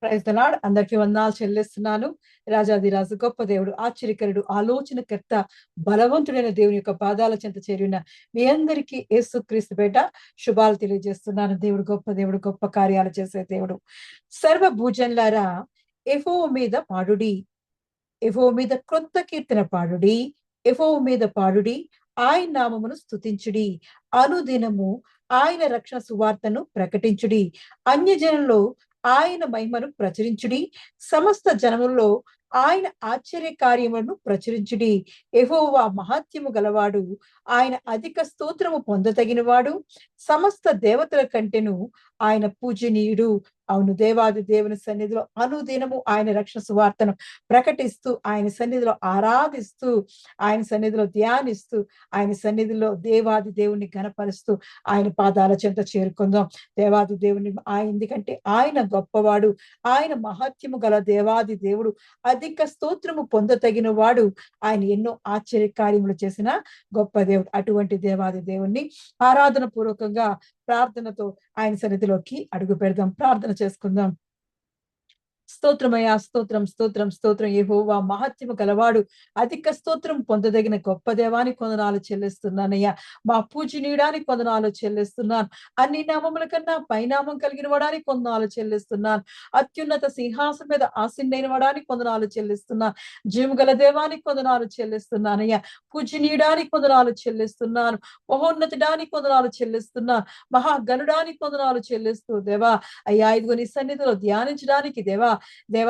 Praise the Lord. అందరికీ వందనాలు చెల్లిస్తున్నాను. రాజాదిరాజు, గొప్ప దేవుడు, ఆశ్చర్యకరుడు, ఆలోచనకర్త, బలవంతుడైన దేవుని యొక్క పాదాల చెంత చేరిన మీ అందరికీ యేసుక్రీస్తు పేట శుభాలు తెలియజేస్తున్నాను. దేవుడు గొప్ప దేవుడు, గొప్ప కార్యాలు చేసే దేవుడు. సర్వ భూజన్లారా, యెహోవా మీద పాడుడి, యెహోవా మీద క్రొత్త కీర్తన పాడుడి, యెహోవా మీద పాడుడి, ఆయన నామమును స్తుతించుడి, అనుదినము ఆయన రక్షణ సువార్తను ప్రకటించుడి, అన్యజనుల్లో ఆయన మహిమను ప్రచురించుడి, సమస్త జనముల్లో ఆయన ఆశ్చర్య కార్యములను ప్రచురించుడి. యెహోవా మహాత్యము గలవాడు, ఆయన అధిక స్తోత్రము పొందతగినవాడు, సమస్త దేవతల కంటెను ఆయన పూజనీయుడు. అవును, దేవాది దేవుని సన్నిధిలో అనుదినము ఆయన రక్షణ సువార్తను ప్రకటిస్తూ, ఆయన సన్నిధిలో ఆరాధిస్తూ, ఆయన సన్నిధిలో ధ్యానిస్తూ, ఆయన సన్నిధిలో దేవాది దేవుని ఘనపరుస్తూ ఆయన పాదాల చెంత చేరుకుందాం. దేవాది దేవుని ఎందుకంటే ఆయన గొప్పవాడు, ఆయన మహత్యము గల దేవాది దేవుడు, అధిక స్తోత్రము పొందతగిన వాడు, ఆయన ఎన్నో ఆశ్చర్య కార్యములు చేసిన గొప్ప దేవుడు. అటువంటి దేవాది దేవుణ్ణి ఆరాధన పూర్వకంగా ప్రార్థనతో ఆయన సన్నిధిలోకి అడుగు పెడదాం. ప్రార్థన చేసుకుందాం. స్తోత్రమయ్యా, స్తోత్రం స్తోత్రం స్తోత్రం. యెహోవా మహత్యము గలవాడు, అధిక స్తోత్రం పొందదగిన గొప్ప దేవానికి కొందనాలు చెల్లిస్తున్నానయ్యా. మా పూజనీయడానికి కొందనాలు చెల్లిస్తున్నాను. అన్ని నామముల కన్నా పైనామం కలిగిన వాడానికి కొందనాలు చెల్లిస్తున్నాను. అత్యున్నత సింహాసం మీద ఆసీనుడైన వాడానికి కొందనాలు చెల్లిస్తున్నాను. జీవము గల దేవానికి కొందనాలు చెల్లిస్తున్నానయ్యా. పూజనీయడానికి కొందనాలు చెల్లిస్తున్నాను. మహోన్నతుడానికి కొందనాలు చెల్లిస్తున్నాను. మహాగణుడానికి కొందనాలు చెల్లిస్తూ దేవా అయ్యా, ఇదిగో నీ సన్నిధిలో ధ్యానించడానికి దేవా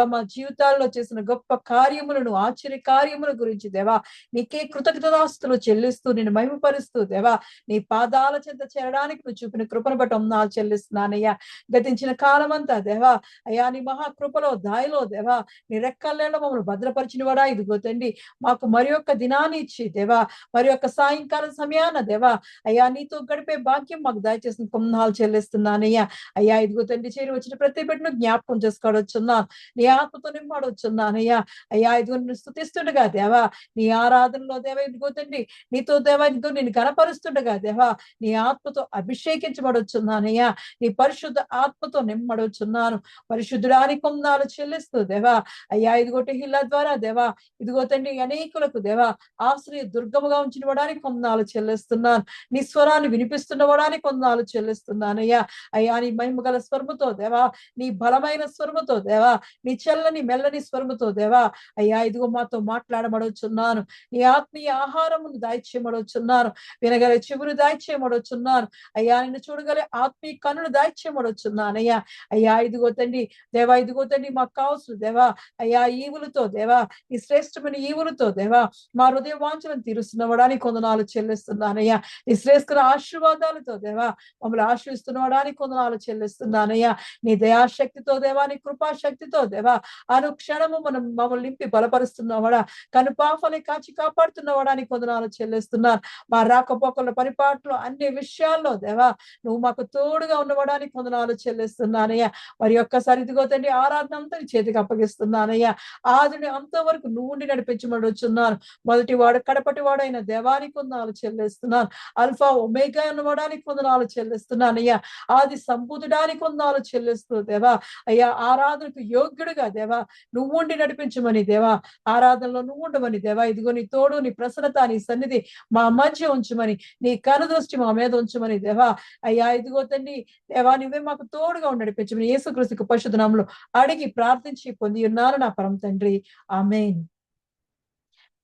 మా జీవితాల్లో చేసిన గొప్ప కార్యములను, ఆశ్చర్య కార్యముల గురించి దేవా నీకే కృతజ్ఞతాస్తులు చెల్లిస్తూ, నేను మహిమపరుస్తూ దేవా నీ పాదాల చెంత చేరడానికి నువ్వు చూపిన కృపను బట్టి వందనాలు చెల్లిస్తున్నానయ్యా. గతించిన కాలం అంతా దేవా అయ్యా నీ మహాకృపలో దాయిలో దేవా నీ రెక్కల్లో మమ్మల్ని భద్రపరిచిన వాడా, ఇదిగో తండ్రి మాకు మరి ఒక్క దినాన్ని ఇచ్చి దేవా మరి ఒక్క సాయంకాలం సమయాన దేవా అయ్యా నీతో గడిపే భాగ్యం మాకు దయచేసిన వందనాలు చెల్లిస్తున్నానయ్యా. అయ్యా ఇదిగో తండ్రి చేరి వచ్చిన ప్రతి బిడ్డను జ్ఞాపకం చేసుకోవచ్చున్నాను, నీ ఆత్మతో నింపడొచ్చున్నానయ్యా. అయ్యా ఇదిగో నిన్ను స్తుతిస్తుండగా దేవా నీ ఆరాధనలో దేవా ఇదిగో తండ్రి నీతో దేవా ఇదిగో నిన్ను కనపరుస్తుండగా దేవా నీ ఆత్మతో అభిషేకించబడొచ్చున్నానయ్యా. నీ పరిశుద్ధ ఆత్మతో నింపడొచ్చున్నాను. పరిశుద్ధుడానికి వందనాలు చెల్లిస్తూ దేవా అయ్యా ఇదిగో హిల్లా ద్వారా దేవా ఇదిగో తండ్రి అనేకులకు దేవా ఆశ్రయ దుర్గముగా ఉంచినవడానికి వందనాలు చెల్లిస్తున్నాను. నీ స్వరాన్ని వినిపిస్తున్నవడానికి వందనాలు చెల్లిస్తున్నానయ్యా. అయ్యా నీ మహిమ గల స్వరముతో దేవా, నీ బలమైన స్వరముతో దేవా, నీ చల్లని మెల్లని స్వరముతో దేవా అయ్యా ఇదిగో మాతో మాట్లాడమడొచ్చున్నాను. నీ ఆత్మీయ ఆహారమును దాయిచేయమడొచ్చున్నాను. వినగల చెవులు దాయిచేయమడొచ్చున్నాను. అయ్యా నిన్ను చూడగలే ఆత్మీయ కన్నులు దాయిచేయమడొచ్చున్నానయ్యా. అయ్యా ఇదిగో తండ్రి దేవా ఇదిగో తండ్రి మాకు కావలసిన దేవా అయ్యా ఈవులతో దేవా ఈ శ్రేష్టమైన ఈవులతో దేవా మా హృదయ వాంఛలను తీరుస్తున్నవడానికి కొందనాలు చెల్లిస్తున్నానయ్యా. నీ శ్రేష్ఠ ఆశీర్వాదాలతో దేవా మమ్మల్ని ఆశ్రయిస్తున్నవడానికి కొందనాలు చెల్లిస్తున్నానయ్యా. నీ దయాశక్తితో దేవా నీ కృపాశక్తితో దేవా అనుక్షణము మమ్మల్ని నింపి బలపరుస్తున్నవాడా, కనుపాపని కాచి కాపాడుతున్నవాడానికి కొందనాలు చెల్లిస్తున్నాను. మా రాకపోకల పరిపాట్లో అన్ని విషయాల్లో దేవా నువ్వు మాకు తోడుగా ఉన్నవాడానికి కొందనాలు చెల్లిస్తున్నానయ్యా. మరి ఒక్కసారి ఇదిగో తండ్రి ఆరాధన అంతా నీ చేతికి అప్పగిస్తున్నానయ్యా. ఆదిని అంతవరకు నువ్వు ఉండి నడిపించమడుచున్నాను. మొదటి వాడు కడపటి వాడైన దేవానికి కొందనాలు చెల్లిస్తున్నాను. అల్ఫా ఒమేగా ఉన్నవాడానికి కొందనాలు చెల్లిస్తున్నానయ్యా. ఆది సంబూతుడానికి కొందనాలు చెల్లిస్తూ దేవా అయ్యా ఆరాధనకు యోగ్యుడుగా దేవా నువ్వు ఉండి నడిపించమని దేవా, ఆరాధనలో నువ్వు ఉండమని దేవా ఇదిగో నీ తోడు నీ ప్రసన్నత నీ సన్నిధి మా మధ్య ఉంచమని, నీ కనుదృష్టి మా మీద ఉంచమని దేవా అయ్యా ఇదిగో తండ్రి దేవా నువ్వే మాకు తోడుగా ఉండి నడిపించమని యేసుక్రీస్తు పరిశుద్ధ నామములో అడిగి ప్రార్థించి పొంది ఉన్నారు నా పరమ తండ్రి, ఆమేన్.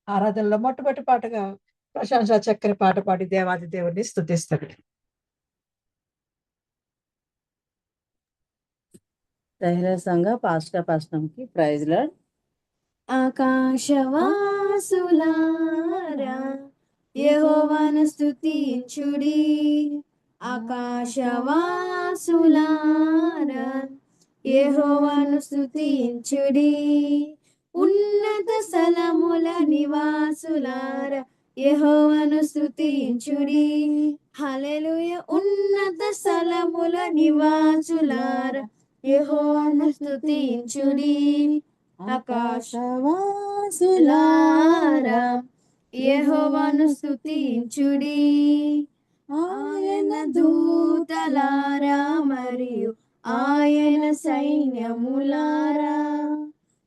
ఆరాధనలో మొట్టమొదటి పాటగా ప్రశాంత్ చక్కని పాట పాడి దేవాది దేవుడిని స్తుతిస్తాడు. ధైర్యంగా పాస్టంకి ప్రైజ్ లార్డ్. ఆకాశవాసులారా యెహోవాను స్తుతించుడి, ఆకాశవాసులారా యెహోవాను స్తుతించుడి, ఉన్నత స్థలముల నివాసులారా యెహోవాను స్తుతించుడి. హల్లెలూయా. ఉన్నత స్థలముల నివాసులారా యెహోవాను స్తుతించుడి, ఆకాశవాసులారా యెహోవాను స్తుతించుడి. ఆయన దూతలారా మరియు ఆయన సైన్యములారా,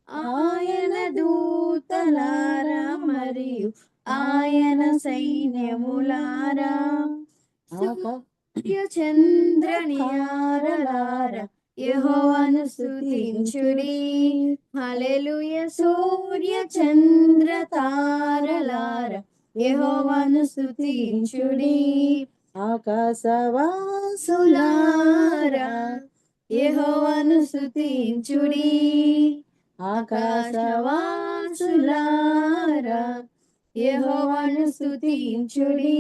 ఆయన దూతలారా మరియు ఆయన సైన్యములారా, సూర్య చంద్రనియారలారా యెహోవాను స్తుతించుడి. హల్లెలూయా. సూర్య చంద్ర తారలారా యెహోవాను స్తుతించుడి. ఆకాశవాసులారా యెహోవాను స్తుతించుడి. ఆకాశవాసులారా యెహోవాను స్తుతించుడి.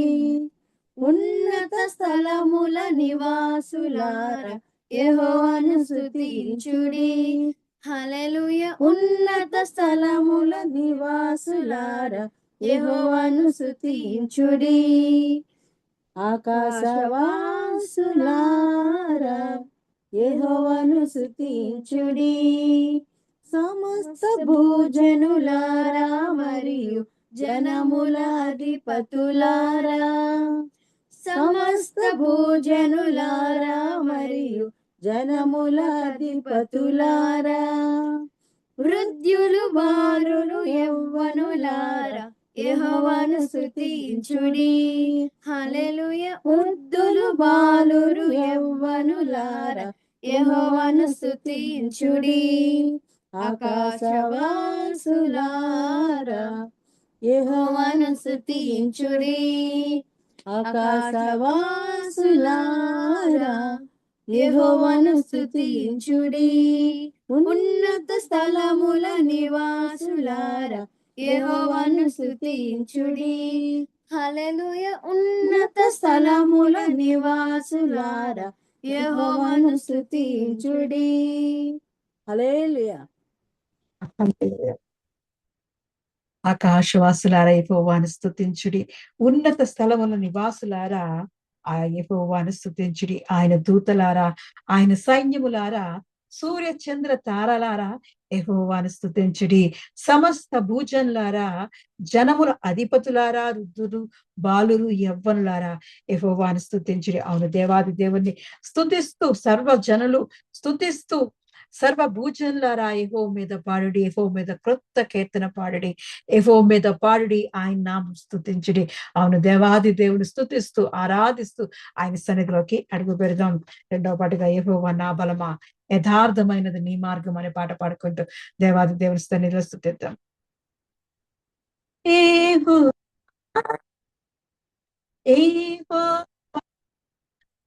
ఉన్నత స్థలముల నివాసులారా యెహోవాను స్తుతించుడి. హల్లెలూయా. ఉన్నత స్థలముల నివాసులారా యెహోవాను స్తుతించుడి. ఆకాశవాసులారా యెహోవాను స్తుతించుడి. సమస్త భూజనులారా మరియు జనముల అధిపతులారా, సమస్త భూజనులారా మరియు జనముల అధిపతులారా, వృద్ధులు బాలురు యవ్వనులారా యెహోవాను స్తుతించుడి. హల్లెలూయా. వృద్ధులు బాలురు యవ్వనులారా యెహోవాను స్తుతించుడి. ఆకాశవాసులారా యెహోవాను స్తుతించుడి. ఆకాశవాసులారా యెహోవాను స్తుతించుడి. ఉన్నత స్థలముల నివాసులారా యెహోవాను స్తుతించుడి. హల్లెలూయా. ఉన్నత స్థలముల నివాసులారా యెహోవాను స్తుతించుడి. హల్లెలూయా. ఆకాశవాసులారా యెహోవాను స్తుతించుడి. ఉన్నత స్థలముల నివాసులారా ఆ యెహోవాను స్తుతించుడి. ఆయన దూతలారా, ఆయన సైన్యములారా, సూర్య చంద్ర తారలారా యెహోవాను స్తుతించుడి. సమస్త భూజనులారా, జనముల అధిపతులారా, వృద్ధులు బాలురు యవ్వనులారా యెహోవాను స్తుతించుడి. అవును, దేవాది దేవుణ్ణి స్తుతిస్తూ సర్వజనులు స్తుతిస్తూ సర్వ భూజనులారా యెహోవా మీద పాడుడి, యెహోవా మీద క్రొత్త కీర్తన పాడుడి, యెహోవా మీద పాడుడి, ఆయన నామం స్తుతించుడి. అవును, దేవాది దేవుని స్తుతిస్తూ ఆరాధిస్తూ ఆయన సన్నిధిలోకి అడుగు పెడదాం. రెండవ పాటగా యెహోవా నా బలమా, యథార్థమైనది నీ మార్గం అనే పాట పాడుకుంటూ దేవాది దేవుని సన్నిధిలో స్తుతిద్దాం.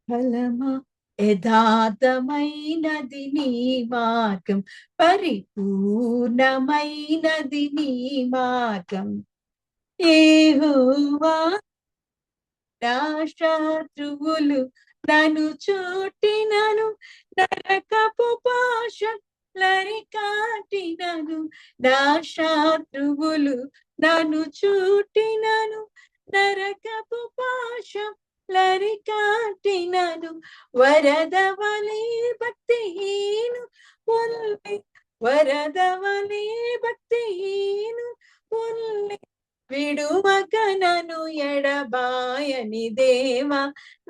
బలమా, యథార్థమైనది నీ మార్గం, పరిపూర్ణమైనది నీ మార్గం. యెహోవా నా శత్రువులు నన్ను చుట్టినను, నరకపు పాశంలరికాటినను. నా శత్రువులు నన్ను చుట్టినను, నరకపు పాశంలరికాటినను. వరదవలే భక్తిహీను పొల్లి, వరదవలే భక్తిహీను పొల్లి, విడువక నన్ను ఎడబాయని దేవా,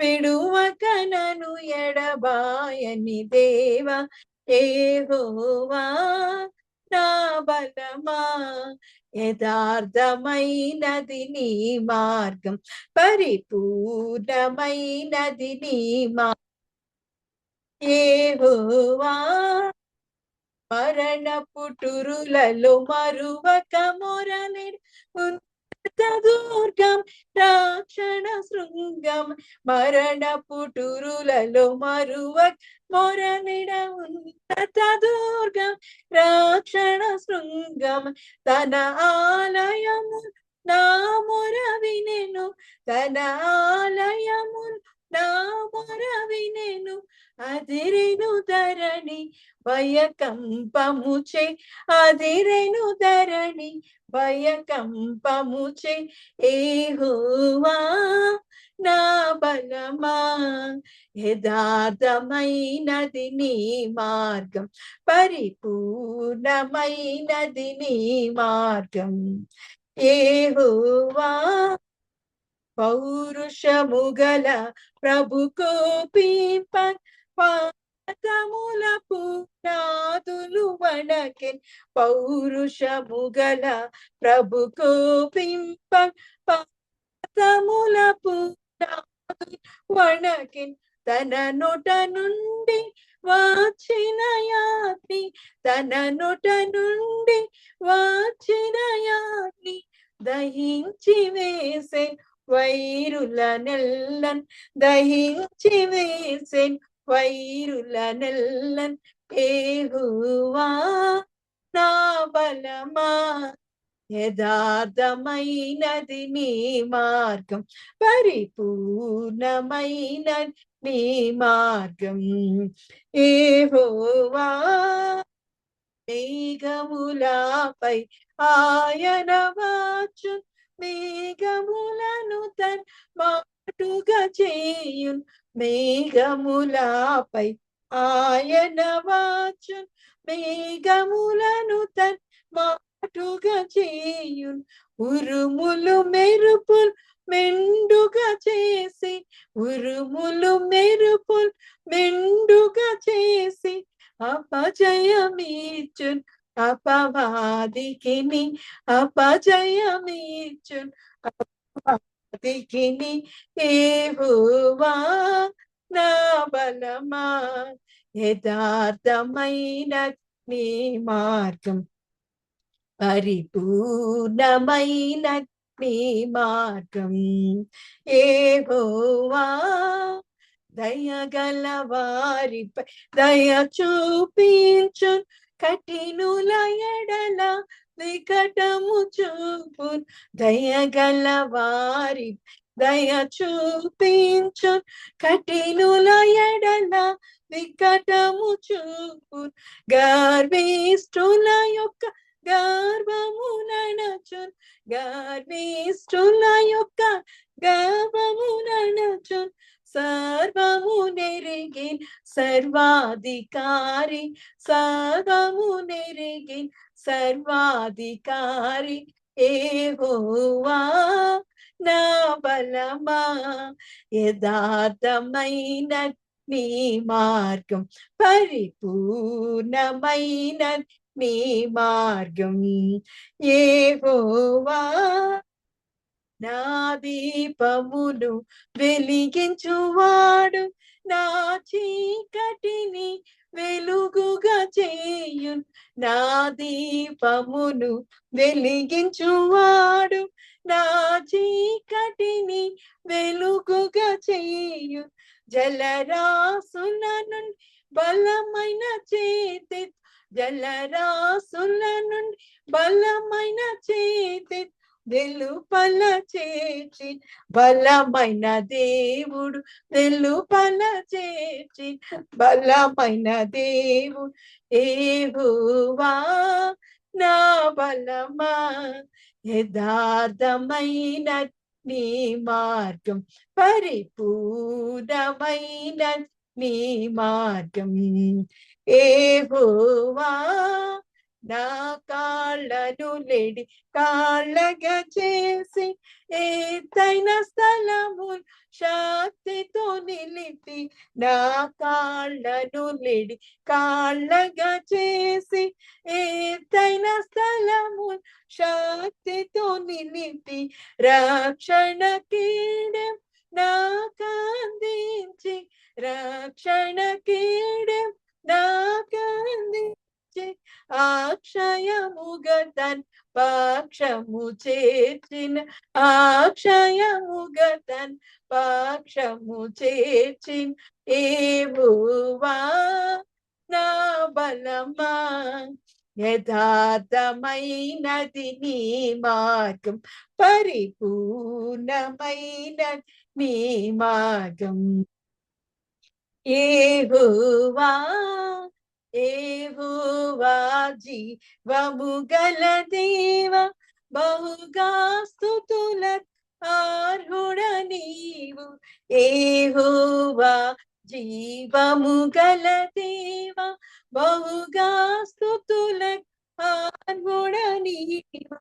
విడువక నన్ను ఎడబాయని దేవా. యెహోవా నా బలమా, యథార్థమైనది నీ మార్గం, పరిపూర్ణమైనది నీ మార్గం. యెహోవా మరణపు టురులలో మరువక మొరలిడు, దుర్గం రాక్షణ శృంగం. మరణపు టురులలో మరువక మొరలిడ, ఉన్నత దుర్గం రాక్షణ శృంగం. తన ఆలయము నా మొర వినెను, తన ఆలయము నా మొర వినెను. అదిరెను ధరణి భయకంపముచే, అదిరెను ధరణి భయకంపముచే. యెహోవా నా బలమా, యథార్థమైనది నీ మార్గం, పరిపూర్ణమైనది నీ మార్గం. యెహోవా పౌరుషము గల ప్రభు కోపింప, తముల పునాదులు వణకెన్ పౌరుషముగల ప్రభు కోపింప తముల పునాదులు వణకెన్ తన నొట నుండి వచ్చిన యాగ్ని తన నొట నుండి వచ్చిన యాగ్ని దహించి వేసెన్ వైరుల నెల్లన్ దహించి వేసెన్ వైరుల నెల్లన్ యెహోవా నా బలమా యథార్థమైనది నీ మార్గం పరిపూర్ణమైనది నీ మార్గం యెహోవా మేఘములపై ఆయన వచ్చు మేఘములను తన్ మాటుగా చేయున్ మేఘములపై ఆయన వచ్చు మేఘములను తన్ మాటుగా చేయున్ ఉరుములు మెరుపులు మెండుగా చేసి ఉరుములు మెరుపులు మెండుగా చేసి అపజయమీచున్ అపవాదికిని అపజయమీచున్ అపవాదికిని యెహోవా నా బలమా యథార్థమైన నీ మార్గం పరిపూర్ణమైన నీ మార్గం యెహోవా దయగల వారిపై దయ చూపించు కఠినుల ఎడల వికటము చూపు దయగల వారి దయ చూపించు కఠినుల ఎడల వికటము చూపు గర్విష్ఠుల యొక్క గర్వము నడచున్ గర్విష్ఠుల యొక్క గర్వము నడచున్ సర్వము నెరిగిన్ సర్వాధికారి సర్వము నెరిగిన్ సర్వాధికారి యెహోవా నా బలమా యథార్థమైన నీ మార్గం పరిపూర్ణమైన నీ మార్గం యెహోవా నా దీపమును వెలిగించువాడు నా చీకటిని వెలుగుగా చేయున్ నా దీపమును వెలిగించువాడు నా చీకటిని వెలుగుగా చేయున్ జలరాసుల నుండి బలమైన చేతి జలరాసుల నుండి బలమైన చేతి వెలుపల చేర్చి బలమైన దేవుడు వెలుపల చేర్చి బలమైన దేవుడు యెహోవా నా బలమా యథార్థమైన నీ మార్గం పరిపూర్ణమైన నీ మార్గం యెహోవా నా కాళ్ళను లేడి కాళ్ళగా చేసి ఎత్తైన స్థలము శక్తితో నిలిపి నా కాళ్ళను లేడి కాళ్ళగా చేసి ఎత్తైన స్థలము శక్తితో నిలిపి రక్షణ కీడెం నాకందించి రక్షణ కీడెం నాకందించి అక్షయముగా తన్ పక్షము చేర్చిన అక్షయముగా తన్ పక్షము చేర్చిన యెహోవా నా బలమా యథార్థమైనది నీ మార్గం పరిపూర్ణమైన నీ మార్గం యెహోవా యెహోవా జీవము గల దేవ బహుగా స్తుతుల అర్హుడ నీవు యెహోవా జీవము గల దేవ బహుగా స్తుతుల అర్హుడ నీవు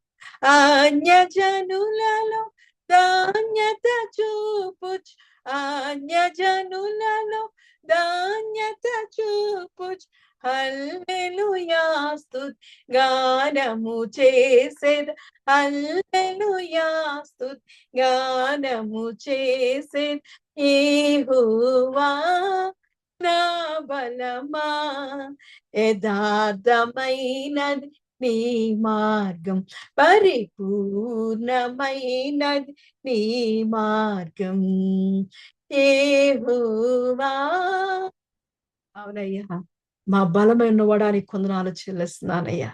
అన్యజనులలో ధాన్యత చూపుచు అన్యజనులలో ధాన్యత చూపుచు హల్లెలూయా స్తుతి గానము చేసేద హల్లెలూయా స్తుతి గానము చేసేద యెహోవా నా బలమా యథార్థమైనది నీ మార్గం పరిపూర్ణమైనది నీ మార్గం యెహోవా. అవునయ్యా, మా బలమైన వాడానికి కొందనాలు చెల్లిస్తున్నానయ్యా.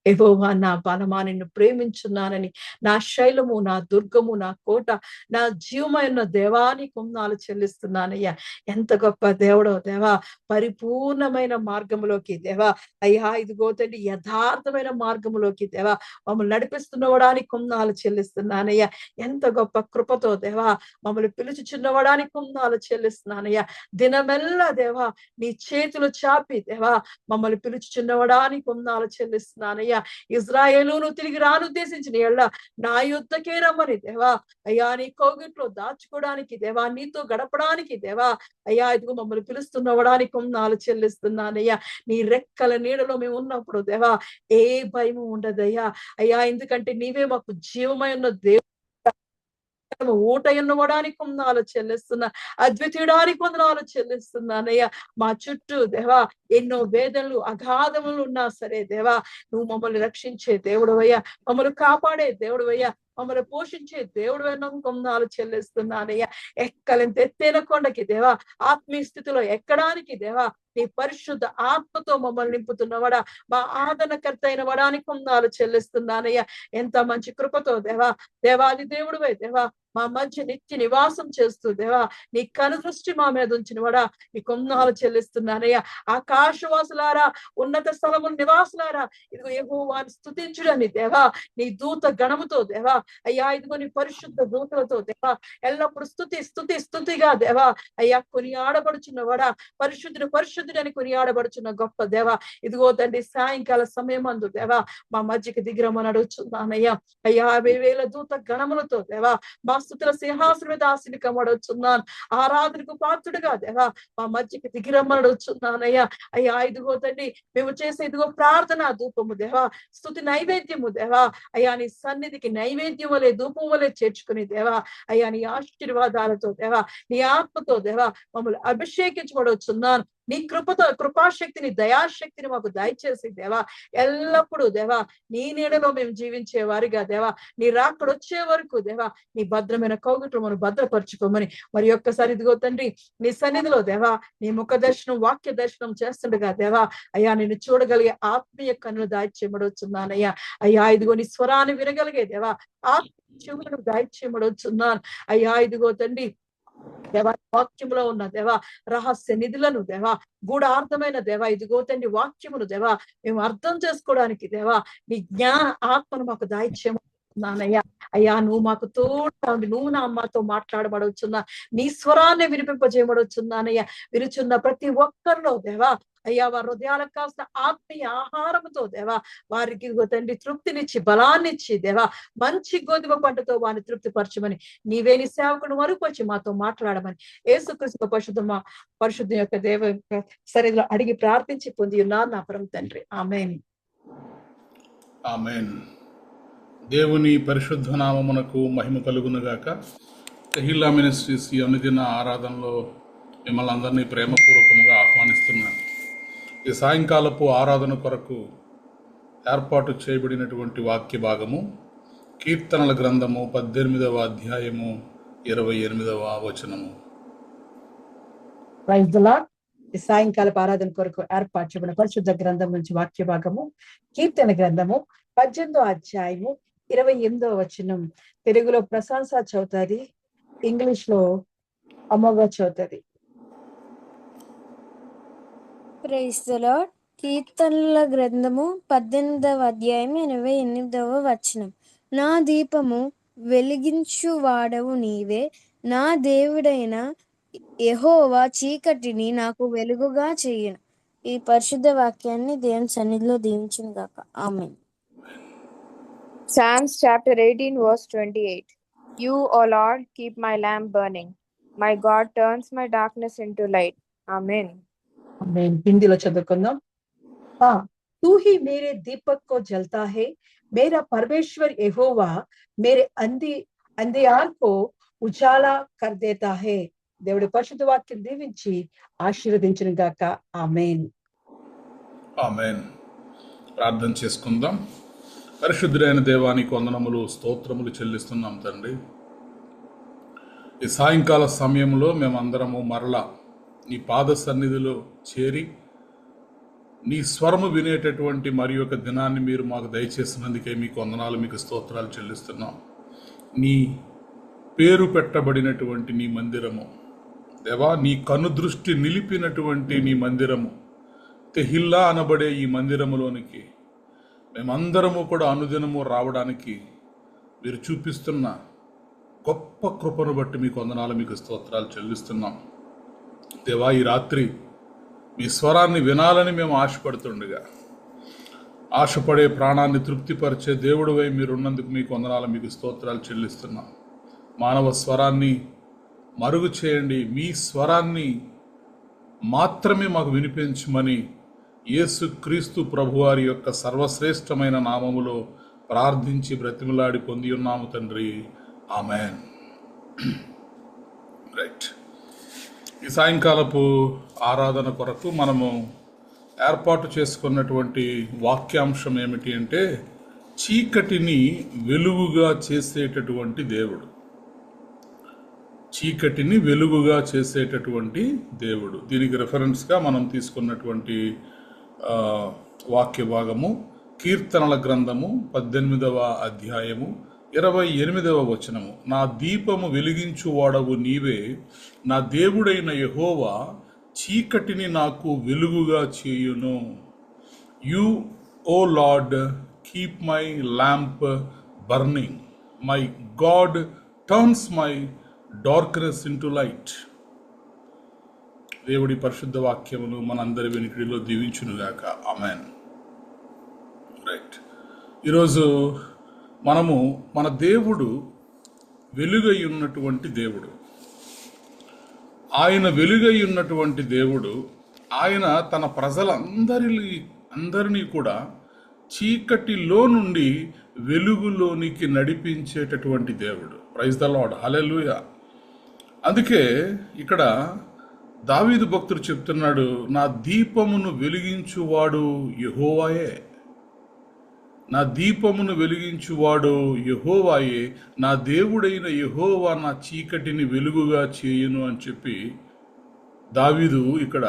యెహోవా నా బలమా, నిన్ను ప్రేమించున్నానని, నా శైలము, నా దుర్గము, నా కోట, నా జీవమైన దేవానికి కొందనాలు చెల్లిస్తున్నానయ్యా. ఎంత గొప్ప దేవుడో దేవా, పరిపూర్ణమైన మార్గంలోకి దేవా అయ్యా, ఇదిగో తండ్రి యథార్థమైన మార్గంలోకి దేవా మమ్మల్ని నడిపిస్తున్నవడానికి కొందనాలు చెల్లిస్తున్నానయ్యా. ఎంత గొప్ప కృపతో దేవా మమ్మల్ని పిలుచుచున్నవడానికి కొందనాలు చెల్లిస్తున్నానయ్యా. దినమెల్లా దేవా నీ చేతులు చాపి దేవా మమ్మల్ని పిలుచుచున్నవడానికి కొందనాలు చెల్లిస్తున్నానయ్యా. ఇజ్రాయేలును తిరిగి రానుద్దేశించిన ఎళ్ళ నా యుద్ధకే రమ్మని దేవా అయ్యా, నీ కోగిట్లో దాచుకోవడానికి దేవా, నీతో గడపడానికి దేవా అయ్యా, ఇదిగో మమ్మల్ని పిలుస్తున్నవడానికి కొందనాలు చెల్లిస్తున్నానయ్యా. నీ రెక్కల నీడలో మేము ఉన్నప్పుడు దేవా ఏ భయము ఉండదయ్యా అయ్యా, ఎందుకంటే నీవే మాకు జీవమైన దేవుడు, ఊట ఎన్నవడానికి కొందనాలు చెల్లిస్తున్నా, అద్వితీయుడానికి కొందనాలు చెల్లిస్తున్నానయ్యా. మా చుట్టూ దేవా ఎన్నో వేదనలు అగాధములు ఉన్నా సరే దేవా నువ్వు మమ్మల్ని రక్షించే దేవుడవయ్యా, మమ్మల్ని కాపాడే దేవుడవయ్యా, మమ్మల్ని పోషించే దేవుడు కొందనాలు చెల్లిస్తున్నానయ్యా. ఎక్కలెంత ఎత్తైన కొండకి దేవా ఆత్మీయ స్థితిలో ఎక్కడానికి దేవా నీ పరిశుద్ధ ఆత్మతో మమ్మల్ని నింపుతున్నవాడా, మా ఆదరణకర్త అయిన వడానికి కొందనాలు చెల్లిస్తున్నానయ్యా. ఎంత మంచి కృపతో దేవా, దేవాది దేవుడివే దేవా మా మధ్య నిత్య నివాసం చేస్తూ దేవా నీ కనుదృష్టి మా మీద ఉంచిన వాడా నీ కొందనాలు చెల్లిస్తున్నానయ్యా. ఆకాశవాసులారా, ఉన్నత స్థలముల నివాసులారా, ఇదిగో యెహోవాను స్తుతించుడని దేవా నీ దూత గణముతో దేవా అయ్యా, ఇదిగో నీ పరిశుద్ధ దూతలతో దేవా ఎల్లప్పుడు స్తుతి స్తుతి స్తుతిగా దేవా అయ్యా కొనియాడబడుచున్నవాడా, పరిశుద్ధుడు పరిశుద్ధుడని కొనియాడబడుచున్న గొప్ప దేవా, ఇదిగో తండ్రి సాయంకాల సమయమందు దేవా మా మధ్యకి దిగిరమని అడుగుచున్నానయ్యా. అయ్యా 10,000 దూత గణములతో దేవా మా స్తుతుల సింహాసనం మీద ఆశీనుకమడుచున్నాను. ఆరాధనకు పాత్రుడుగా దేవా మా మధ్యకి దిగిరమ్మని అడుగుచున్నానయ్యా. అయ్యా, ఇదిగో తండ్రి మేము చేసే ఇదిగో ప్రార్థన ధూపము దేవా, స్తుతి నైవేద్యము దేవా అయ్యా నీ సన్నిధికి నైవేద్యం వలె ధూపం వలె చేర్చుకుని దేవా అయ్యా నీ ఆశీర్వాదాలతో దేవా నీ ఆత్మతో దేవా మమ్మల్ని అభిషేకించబడుచున్నాను. నీ కృపతో కృపాశక్తిని దయాశక్తిని మాకు దయచేసి దేవా ఎల్లప్పుడూ దేవా నీ నీడలో మేము జీవించే వారిగా దేవా నీ రాకడ వచ్చే వరకు దేవా నీ భద్రమైన కౌగిట్లో మనం భద్రపరచుకోమని మరి ఒక్కసారి ఇదిగో తండ్రి నీ సన్నిధిలో దేవా నీ ముఖ దర్శనం వాక్య దర్శనం చేస్తుండగా దేవా అయ్యా నిన్ను చూడగలిగే ఆత్మీయ కన్నులు దాయిచేయబడుచున్నానయ్యా. అయ్యా, ఇదిగో నీ స్వరాన్ని వినగలిగే దేవా ఆత్మీయ చెవులను దాయిచేయబడుచున్నాను అయ్యా. ఇదిగో తండ్రి దేవా వాక్యములో ఉన్న దేవా రహస్య నిధులను దేవా గూఢార్థమైన దేవా ఇదిగో తండ్రి వాక్యమును దేవా మేము అర్థం చేసుకోవడానికి దేవా నీ జ్ఞాన ఆత్మను మాకు దాయిచేయమన్నానయ్యా. అయ్యా, నువ్వు మాకు తోడుగా ఉండి నువ్వు నా అమ్మతో మాట్లాడబడవచ్చున్నా, నీ స్వరాన్ని వినిపింపజేయబడవచ్చున్నానయ్యా. విరుచున్న ప్రతి ఒక్కరిలో దేవా అయ్యా వారి హృదయాలకు కాసిన ఆత్మీయ ఆహారముతో దేవా వారికి తండ్రి తృప్తినిచ్చి బలాన్నిచ్చి దేవా మంచి గోధుమ పంటతో వారిని తృప్తిపరచమని నీవే నీ సేవకుడు మరుపొచ్చి మాతో మాట్లాడమని యేసుక్రీస్తు పరిశుద్ధ యొక్క దేవ సరిలో అడిగి ప్రార్థించి పొంది ఉన్నాను నా పరమ తండ్రి. ఆమేన్. ఆమేన్. దేవుని పరిశుద్ధ నామమునకు మహిమ కలుగునుగాక. తెహిల్లా మినిస్ట్రీస్ ఈ అనుదిన ఆరాధనలో మిమ్మల్ని అందరినీ ప్రేమపూర్వకంగా ఆహ్వానిస్తున్నాను. ఈ సాయంకాలపు ఆరాధన కొరకు ఏర్పాటు చేయబడినటువంటి వాక్య భాగము కీర్తనల గ్రంథము 18వ అధ్యాయము 28వ వచనము. Praise the Lord. ఈ సాయంకాల ఆరాధన కొరకు ఏర్పాటు చేయబడిన పరిశుద్ధ గ్రంథం నుంచి వాక్య భాగము కీర్తన గ్రంథము 18వ అధ్యాయము 28వ వచనం. తెలుగులో ప్రశంస చదువుతుంది, ఇంగ్లీష్ లో అమోఘ చదువుతుంది. Praise the Lord. కీర్తనల గ్రంథము 18వ అధ్యాయం 28వ వచనం. నా దీపము వెలిగించు వాడవు నీవే, నా దేవుడైన యెహోవా చీకటిని నాకు వెలుగుగా చెయ్యను. ఈ పరిశుద్ధ వాక్యాన్ని దేవుని సన్నిధిలో దీవించును గాక. ఆమేన్. Psalms chapter 18 verse 28. You, O Lord, keep my lamp burning. My God turns my darkness into light. Amen. హిందీలో చదువుకుందాం. तू ही मेरे दीपक को जलता है, मेरा परमेश्वर यहोवा मेरे अंधियार को उजाला कर देता है. దేవుడి పరిశుద్ధ వాక్యం దీవించి ఆశీర్వదించును గాక. ఆమేన్. ఆమేన్. ప్రార్థన చేసుకుందాం. పరిశుద్ధుడైన దేవానికి వందనములు, స్తోత్రములు చెల్లిస్తున్నాం తండ్రి. ఈ సాయంకాల సమయంలో మేమందరము మరలా నీ పాద సన్నిధిలో చేరి నీ స్వరము వినేటటువంటి మరి ఒక దినాన్ని మీరు మాకు దయచేసినందుకే మీకు వందనాలు, మీకు స్తోత్రాలు చెల్లిస్తున్నాం. నీ పేరు పెట్టబడినటువంటి నీ మందిరము దేవా, నీ కనుదృష్టి నిలిపినటువంటి నీ మందిరము తెహిల్లా అనబడే ఈ మందిరములోనికి మేమందరము కూడా అనుదినము రావడానికి మీరు చూపిస్తున్న గొప్ప కృపను బట్టి మీకు వందనాలు, మీకు స్తోత్రాలు చెల్లిస్తున్నాం. దేవా, ఈ రాత్రి మీ స్వరాన్ని వినాలని మేము ఆశపడుతుండగా ఆశపడే ప్రాణాన్ని తృప్తిపరిచే దేవుడివై మీరున్నందుకు మీకు వందనాలు, మీకు స్తోత్రాలు చెల్లిస్తున్నాం. మానవ స్వరాన్ని మరుగు చేయండి, మీ స్వరాన్ని మాత్రమే మాకు వినిపించమని యేసు క్రీస్తు ప్రభువారి యొక్క సర్వశ్రేష్టమైన నామములో ప్రార్థించి బ్రతిమలాడి పొంది ఉన్నాము తండ్రి. ఆమెన్. రైట్. ఈ సాయంకాలపు ఆరాధన కొరకు మనము ఏర్పాటు చేసుకున్నటువంటి వాక్యాంశం ఏమిటి అంటే, చీకటిని వెలుగుగా చేసేటటువంటి దేవుడు. చీకటిని వెలుగుగా చేసేటటువంటి దేవుడు. దీనికి రెఫరెన్స్గా మనం తీసుకున్నటువంటి వాక్య భాగము కీర్తనల గ్రంథము 18వ అధ్యాయము 28వ వచనము. నా దీపము వెలిగించువాడవు నీవే, నా దేవుడైన యెహోవా చీకటిని నాకు వెలుగుగా చేయును. You O Lord keep my lamp burning, my God turns my darkness into light. దేవుడి పరిశుద్ధ వాక్యమును మనందరి వెనుకడిలో దీవించునుగాక. ఆమెన్. రైట్. ఈరోజు మనము మన దేవుడు వెలుగై ఉన్నటువంటి దేవుడు. ఆయన వెలుగై ఉన్నటువంటి దేవుడు. ఆయన తన ప్రజలందరినీ కూడా చీకటిలో నుండి వెలుగులోనికి నడిపించేటటువంటి దేవుడు. Praise the Lord. హల్లెలూయా. అందుకే ఇక్కడ దావీదు భక్తుడు చెప్తున్నాడు, నా దీపమును వెలిగించువాడు యెహోవాయే, నా దీపమును వెలిగించువాడు యెహోవాయే, నా దేవుడైన యెహోవా నా చీకటిని వెలుగుగా చేయును అని చెప్పి దావీదు ఇక్కడ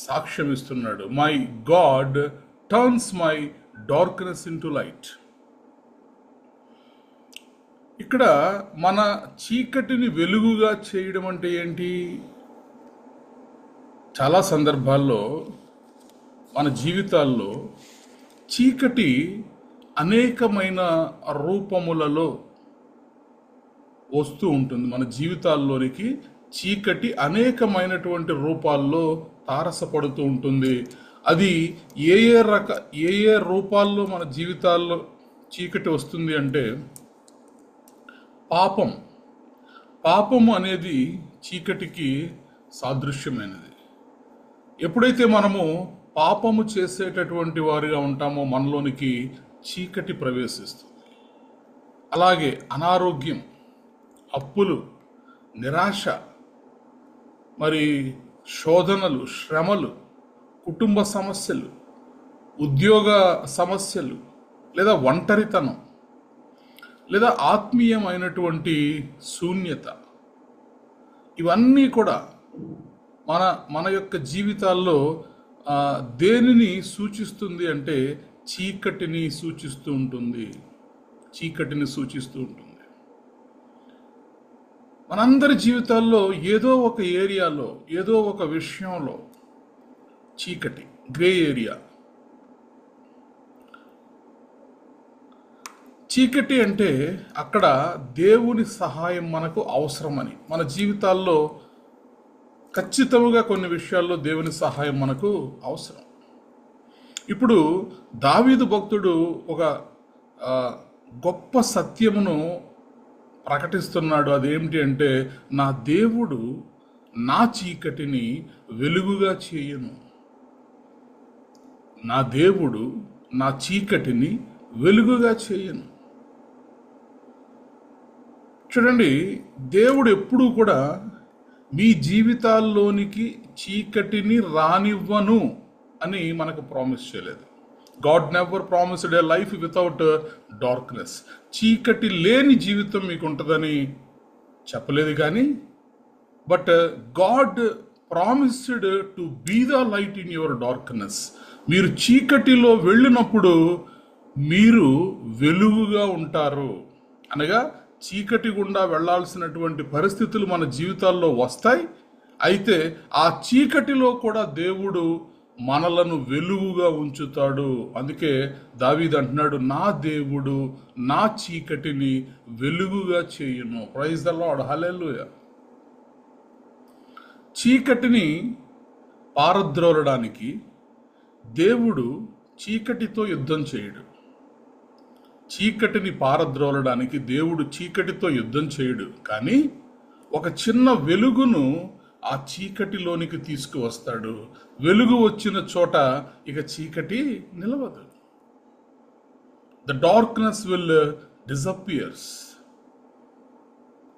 సాక్ష్యం ఇస్తున్నాడు. My God turns my darkness into light. ఇక్కడ మన చీకటిని వెలుగుగా చేయడం అంటే ఏంటి? చాలా సందర్భాల్లో మన జీవితాల్లో చీకటి అనేకమైన రూపములలో వస్తూ ఉంటుంది. మన జీవితాల్లోనికి చీకటి అనేకమైనటువంటి రూపాల్లో తారసపడుతూ ఉంటుంది. అది ఏ ఏ రూపాల్లో మన జీవితాల్లో చీకటి వస్తుంది అంటే, పాపము అనేది చీకటికి సాదృశ్యమైనది. ఎప్పుడైతే మనము పాపము చేసేటటువంటి వారిగా ఉంటామో మనలోనికి చీకటి ప్రవేశిస్తుంది. అలాగే అనారోగ్యం, అప్పులు, నిరాశ, మరి శోధనలు, శ్రమలు, కుటుంబ సమస్యలు, ఉద్యోగ సమస్యలు, లేదా ఒంటరితనం, లేదా ఆత్మీయమైనటువంటి శూన్యత, ఇవన్నీ కూడా మన యొక్క జీవితాల్లో దేనిని సూచిస్తుంది అంటే చీకటిని సూచిస్తూ ఉంటుంది. చీకటిని సూచిస్తూ ఉంటుంది. మనందరి జీవితాల్లో ఏదో ఒక ఏరియాలో, ఏదో ఒక విషయంలో చీకటి, గ్రే ఏరియా. చీకటి అంటే అక్కడ దేవుని సహాయం మనకు అవసరమని. మన జీవితాల్లో ఖచ్చితంగా కొన్ని విషయాల్లో దేవుని సహాయం మనకు అవసరం. ఇప్పుడు దావీదు భక్తుడు ఒక గొప్ప సత్యమును ప్రకటిస్తున్నాడు. అదేమిటి అంటే, నా దేవుడు నా చీకటిని వెలుగుగా చేయను. నా దేవుడు నా చీకటిని వెలుగుగా చేయను. చూడండి, దేవుడు ఎప్పుడూ కూడా మీ జీవితాల్లోనికి చీకటిని రానివ్వను అని మనకు ప్రామిస్ చేయలేదు. God never promised a life without darkness. చీకటి లేని జీవితం మీకు ఉంటుందని చెప్పలేదు, కానీ but God promised to be the light in your darkness. మీరు చీకటిలో వెళ్ళినప్పుడు మీరు వెలుగుగా ఉంటారు. అనగా చీకటి గుండా వెళ్లాల్సినటువంటి పరిస్థితులు మన జీవితాల్లో వస్తాయి. అయితే ఆ చీకటిలో కూడా దేవుడు మనలను వెలుగుగా ఉంచుతాడు. అందుకే దావీదు అంటున్నాడు, నా దేవుడు నా చీకటిని వెలుగుగా చేయును. ప్రైజ్ ద లార్డ్, హల్లెలూయా. చీకటిని పారద్రోలడానికి దేవుడు చీకటితో యుద్ధం చేయడు. చీకటిని పారద్రోలడానికి దేవుడు చీకటితో యుద్ధం చేయడు, కానీ ఒక చిన్న వెలుగును ఆ చీకటిలోనికి తీసుకువస్తాడు. వెలుగు వచ్చిన చోట ఇక చీకటి నిలవదు. The darkness will disappears.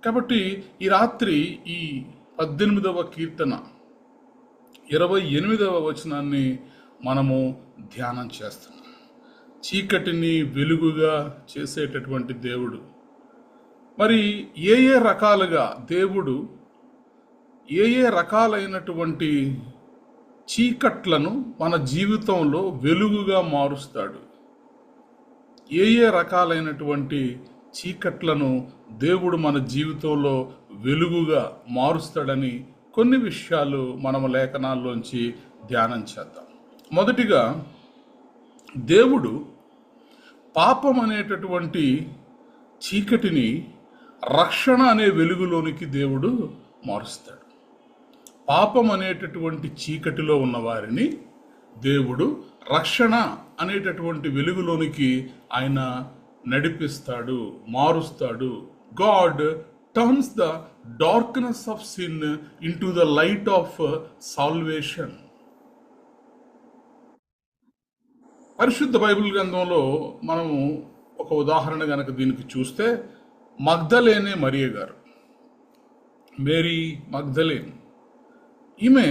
కాబట్టి ఈ రాత్రి ఈ 18వ కీర్తన 28వ వచనాన్ని మనము ధ్యానం చేస్తున్నాం. చీకటిని వెలుగుగా చేసేటటువంటి దేవుడు. మరి ఏ రకాలుగా దేవుడు ఏ రకాలైనటువంటి చీకట్లను మన జీవితంలో వెలుగుగా మారుస్తాడు? ఏ రకాలైనటువంటి చీకట్లను దేవుడు మన జీవితంలో వెలుగుగా మారుస్తాడని కొన్ని విషయాలు మనము లేఖనాల్లోంచి ధ్యానం చేద్దాం. మొదటిగా, దేవుడు పాపం అనేటటువంటి చీకటిని రక్షణ అనే వెలుగులోనికి దేవుడు మారుస్తాడు. పాపం అనేటటువంటి చీకటిలో ఉన్న వారిని దేవుడు రక్షణ అనేటటువంటి వెలుగులోనికి ఆయన నడిపిస్తాడు, మారుస్తాడు. God turns the darkness of sin into the light of salvation. పరిశుద్ధ బైబిల్ గ్రంథంలో మనము ఒక ఉదాహరణ కనుక దీనికి చూస్తే, మగ్దలేనే మరియ గారు, మేరీ మగ్దలేన్, ఈమె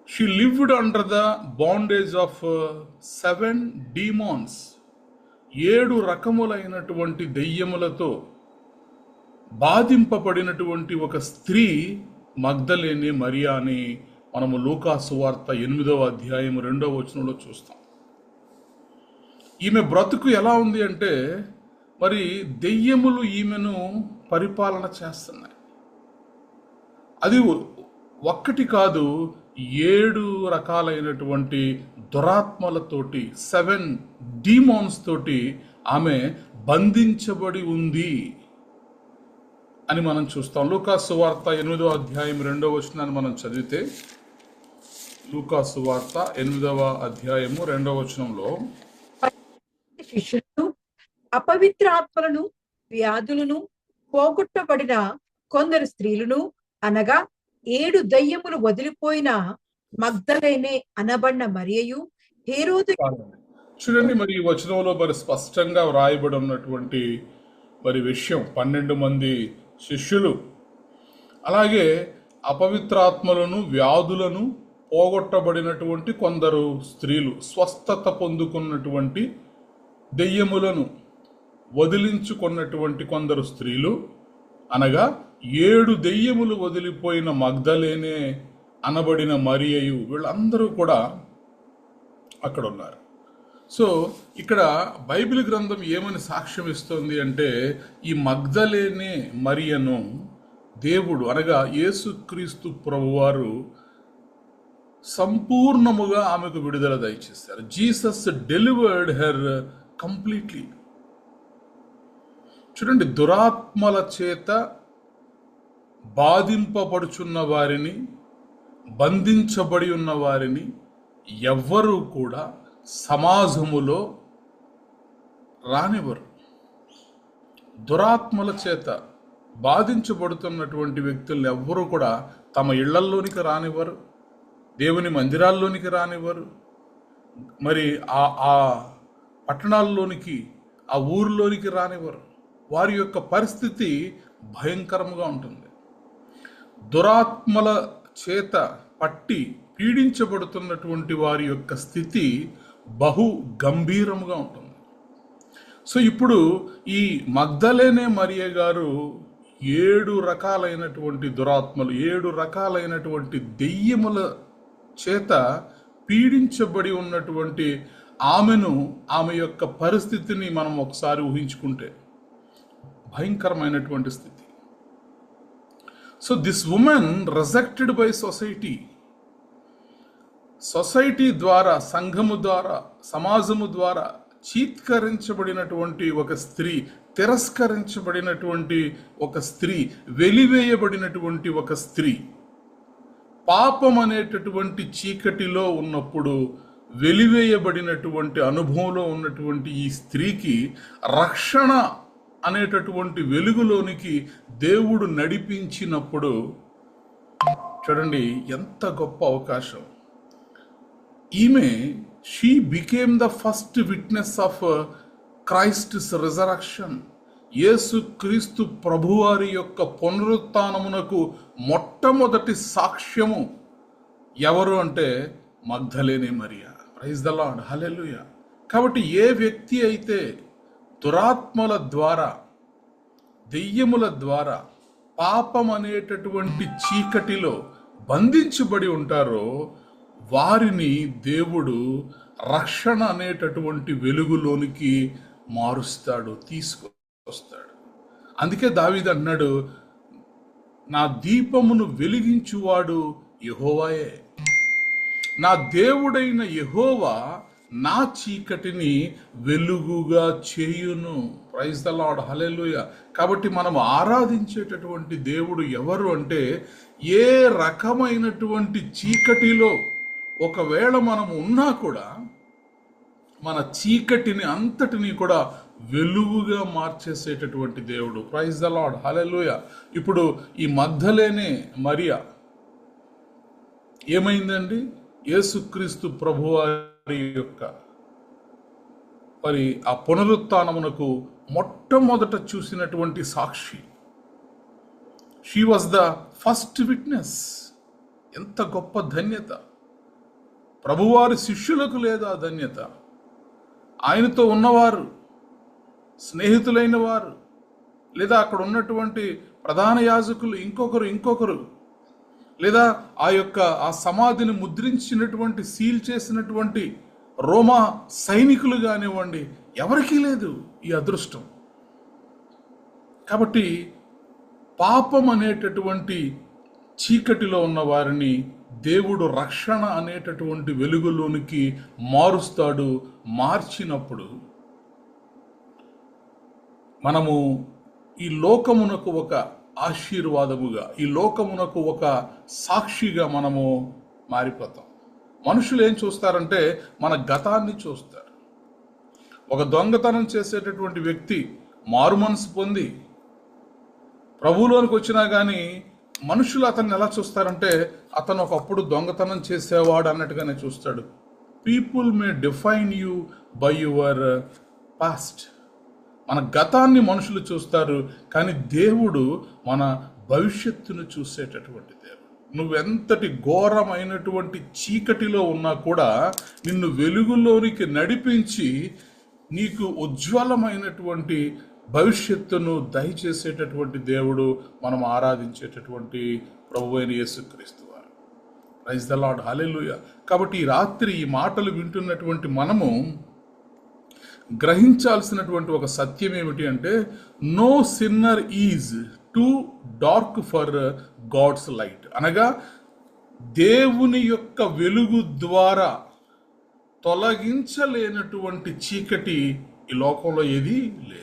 she lived under the bondage of 7 డీమాన్స్. 7 రకములైనటువంటి దెయ్యములతో బాధింపబడినటువంటి ఒక స్త్రీ మగ్దలేనే మరియా అని మనము లూకా సువార్త 8వ అధ్యాయం 2వ వచనంలో చూస్తాం. ఈమె బ్రతుకు ఎలా ఉంది అంటే, మరి దెయ్యములు ఈమెను పరిపాలన చేస్తున్నాయి. అది ఒక్కటి కాదు, 7 రకాలైనటువంటి దురాత్మలతోటి, 7 డీమాన్స్ తోటి ఆమె బంధించబడి ఉంది అని మనం చూస్తాం. లూకా సువార్త 8వ అధ్యాయం 2వ వచనాన్ని మనం చదివితే, లూకా సువార్త 8వ అధ్యాయము 2వ వచనంలో, శిష్యులను అపవిత్ర ఆత్మలను వ్యాధులను పోగొట్టబడిన కొందరు స్త్రీలను, అనగా 7 దయ్యములు వదిలిపోయిన మగ్దలేనే అనబడిన మరియయు హేరోదు. చూడండి, మరి ఈ వచనంలో మరి స్పష్టంగా వ్రాయబడి ఉన్నటువంటి మరి విషయం, 12 మంది శిష్యులు, అలాగే అపవిత్రాత్మలను వ్యాధులను పోగొట్టబడినటువంటి కొందరు స్త్రీలు, స్వస్థత పొందుకున్నటువంటి దెయ్యములను వదిలించుకున్నటువంటి కొందరు స్త్రీలు, అనగా 7 దెయ్యములు వదిలిపోయిన మగ్దలేనే అనబడిన మరియయు, వీళ్ళందరూ కూడా అక్కడ ఉన్నారు. సో ఇక్కడ బైబిల్ గ్రంథం ఏమని సాక్ష్యం ఇస్తుంది అంటే, ఈ మగ్దలేనే మరియను దేవుడు, అనగా యేసుక్రీస్తు ప్రభువారు సంపూర్ణముగా ఆమెకు విడుదల దయచేశారు. Jesus delivered her completely. చూడండి, దురాత్మల చేత బాధింపబడుచున్న వారిని, బంధించబడి ఉన్న వారిని ఎవ్వరూ కూడా సమాజములో రానివ్వరు. దురాత్మల చేత బాధించబడుతున్నటువంటి వ్యక్తులను ఎవ్వరూ కూడా తమ ఇళ్లల్లోనికి రానివ్వరు, దేవుని మందిరాల్లోనికి రానివ్వరు, మరి ఆ పట్టణాల్లోనికి, ఆ ఊరిలోనికి రానివ్వరు. వారి యొక్క పరిస్థితి భయంకరంగా ఉంటుంది. దురాత్మల చేత పట్టి పీడించబడుతున్నటువంటి వారి యొక్క స్థితి బహు గంభీరంగా ఉంటుంది. సో ఇప్పుడు ఈ మగ్దలేనే మరియ గారు 7 రకాలైనటువంటి దురాత్మలు, 7 రకాలైనటువంటి దెయ్యముల చేత పీడించబడి ఉన్నటువంటి ఆమె యొక్క పరిస్థితిని మనం ఒకసారి ఊహించుకుంటే భయంకరమైనటువంటి స్థితి. So this woman rejected by society ద్వారా, సంఘము ద్వారా, సమాజము ద్వారా చీత్కరించబడినటువంటి ఒక స్త్రీ, తిరస్కరించబడినటువంటి ఒక స్త్రీ, వెలివేయబడినటువంటి ఒక స్త్రీ, పాపం అనేటటువంటి చీకటిలో ఉన్నప్పుడు వెలివేయబడినటువంటి అనుభవంలో ఉన్నటువంటి ఈ స్త్రీకి రక్షణ అనేటటువంటి వెలుగులోనికి దేవుడు నడిపించినప్పుడు చూడండి ఎంత గొప్ప అవకాశం. ఈమె she became the first witness of Christ's resurrection. యేసు క్రీస్తు ప్రభువారి యొక్క పునరుత్థానమునకు మొట్టమొదటి సాక్ష్యము ఎవరు అంటే మగ్దలేనే మరియా. Praise the Lord, hallelujah. కాబట్టి ఏ వ్యక్తి అయితే దురాత్మల ద్వారా, దెయ్యముల ద్వారా, పాపం అనేటటువంటి చీకటిలో బంధించబడి ఉంటారో వారిని దేవుడు రక్షణ అనేటటువంటి వెలుగులోనికి మారుస్తాడు, తీసుకొస్తాడు. అందుకే దావీదు అన్నాడు, నా దీపమును వెలిగించువాడు యెహోవాయే, నా దేవుడైన యెహోవా నా చీకటిని వెలుగుగా చేయును. Praise the Lord, hallelujah. కాబట్టి మనం ఆరాధించేటటువంటి దేవుడు ఎవరు అంటే, ఏ రకమైనటువంటి చీకటిలో ఒకవేళ మనం ఉన్నా కూడా మన చీకటిని అంతటిని కూడా వెలుగుగా మార్చేసేటటువంటి దేవుడు. ప్రైజ్ ద లార్డ్, హల్లెలూయా. ఇప్పుడు ఈ మగ్దలేనే మరియా ఏమైందండి? యేసుక్రీస్తు ప్రభువారి యొక్క మరి ఆ పునరుత్థానమునకు మొట్టమొదట చూసినటువంటి సాక్షి. She was the first witness. ఎంత గొప్ప ధన్యత! ప్రభువారి శిష్యులకు లేదా ధన్యత? ఆయనతో ఉన్నవారు, స్నేహితులైన వారు, లేదా అక్కడ ఉన్నటువంటి ప్రధాన యాజకులు, ఇంకొకరు, లేదా ఆ సమాధిని ముద్రించినటువంటి, సీల్ చేసినటువంటి రోమా సైనికులు కానివ్వండి, ఎవరికీ లేదు ఈ అదృష్టం. కాబట్టి పాపం అనేటటువంటి చీకటిలో ఉన్న వారిని దేవుడు రక్షణ అనేటటువంటి వెలుగులోనికి మారుస్తాడు. మార్చినప్పుడు మనము ఈ లోకమునకు ఒక ఆశీర్వాదముగా, ఈ లోకమునకు ఒక సాక్షిగా మనము మారిపోతాం. మనుషులు ఏం చూస్తారంటే మన గతాన్ని చూస్తారు. ఒక దొంగతనం చేసేటటువంటి వ్యక్తి మారు మనసు పొంది ప్రభువులోనికి వచ్చినా కానీ మనుషులు అతన్ని ఎలా చూస్తారంటే, అతను ఒకప్పుడు దొంగతనం చేసేవాడు అన్నట్టుగానే చూస్తాడు. People may define you by your past. మన గతాన్ని మనుషులు చూస్తారు, కానీ దేవుడు మన భవిష్యత్తును చూసేటటువంటి దేవుడు. నువ్వెంతటి ఘోరమైనటువంటి చీకటిలో ఉన్నా కూడా నిన్ను వెలుగులోనికి నడిపించి నీకు ఉజ్వలమైనటువంటి భవిష్యత్తును దయచేసేటటువంటి దేవుడు మనం ఆరాధించేటటువంటి ప్రభువైన యేసుక్రీస్తు వారు. Praise the Lord, hallelujah. కాబట్టి ఈ రాత్రి ఈ మాటలు వింటున్నటువంటి మనము గ్రహించాల్సినటువంటి ఒక సత్యం ఏమిటి అంటే, no sinner is too dark for God's light. అనగా దేవుని యొక్క వెలుగు ద్వారా తొలగించలేనటువంటి చీకటి ఈ లోకంలో ఏదీ లేదు.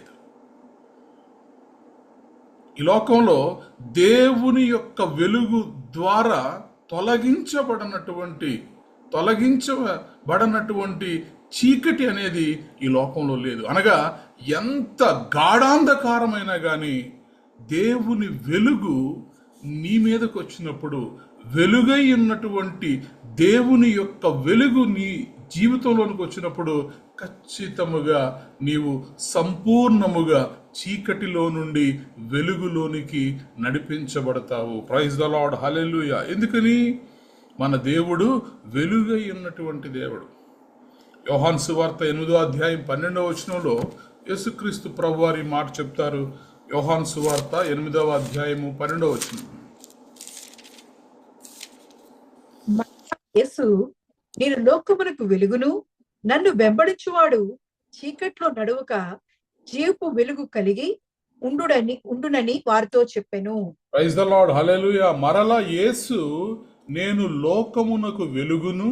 ఈ లోకంలో దేవుని యొక్క వెలుగు ద్వారా తొలగించబడనటువంటి చీకటి అనేది ఈ లోకంలో లేదు. అనగా ఎంత గాఢాంధకారమైనా కానీ దేవుని వెలుగు నీ మీదకు వచ్చినప్పుడు వెలుగై ఉన్నటువంటి దేవుని యొక్క వెలుగు నీ జీవితంలోనికి వచ్చినప్పుడు ఖచ్చితముగా నీవు సంపూర్ణముగా చీకటిలో నుండి వెలుగులోనికి నడిపించబడతావు. ప్రైజ్ ద లార్డ్, హల్లెలూయా. ఎందుకని? మన దేవుడు వెలుగై ఉన్నటువంటి దేవుడు. యోహాను సువార్త 8వ అధ్యాయం 12వ వచనంలో యేసుక్రీస్తు ప్రభువారి మాట చెప్తారు. యోహాను సువార్త 8వ అధ్యాయము 12వ వచనం. యేసు, నేను లోకమునకు వెలుగును, నన్ను వెంబడించువాడు చీకట్లో నడువక జీవపు వెలుగు కలిగి ఉండునని వారితో చెప్పెను. ప్రైజ్ ద లార్డ్, హల్లెలూయా. మరలా యేసు, నేను లోకమునకు వెలుగును,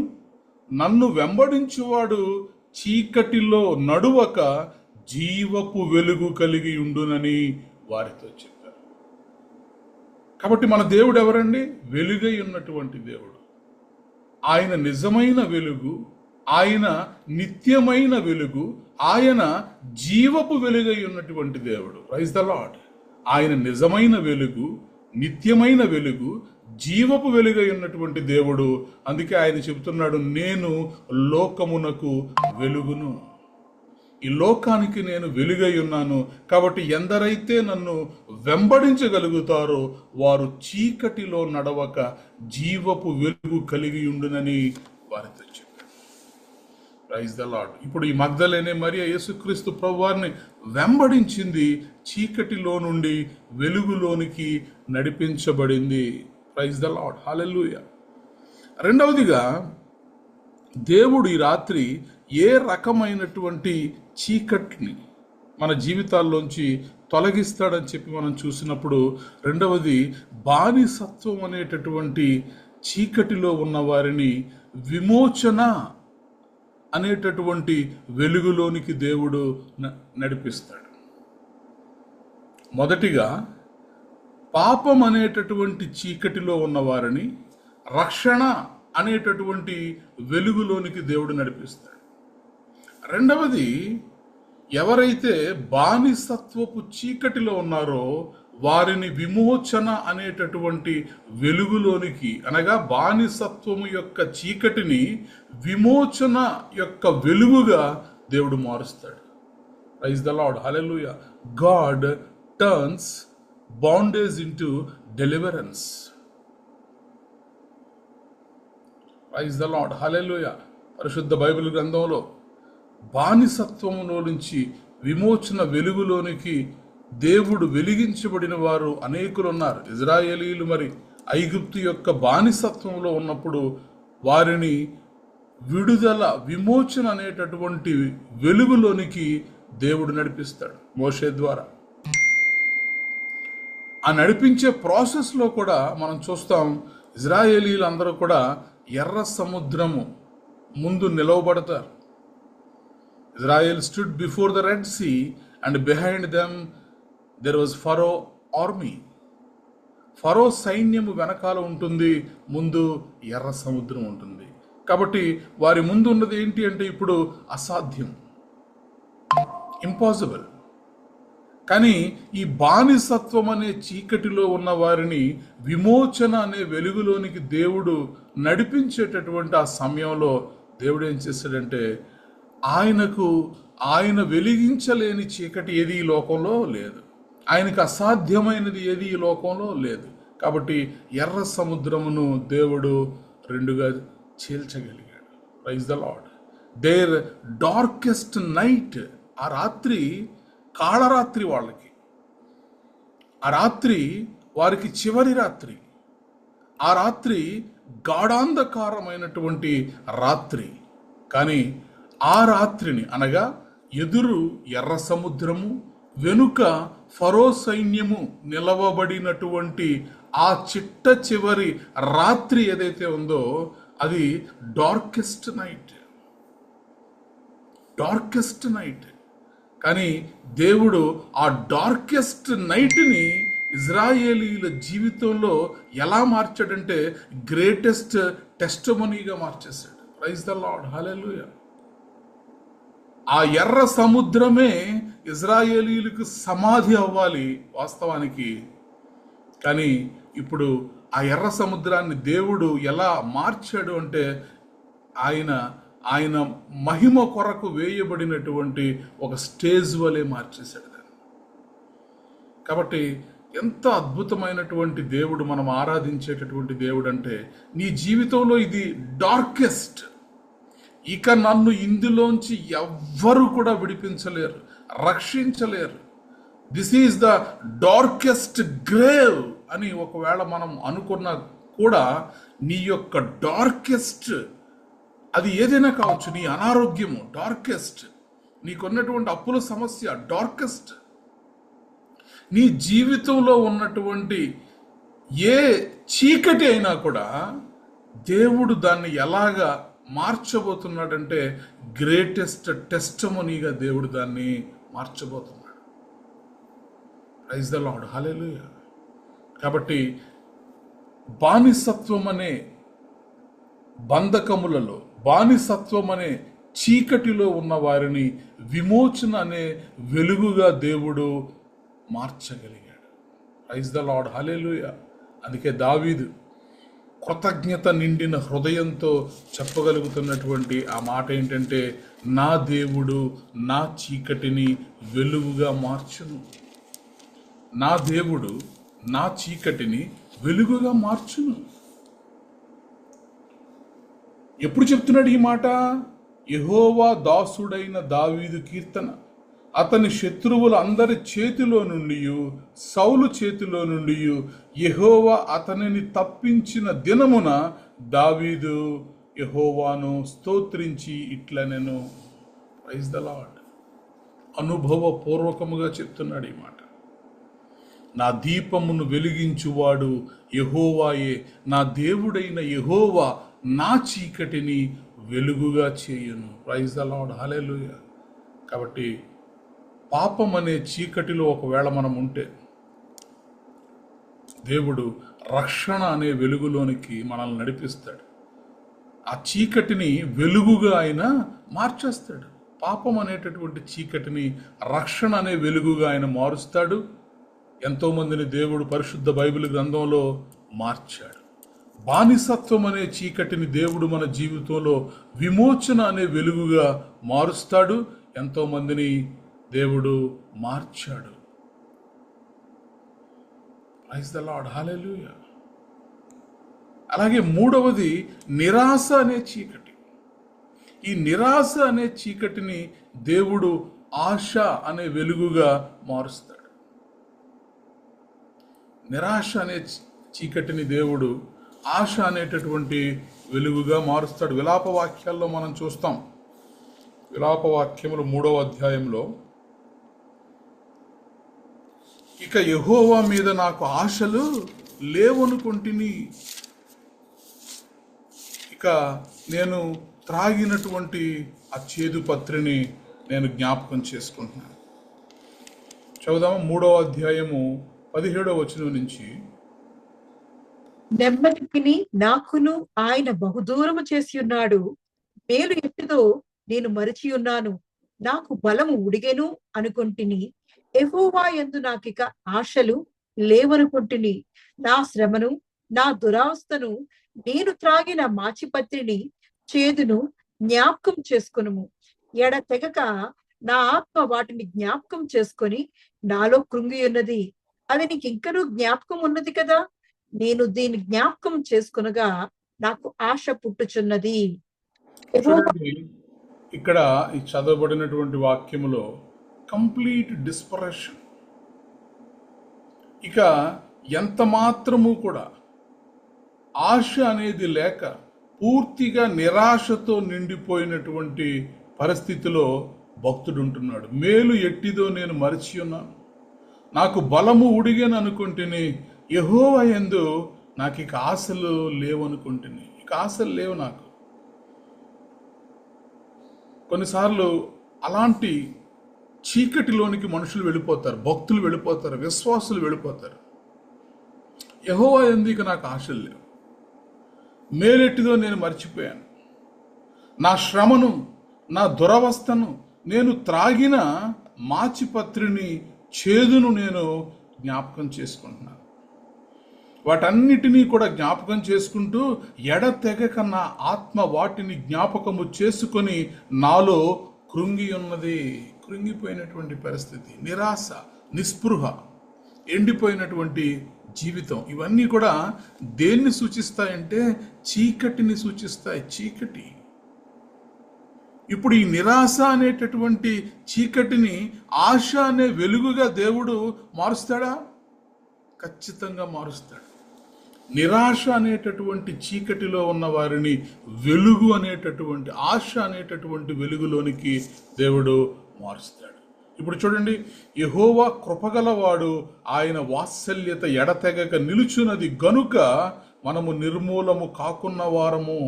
నన్ను వెంబడించువాడు చీకటిలో నడువక జీవపు వెలుగు కలిగి ఉండునని వారితో చెప్పారు. కాబట్టి మన దేవుడు ఎవరండి? వెలుగై ఉన్నటువంటి దేవుడు. ఆయన నిజమైన వెలుగు, ఆయన నిత్యమైన వెలుగు, ఆయన జీవపు వెలుగై ఉన్నటువంటి దేవుడు. Praise the Lord. ఆయన నిజమైన వెలుగు, నిత్యమైన వెలుగు, జీవపు వెలుగై ఉన్నటువంటి దేవుడు. అందుకే ఆయన చెబుతున్నాడు, నేను లోకమునకు వెలుగును, ఈ లోకానికి నేను వెలుగై ఉన్నాను. కాబట్టి ఎందరైతే నన్ను వెంబడించగలుగుతారో వారు చీకటిలో నడవక జీవపు వెలుగు కలిగి ఉండునని వారితో చెప్పారు. Praise the Lord. ఇప్పుడు ఈ మగ్దలేనే మరియ యేసుక్రీస్తు ప్రభువారిని వెంబడించింది, చీకటిలో నుండి వెలుగులోనికి నడిపించబడింది. ప్రైజ్ ద లార్డ్, హల్లెలూయా. రెండవదిగా, దేవుడు ఈ రాత్రి ఏ రకమైనటువంటి చీకటిని మన జీవితాల్లోంచి తొలగిస్తాడని చెప్పి మనం చూసినప్పుడు, రెండవది బానిసత్వం అనేటటువంటి చీకటిలో ఉన్న వారిని విమోచన అనేటటువంటి వెలుగులోనికి దేవుడు నడిపిస్తాడు. మొదటిగా పాపం అనేటటువంటి చీకటిలో ఉన్న వారిని రక్షణ అనేటటువంటి వెలుగులోనికి దేవుడు నడిపిస్తాడు. రెండవది, ఎవరైతే బానిసత్వపు చీకటిలో ఉన్నారో వారిని విమోచన అనేటటువంటి వెలుగులోనికి, అనగా బానిసత్వము యొక్క చీకటిని విమోచన యొక్క వెలుగుగా దేవుడు మారుస్తాడు. Praise the Lord, hallelujah. God turns bondage into deliverance. Praise the Lord, hallelujah. పరిశుద్ధ బైబిల్ గ్రంథంలో బానిసత్వములో నుంచి విమోచన వెలుగులోనికి దేవుడు వెలిగించబడిన వారు అనేకులు ఉన్నారు. ఇజ్రాయేలీలు మరి ఐగుప్తు యొక్క బానిసత్వంలో ఉన్నప్పుడు వారిని విడుదల, విమోచన అనేటటువంటి వెలుగులోనికి దేవుడు నడిపిస్తాడు మోషే ద్వారా. ఆ నడిపించే ప్రాసెస్లో కూడా మనం చూస్తాం, ఇజ్రాయేలీలు అందరూ కూడా ఎర్ర సముద్రము ముందు నిలవబడతారు. Israel stood before the Red Sea and behind them there was Pharaoh army. ఫరో సైన్యము వెనకాల ఉంటుంది, ముందు ఎర్ర సముద్రం ఉంటుంది. కాబట్టి వారి ముందు ఉన్నది ఏంటి అంటే ఇప్పుడు అసాధ్యం, ఇంపాసిబుల్. కానీ ఈ బానిసత్వం అనే చీకటిలో ఉన్న వారిని విమోచన అనే వెలుగులోనికి దేవుడు నడిపించేటటువంటి ఆ సమయంలో దేవుడు ఏం చేశాడంటే, ఆయన వెలిగించలేని చీకటి ఏది ఈ లోకంలో లేదు, ఆయనకు అసాధ్యమైనది ఏది ఈ లోకంలో లేదు. కాబట్టి ఎర్ర సముద్రమును దేవుడు రెండుగా చీల్చగలిగాడు. Praise the Lord. Their darkest night, ఆ రాత్రి కాళరాత్రి వాళ్ళకి, ఆ రాత్రి వారికి చివరి రాత్రి, ఆ రాత్రి గాఢాంధకారమైనటువంటి రాత్రి. కానీ ఆ రాత్రిని, అనగా ఎదురు ఎర్ర సముద్రము, వెనుక ఫరో సైన్యము నిలవబడినటువంటి ఆ చిట్ట చివరి రాత్రి ఏదైతే ఉందో అది డార్కెస్ట్ నైట్, డార్కెస్ట్ నైట్. కానీ దేవుడు ఆ డార్కెస్ట్ నైట్ని ఇజ్రాయేలీల జీవితంలో ఎలా మార్చాడంటే గ్రేటెస్ట్ టెస్టిమనీగా మార్చేశాడు. ప్రైజ్ ద లార్డ్, హల్లెలూయా. ఆ ఎర్ర సముద్రమే ఇజ్రాయేలీలకు సమాధి అవ్వాలి వాస్తవానికి. కానీ ఇప్పుడు ఆ ఎర్ర సముద్రాన్ని దేవుడు ఎలా మార్చాడు అంటే ఆయన ఆయన మహిమ కొరకు వేయబడినటువంటి ఒక స్టేజ్ వలె మార్చేశాడు దాన్ని. కాబట్టి ఎంత అద్భుతమైనటువంటి దేవుడు మనం ఆరాధించేటటువంటి దేవుడు అంటే, నీ జీవితంలో ఇది డార్కెస్ట్, ఇక నన్ను ఇందులోంచి ఎవ్వరు కూడా విడిపించలేరు, రక్షించలేరు, this is the darkest grave అని ఒకవేళ మనం అనుకున్నా కూడా, నీ యొక్క డార్కెస్ట్ అది ఏదైనా కావచ్చు, నీ అనారోగ్యము డార్కెస్ట్, నీకున్నటువంటి అప్పుల సమస్య డార్కెస్ట్, నీ జీవితంలో ఉన్నటువంటి ఏ చీకటి అయినా కూడా దేవుడు దాన్ని ఎలాగా మార్చబోతున్నాడంటే గ్రేటెస్ట్ టెస్టిమనీగా దేవుడు దాన్ని మార్చబోతున్నాడు. Praise the Lord, hallelujah. కాబట్టి బానిసత్వం అనే బంధకములలో, బానిసత్వం అనే చీకటిలో ఉన్న వారిని విమోచన అనే వెలుగుగా దేవుడు మార్చగలిగాడు. Praise the Lord, hallelujah. అందుకే దావీదు కృతజ్ఞత నిండిన హృదయంతో చెప్పగలుగుతున్నటువంటి ఆ మాట ఏంటంటే, నా దేవుడు నా చీకటిని వెలుగుగా మార్చును. నా దేవుడు నా చీకటిని వెలుగుగా మార్చును. ఎప్పుడు చెప్తున్నాడు ఈ మాట? యెహోవా దాసుడైన దావీదు కీర్తన. అతని శత్రువుల అందరి చేతిలో నుండి, సౌలు చేతిలో నుండి యెహోవా అతనిని తప్పించిన దినమున దావీదు యెహోవాను స్తోత్రించి ఇట్లనెను. Praise the lord. అనుభవపూర్వకముగా చెప్తున్నాడు ఈ మాట. నా దీపమును వెలిగించువాడు యెహోవాయే, నా దేవుడైన యెహోవా నా చీకటిని వెలుగుగా చేయును. Praise the Lord, hallelujah. కాబట్టి పాపం అనే చీకటిలో ఒకవేళ మనం ఉంటే, దేవుడు రక్షణ అనే వెలుగులోనికి మనల్ని నడిపిస్తాడు. ఆ చీకటిని వెలుగుగా ఆయన మార్చేస్తాడు. పాపం అనేటటువంటి చీకటిని రక్షణ అనే వెలుగుగా ఆయన మారుస్తాడు. ఎంతోమందిని దేవుడు పరిశుద్ధ బైబిల్ గ్రంథంలో మార్చాడు. బానిసత్వం అనే చీకటిని దేవుడు మన జీవితంలో విమోచన అనే వెలుగుగా మారుస్తాడు. ఎంతోమందిని దేవుడు మార్చాడు. ప్రైజ్ ద లార్డ్, హల్లెలూయా. అలాగే మూడవది నిరాశ అనే చీకటి. ఈ నిరాశ అనే చీకటిని దేవుడు ఆశ అనే వెలుగుగా మారుస్తాడు. నిరాశ అనే చీకటిని దేవుడు ఆశ అనేటటువంటి వెలుగుగా మారుస్తాడు. విలాప వాక్యాల్లో మనం చూస్తాం. విలాప వాక్యములు 3వ అధ్యాయంలో, ఇక యెహోవా మీద నాకు ఆశలు లేవనుకుంటుని, ఇక నేను త్రాగినటువంటి ఆ చేదు పత్రిని నేను జ్ఞాపకం చేసుకుంటున్నాను. చదువుదాము 3వ అధ్యాయము 17వ వచనం నుంచి. నెమ్మదికిని నాకును ఆయన బహుదూరము చేసి ఉన్నాడు. మేలు ఎట్టిదో నేను మరిచి ఉన్నాను. నాకు బలము ఉడిగెను అనుకుంటుని. యెహోవా యందు నాకిక ఆశలు లేవనుకుంటుని. నా శ్రమను, నా దురావస్థను, నేను త్రాగిన మాచిపత్రిని, చేదును జ్ఞాపకం చేసుకొనుము. ఎడతెగక నా ఆత్మ వాటిని జ్ఞాపకం చేసుకొని నాలో కృంగి ఉన్నది. అది నీకు ఇంకనూ జ్ఞాపకం ఉన్నది కదా. నేను దీన్ని జ్ఞాపకం చేసుకునగా నాకు ఆశ పుట్టుచున్నది. చూడండి, ఇక్కడ ఈ చదవబడినటువంటి వాక్యములో కంప్లీట్ డిస్పరేషన్. ఇక ఎంత మాత్రము కూడా ఆశ అనేది లేక పూర్తిగా నిరాశతో నిండిపోయినటువంటి పరిస్థితిలో భక్తుడు ఉంటున్నాడు. మేలు ఎట్టిదో నేను మరిచి ఉన్నాను, నాకు బలము ఉడిగను అనుకుంటుని, యెహోవా యందు నాకు ఇక ఆశలు లేవనుకుంటుని. ఇక ఆశలు లేవు నాకు. కొన్నిసార్లు అలాంటి చీకటిలోనికి మనుషులు వెళ్ళిపోతారు, భక్తులు వెళ్ళిపోతారు, విశ్వాసులు వెళ్ళిపోతారు. యెహోవా యందు ఇక నాకు ఆశలు లేవు, మేలెట్టిదో నేను మర్చిపోయాను, నా శ్రమను, నా దురవస్థను, నేను త్రాగిన మాచిపత్రిని, చేదును నేను జ్ఞాపకం చేసుకుంటున్నాను. వాటన్నిటినీ కూడా జ్ఞాపకం చేసుకుంటూ ఎడతెగక నా ఆత్మ వాటిని జ్ఞాపకము చేసుకొని నాలో కృంగి ఉన్నది. కృంగిపోయినటువంటి పరిస్థితి, నిరాశ, నిస్పృహ, ఎండిపోయినటువంటి జీవితం, ఇవన్నీ కూడా దేన్ని సూచిస్తాయంటే చీకటిని సూచిస్తాయి. చీకటి. ఇప్పుడు ఈ నిరాశ అనేటటువంటి చీకటిని ఆశ అనే వెలుగుగా దేవుడు మారుస్తాడా? ఖచ్చితంగా మారుస్తాడు. నిరాశ అనేటటువంటి చీకటిలో ఉన్న వారిని వెలుగు అనేటటువంటి, ఆశ అనేటటువంటి వెలుగులోనికి దేవుడు మారుస్తాడు. ఇప్పుడు చూడండి, యెహోవా కృపగలవాడు, ఆయన వాత్సల్యత ఎడతెగక నిలుచున్నది గనుక మనము నిర్మూలము కాకున్న వారము.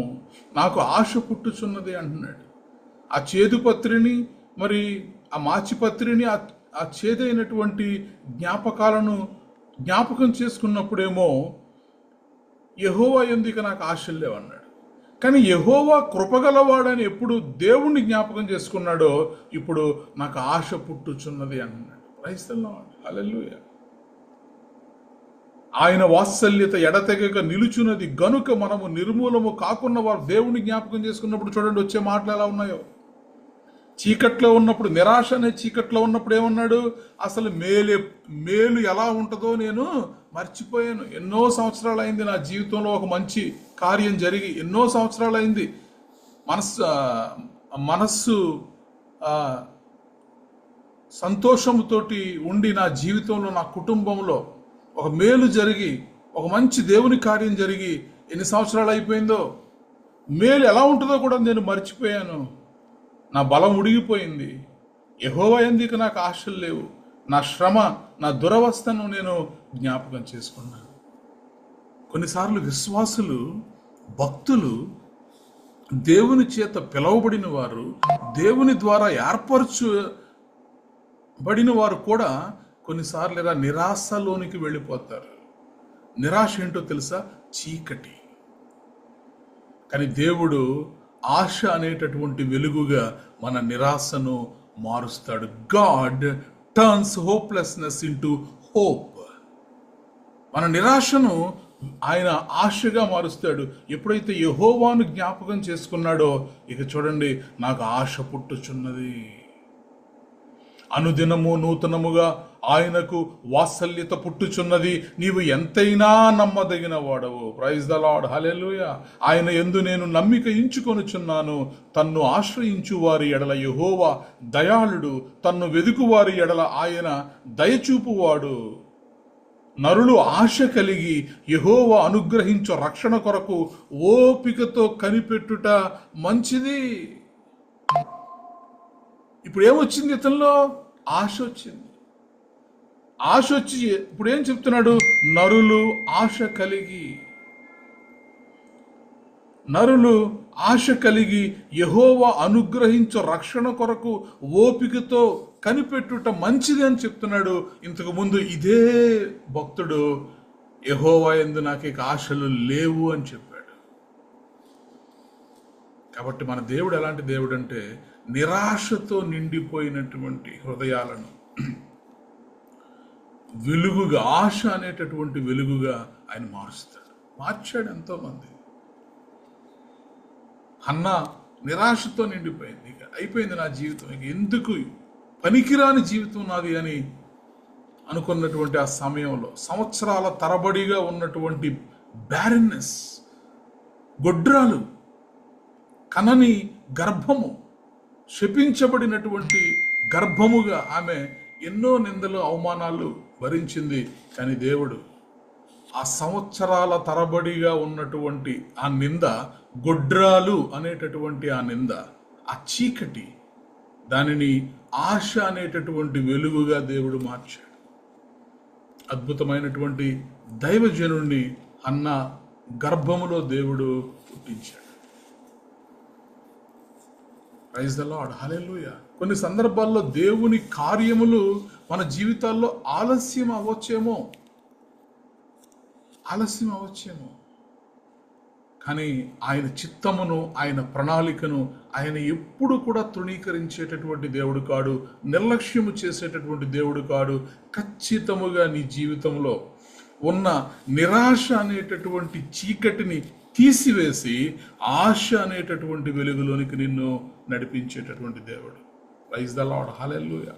నాకు ఆశ పుట్టుచున్నది అంటున్నాడు. ఆ చేదుపత్రిని, మరి ఆ మాచిపత్రిని, ఆ చేదైనటువంటి జ్ఞాపకాలను జ్ఞాపకం చేసుకున్నప్పుడేమో యెహోవా యందు ఇక నాకు ఆశలు లేవన్నాడు. కానీ యెహోవా కృపగలవాడని ఎప్పుడు దేవుణ్ణి జ్ఞాపకం చేసుకున్నాడో ఇప్పుడు నాకు ఆశ పుట్టుచున్నది అన్నాడు. ప్రైజ్ ది లార్డ్, హల్లెలూయా. ఆయన వాత్సల్యత ఎడతెగక నిలుచున్నది గనుక మనము నిర్మూలము కాకున్న వారు. దేవుణ్ణి జ్ఞాపకం చేసుకున్నప్పుడు చూడండి వచ్చే మాటలు ఎలా ఉన్నాయో. చీకట్లో ఉన్నప్పుడు, నిరాశ అనే చీకట్లో ఉన్నప్పుడు ఏమన్నాడు? అసలు మేలు ఎలా ఉంటుందో నేను మర్చిపోయాను. ఎన్నో సంవత్సరాలు అయింది నా జీవితంలో ఒక మంచి కార్యం జరిగి, ఎన్నో సంవత్సరాలు అయింది. మనస్సు సంతోషంతోటి ఉండి నా జీవితంలో, నా కుటుంబంలో ఒక మేలు జరిగి, ఒక మంచి దేవుని కార్యం జరిగి ఎన్ని సంవత్సరాలు అయిపోయిందో. మేలు ఎలా ఉంటుందో కూడా నేను మర్చిపోయాను. నా బలం ఉడిగిపోయింది. యెహోవా యందు నాకు ఆశలు లేవు. నా శ్రమ, నా దురవస్థను నేను జ్ఞాపకం చేసుకున్నాను. కొన్నిసార్లు విశ్వాసులు, భక్తులు, దేవుని చేత పిలువబడిన వారు, దేవుని ద్వారా ఏర్పరచబడిన వారు కూడా కొన్నిసార్లు ఇలా నిరాశలోనికి వెళ్ళిపోతారు. నిరాశ ఏంటో తెలుసా? చీకటి. కానీ దేవుడు ఆశ అనేటటువంటి వెలుగుగా మన నిరాశను మారుస్తాడు. God turns hopelessness into hope. మన నిరాశను ఆయన ఆశగా మారుస్తాడు. ఎప్పుడైతే యెహోవాను జ్ఞాపకం చేసుకున్నాడో ఇక చూడండి, నాకు ఆశ పుట్టుచున్నది. అనుదినము నూతనముగా ఆయనకు వాత్సల్యత పుట్టుచున్నది. నీవు ఎంతైనా నమ్మదగిన వాడవు. ప్రైజ్ ద లార్డ్, హల్లెలూయా. ఆయన యందు నేను నమ్మిక ఇంచుకొనుచున్నాను. తన్ను ఆశ్రయించు వారి ఎడల యెహోవా దయాళుడు, తన్ను వెదుకు వారి ఎడల ఆయన దయచూపువాడు. నరులు ఆశ కలిగి యెహోవా అనుగ్రహించు రక్షణ కొరకు ఓపికతో కనిపెట్టుట మంచిది. ఇప్పుడు ఏమొచ్చింది? ఇతనిలో ఆశ వచ్చింది. ఆశ వచ్చి ఇప్పుడు ఏం చెప్తున్నాడు? నరులు ఆశ కలిగి యెహోవా అనుగ్రహించు రక్షణ కొరకు ఓపికతో కనిపెట్టుట మంచిది అని చెప్తున్నాడు. ఇంతకు ముందు ఇదే భక్తుడు యెహోవా యందు నాకు ఇక ఆశలు లేవు అని చెప్పాడు. కాబట్టి మన దేవుడు ఎలాంటి దేవుడు అంటే నిరాశతో నిండిపోయినటువంటి హృదయాలను వెలుగుగా, ఆశ అనేటటువంటి వెలుగుగా ఆయన మారుస్తాడు. మార్చాడు ఎంతోమంది. హన్నా నిరాశతో నిండిపోయింది. ఇక అయిపోయింది నా జీవితం, ఇక ఎందుకు పనికిరాని జీవితం నాది అని అనుకున్నటువంటి ఆ సమయంలో సంవత్సరాల తరబడిగా ఉన్నటువంటి బ్యారెన్నెస్, గొడ్రాలు, కనని గర్భము, శపించబడినటువంటి గర్భముగా ఆమె ఎన్నో నిందలు, అవమానాలు భరించింది. కానీ దేవుడు ఆ సంవత్సరాల తరబడిగా ఉన్నటువంటి ఆ నింద, గొడ్రాలు అనేటటువంటి ఆ నింద, ఆ చీకటి, దానిని ఆశ అనేటటువంటి వెలుగుగా దేవుడు మార్చాడు. అద్భుతమైనటువంటి దైవజనుణ్ణి అన్న గర్భములో దేవుడు పుట్టించాడు. ప్రైజ్ ద లార్డ్, హల్లెలూయా. కొన్ని సందర్భాల్లో దేవుని కార్యములు మన జీవితాల్లో ఆలస్యం అవ్వచ్చేమో, కానీ ఆయన చిత్తమును, ఆయన ప్రణాళికను ఆయన ఎప్పుడు కూడా తృణీకరించేటటువంటి దేవుడు కాడు, నిర్లక్ష్యము చేసేటటువంటి దేవుడు కాడు. ఖచ్చితముగా నీ జీవితంలో ఉన్న నిరాశ అనేటటువంటి చీకటిని తీసివేసి ఆశ అనేటటువంటి వెలుగులోనికి నిన్ను నడిపించేటటువంటి దేవుడు. ప్రైజ్ ద లార్డ్, హల్లెలూయా.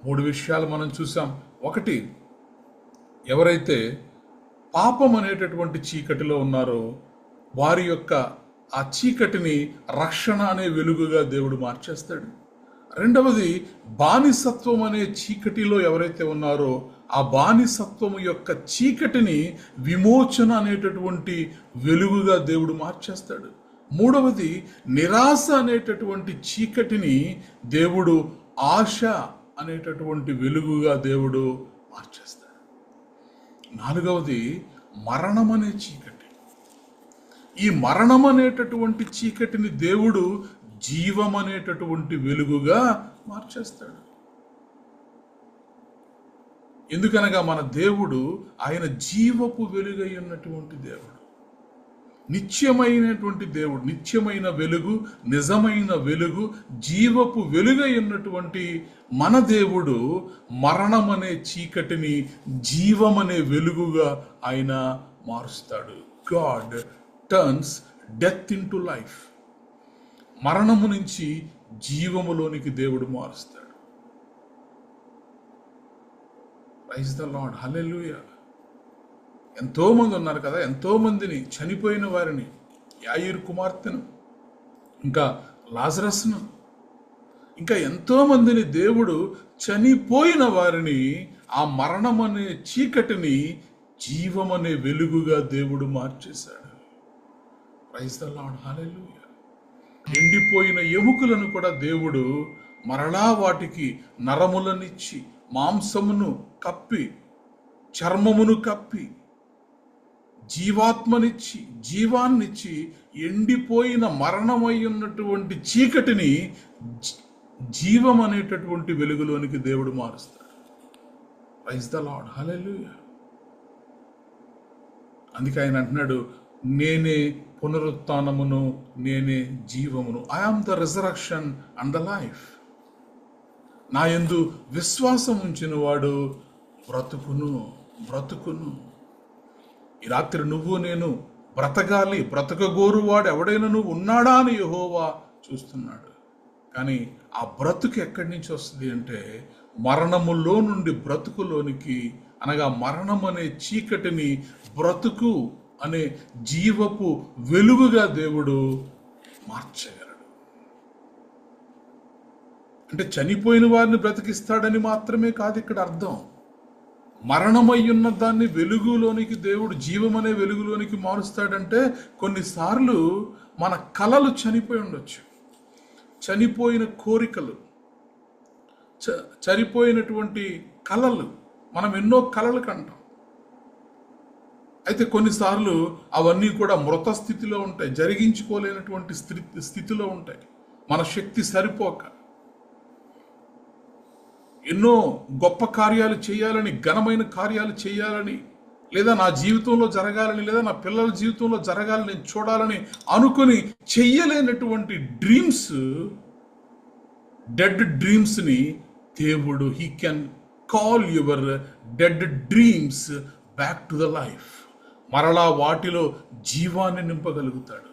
3 విషయాలు మనం చూసాం. ఒకటి, ఎవరైతే పాపం అనేటటువంటి చీకటిలో ఉన్నారో వారి యొక్క ఆ చీకటిని రక్షణ అనే వెలుగుగా దేవుడు మార్చేస్తాడు. రెండవది, బానిసత్వం అనే చీకటిలో ఎవరైతే ఉన్నారో ఆ బానిసత్వం యొక్క చీకటిని విమోచన అనేటటువంటి వెలుగుగా దేవుడు మార్చేస్తాడు. మూడవది, నిరాశ అనేటటువంటి చీకటిని దేవుడు ఆశ అనేటటువంటి వెలుగుగా దేవుడు మార్చేస్తాడు. నాలుగవది, మరణం అనే చీకటి. ఈ మరణం అనేటటువంటి చీకటిని దేవుడు జీవం అనేటటువంటి వెలుగుగా మార్చేస్తాడు. ఎందుకనగా మన దేవుడు ఆయన జీవపు వెలుగై ఉన్నటువంటి దేవుడు, నిత్యమైనటువంటి దేవుడు, నిత్యమైన వెలుగు, నిజమైన వెలుగు, జీవపు వెలుగై ఉన్నటువంటి మన దేవుడు మరణం అనే చీకటిని జీవం అనే వెలుగుగా ఆయన మారుస్తాడు. God turns death in to life. మరణము నుంచి జీవములోనికి దేవుడు మారుస్తాడు. ప్రైజ్ ద లార్డ్, హల్లెలూయా. ఎంతో మంది ఉన్నారు కదా, ఎంతో మందిని, చనిపోయిన వారిని, యాయిరు కుమార్తెను, ఇంకా లాజరస్ను, ఇంకా ఎంతో మందిని దేవుడు చనిపోయిన వారిని ఆ మరణం అనే చీకటిని జీవం అనే వెలుగుగా దేవుడు మార్చేశాడు. ప్రైజ్ ద లార్డ్, హల్లెలూయా. ఎండిపోయిన ఎముకలను కూడా దేవుడు మరలా వాటికి నరములనిచ్చి మాంసమును కప్పి చర్మమును కప్పి జీవాత్మనిచ్చి జీవాన్నిచ్చి ఎండిపోయిన మరణమై ఉన్నటువంటి చీకటిని జీవం అనేటటువంటి వెలుగులోనికి దేవుడు మారుస్తాడు. Praise the Lord, hallelujah. అందుకే ఆయన అంటున్నాడు, నేనే పునరుత్థానమును, నేనే జీవమును. I am the resurrection and the life. నా యందు విశ్వాసం ఉంచిన వాడు బ్రతుకును. ఈ రాత్రి నువ్వు నేను బ్రతకాలి, బ్రతకగోరు వాడు ఎవడైనా ఉన్నాడా అని యెహోవా చూస్తున్నాడు. కానీ ఆ బ్రతుకు ఎక్కడి నుంచి వస్తుంది అంటే మరణములో నుండి బ్రతుకులోనికి, అనగా మరణం అనే చీకటిని బ్రతుకు అనే జీవపు వెలుగుగా దేవుడు మార్చగలడు. అంటే చనిపోయిన వారిని బ్రతికిస్తాడని మాత్రమే కాదు ఇక్కడ అర్థం. మరణమై ఉన్న దాన్ని వెలుగులోనికి దేవుడు జీవం అనే వెలుగులోనికి మారుస్తాడంటే కొన్నిసార్లు మన కలలు చనిపోయి ఉండొచ్చు, చనిపోయిన కోరికలు, చనిపోయినటువంటి కలలు, మనం ఎన్నో కలలు కంటాం. అయితే కొన్నిసార్లు అవన్నీ కూడా మృత స్థితిలో ఉంటాయి, జరిగించుకోలేనటువంటి స్థితిలో ఉంటాయి. మన శక్తి సరిపోక ఎన్నో గొప్ప కార్యాలు చేయాలని, ఘనమైన కార్యాలు చేయాలని, లేదా నా జీవితంలో జరగాలని, లేదా నా పిల్లల జీవితంలో జరగాలని, నేను చూడాలని అనుకుని చెయ్యలేనటువంటి డ్రీమ్స్, డెడ్ డ్రీమ్స్ని దేవుడు he can call your dead dreams back to the life. మరలా వాటిలో జీవాన్ని నింపగలుగుతాడు.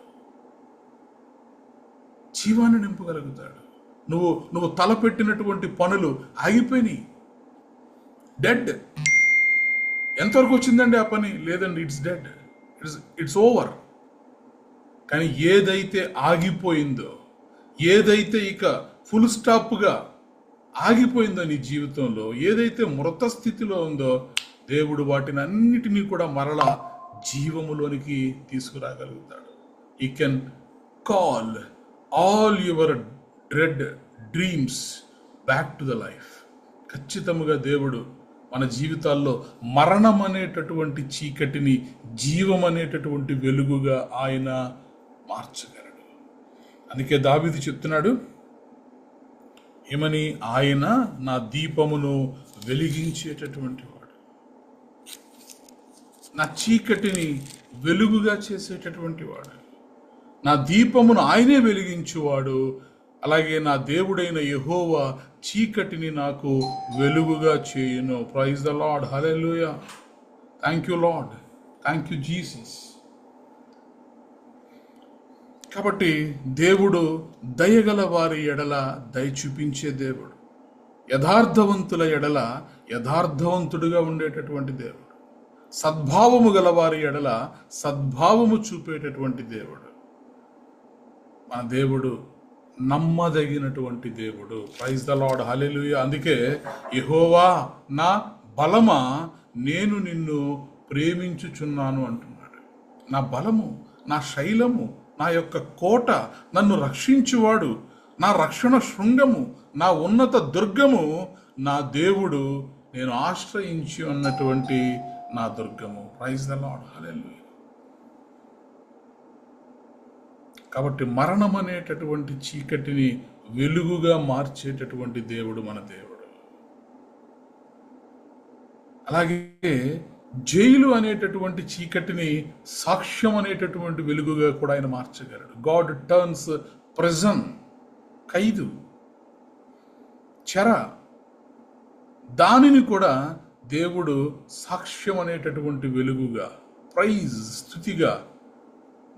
నువ్వు తలపెట్టినటువంటి పనులు ఆగిపోయినాయి, డెడ్. ఎంతవరకు వచ్చిందండి ఆ పని? లేదండి, ఇట్స్ డెడ్, ఇట్స్ ఓవర్. కానీ ఏదైతే ఆగిపోయిందో, ఏదైతే ఇక ఫుల్ స్టాప్గా ఆగిపోయిందో నీ జీవితంలో, ఏదైతే మృత స్థితిలో ఉందో, దేవుడు వాటిని అన్నిటినీ కూడా మరలా జీవములోనికి తీసుకురాగలుగుతాడు. He can call all your dread dreams back to the life. ఖచ్చితంగా దేవుడు మన జీవితాల్లో మరణం అనేటటువంటి చీకటిని జీవం అనేటటువంటి వెలుగుగా ఆయన మార్చగలడు. అందుకే దావీదు చెప్తున్నాడు ఏమని, ఆయన నా దీపమును వెలిగించేటటువంటి వాడు, నా చీకటిని వెలుగుగా చేసేటటువంటి వాడు, నా దీపమును ఆయనే వెలిగించువాడు. అలాగే నా దేవుడైన యెహోవా చీకటిని నాకు వెలుగుగా చేయును. Praise the Lord, hallelujah. Thank you Lord, thank you Jesus. కాబట్టి దేవుడు దయగల వారి ఎడల దయ చూపించే దేవుడు, యథార్థవంతుల ఎడల యథార్థవంతుడుగా ఉండేటటువంటి దేవుడు, సద్భావము గల వారి ఎడల సద్భావము చూపేటటువంటి దేవుడు. మన దేవుడు నమ్మదగినటువంటి దేవుడు. Praise the Lord, hallelujah. అందుకే యెహోవా నా బలమా నేను నిన్ను ప్రేమించుచున్నాను అంటున్నాడు. నా బలము, నా శైలము, నా యొక్క కోట, నన్ను రక్షించువాడు, నా రక్షణ శృంగము, నా ఉన్నత దుర్గము, నా దేవుడు, నేను ఆశ్రయించి ఉన్నటువంటి నా దుర్గము. Praise the Lord, hallelujah. కాబట్టి మరణం అనేటటువంటి చీకటిని వెలుగుగా మార్చేటటువంటి దేవుడు మన దేవుడు. అలాగే జైలు అనేటటువంటి చీకటిని సాక్ష్యం అనేటటువంటి వెలుగుగా కూడా ఆయన మార్చగలడు. గాడ్ టర్న్స్ ప్రిజన్, ఖైదు, చెర, దానిని కూడా దేవుడు సాక్ష్యం అనేటటువంటి వెలుగుగా, ప్రైజ్, స్తుతిగా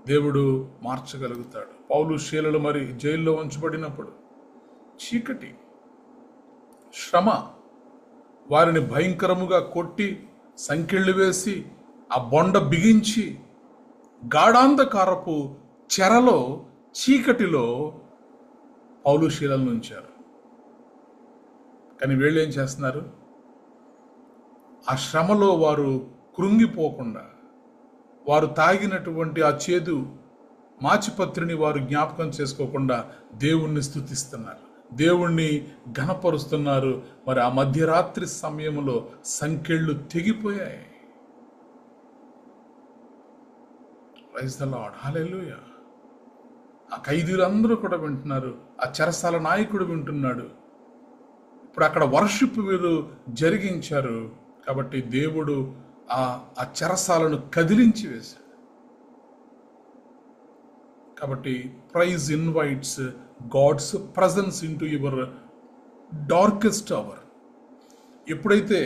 దేవుడు మార్చగలుగుతాడు. పౌలు శీలలు మరి జైల్లో ఉంచబడినప్పుడు చీకటి, శ్రమ వారిని భయంకరముగా కొట్టి సంకెళ్ళు వేసి ఆ బొండ బిగించి గాఢాంధకారపు చెరలో, చీకటిలో పౌలు శీలలను ఉంచారు. కానీ వీళ్ళు ఏం చేస్తున్నారు? ఆ శ్రమలో వారు కృంగిపోకుండా, వారు తాగినటువంటి ఆ చేదు మాచిపత్రిని వారు జ్ఞాపకం చేసుకోకుండా దేవుణ్ణి స్తుతిస్తున్నారు, దేవుణ్ణి ఘనపరుస్తున్నారు. మరి ఆ మధ్యరాత్రి సమయంలో సంకెళ్ళు తెగిపోయాయి. ప్రైజ్ ద లార్డ్, హల్లెలూయా. ఆ ఖైదీలందరూ కూడా వింటున్నారు, ఆ చెరసాల నాయకుడు వింటున్నాడు. ఇప్పుడు అక్కడ వర్షిప్ వీరు జరిగించారు కాబట్టి దేవుడు ఆ చెరసాలను కదిలించి వేశాడు. కాబట్టి praise invites God's presence into your darkest hour. ఎప్పుడైతే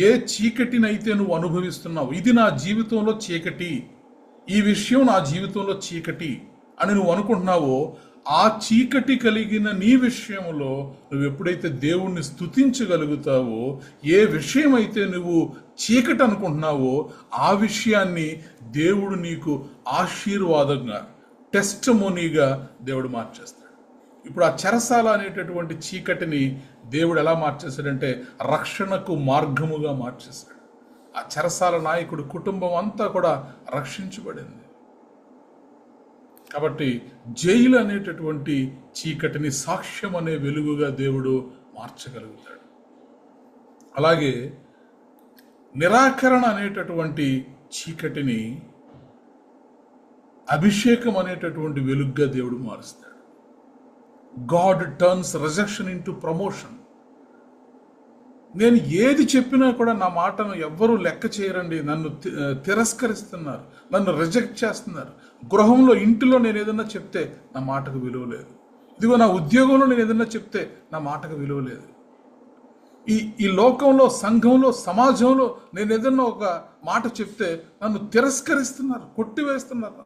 ఏ చీకటినైతే నువ్వు అనుభవిస్తున్నావు, ఇది నా జీవితంలో చీకటి, ఈ విషయం నా జీవితంలో చీకటి అని నువ్వు అనుకుంటున్నావో, ఆ చీకటి కలిగిన నీ విషయంలో నువ్వు ఎప్పుడైతే దేవుణ్ణి స్తుతించగలుగుతావో, ఏ విషయం అయితే నువ్వు చీకటి అనుకుంటున్నావో ఆ విషయాన్ని దేవుడు నీకు ఆశీర్వాదంగా, టెస్టిమోనీగా దేవుడు మార్చేస్తాడు. ఇప్పుడు ఆ చెరసాల అనేటటువంటి చీకటిని దేవుడు ఎలా మార్చేశాడంటే రక్షణకు మార్గముగా మార్చేశాడు. ఆ చెరసాల నాయకుడు కుటుంబం అంతా కూడా రక్షించబడింది. కాబట్టి జైలు అనేటటువంటి చీకటిని సాక్ష్యం అనే వెలుగుగా దేవుడు మార్చగలుగుతాడు. అలాగే నిరాకరణ అనేటటువంటి చీకటిని అభిషేకం అనేటటువంటి వెలుగుగా దేవుడు మారుస్తాడు. God turns rejection into promotion. నేను ఏది చెప్పినా కూడా నా మాటను ఎవ్వరూ లెక్క చేయరండి, నన్ను తిరస్కరిస్తున్నారు, నన్ను రిజెక్ట్ చేస్తున్నారు. గృహంలో, ఇంటిలో నేను ఏదన్నా చెప్తే నా మాటకు విలువ లేదు. ఇదిగో నా ఉద్యోగంలో నేను ఏదన్నా చెప్తే నా మాటకు విలువ లేదు. ఈ లోకంలో, సంఘంలో, సమాజంలో నేను ఏదన్నా ఒక మాట చెప్తే నన్ను తిరస్కరిస్తున్నారు, కొట్టివేస్తున్నారు,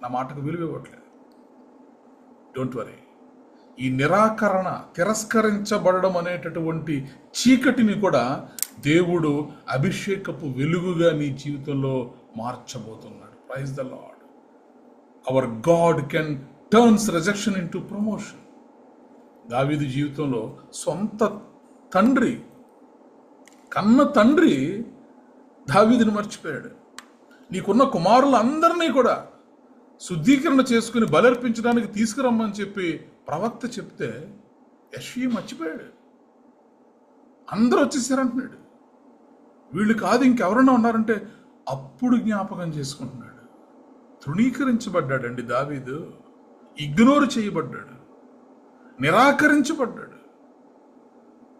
నా మాటకు విలువ ఇవ్వట్లేదు. Don't worry. ఈ నిరాకరణ, తిరస్కరించబడడం అనేటటువంటి చీకటిని కూడా దేవుడు అభిషేకపు వెలుగుగా నీ జీవితంలో మార్చబోతున్నాడు. Praise the Lord. Our God can turns rejection into promotion. దావీదు జీవితంలో సొంత తండ్రి, కన్న తండ్రి దావీదుని మర్చిపోయాడు. నీకున్న కుమారులందరినీ కూడా శుద్ధీకరణ చేసుకుని బలర్పించడానికి తీసుకురమ్మని చెప్పి ప్రవక్త చెప్తే యెషయా మర్చిపోయాడు. అందరూ వచ్చేసారంటున్నాడు. వీళ్ళు కాదు ఇంకెవరన్నా ఉన్నారంటే అప్పుడు జ్ఞాపకం చేసుకుంటున్నాడు. తృణీకరించబడ్డాడండి దావీదు, ఇగ్నోర్ చేయబడ్డాడు, నిరాకరించబడ్డాడు,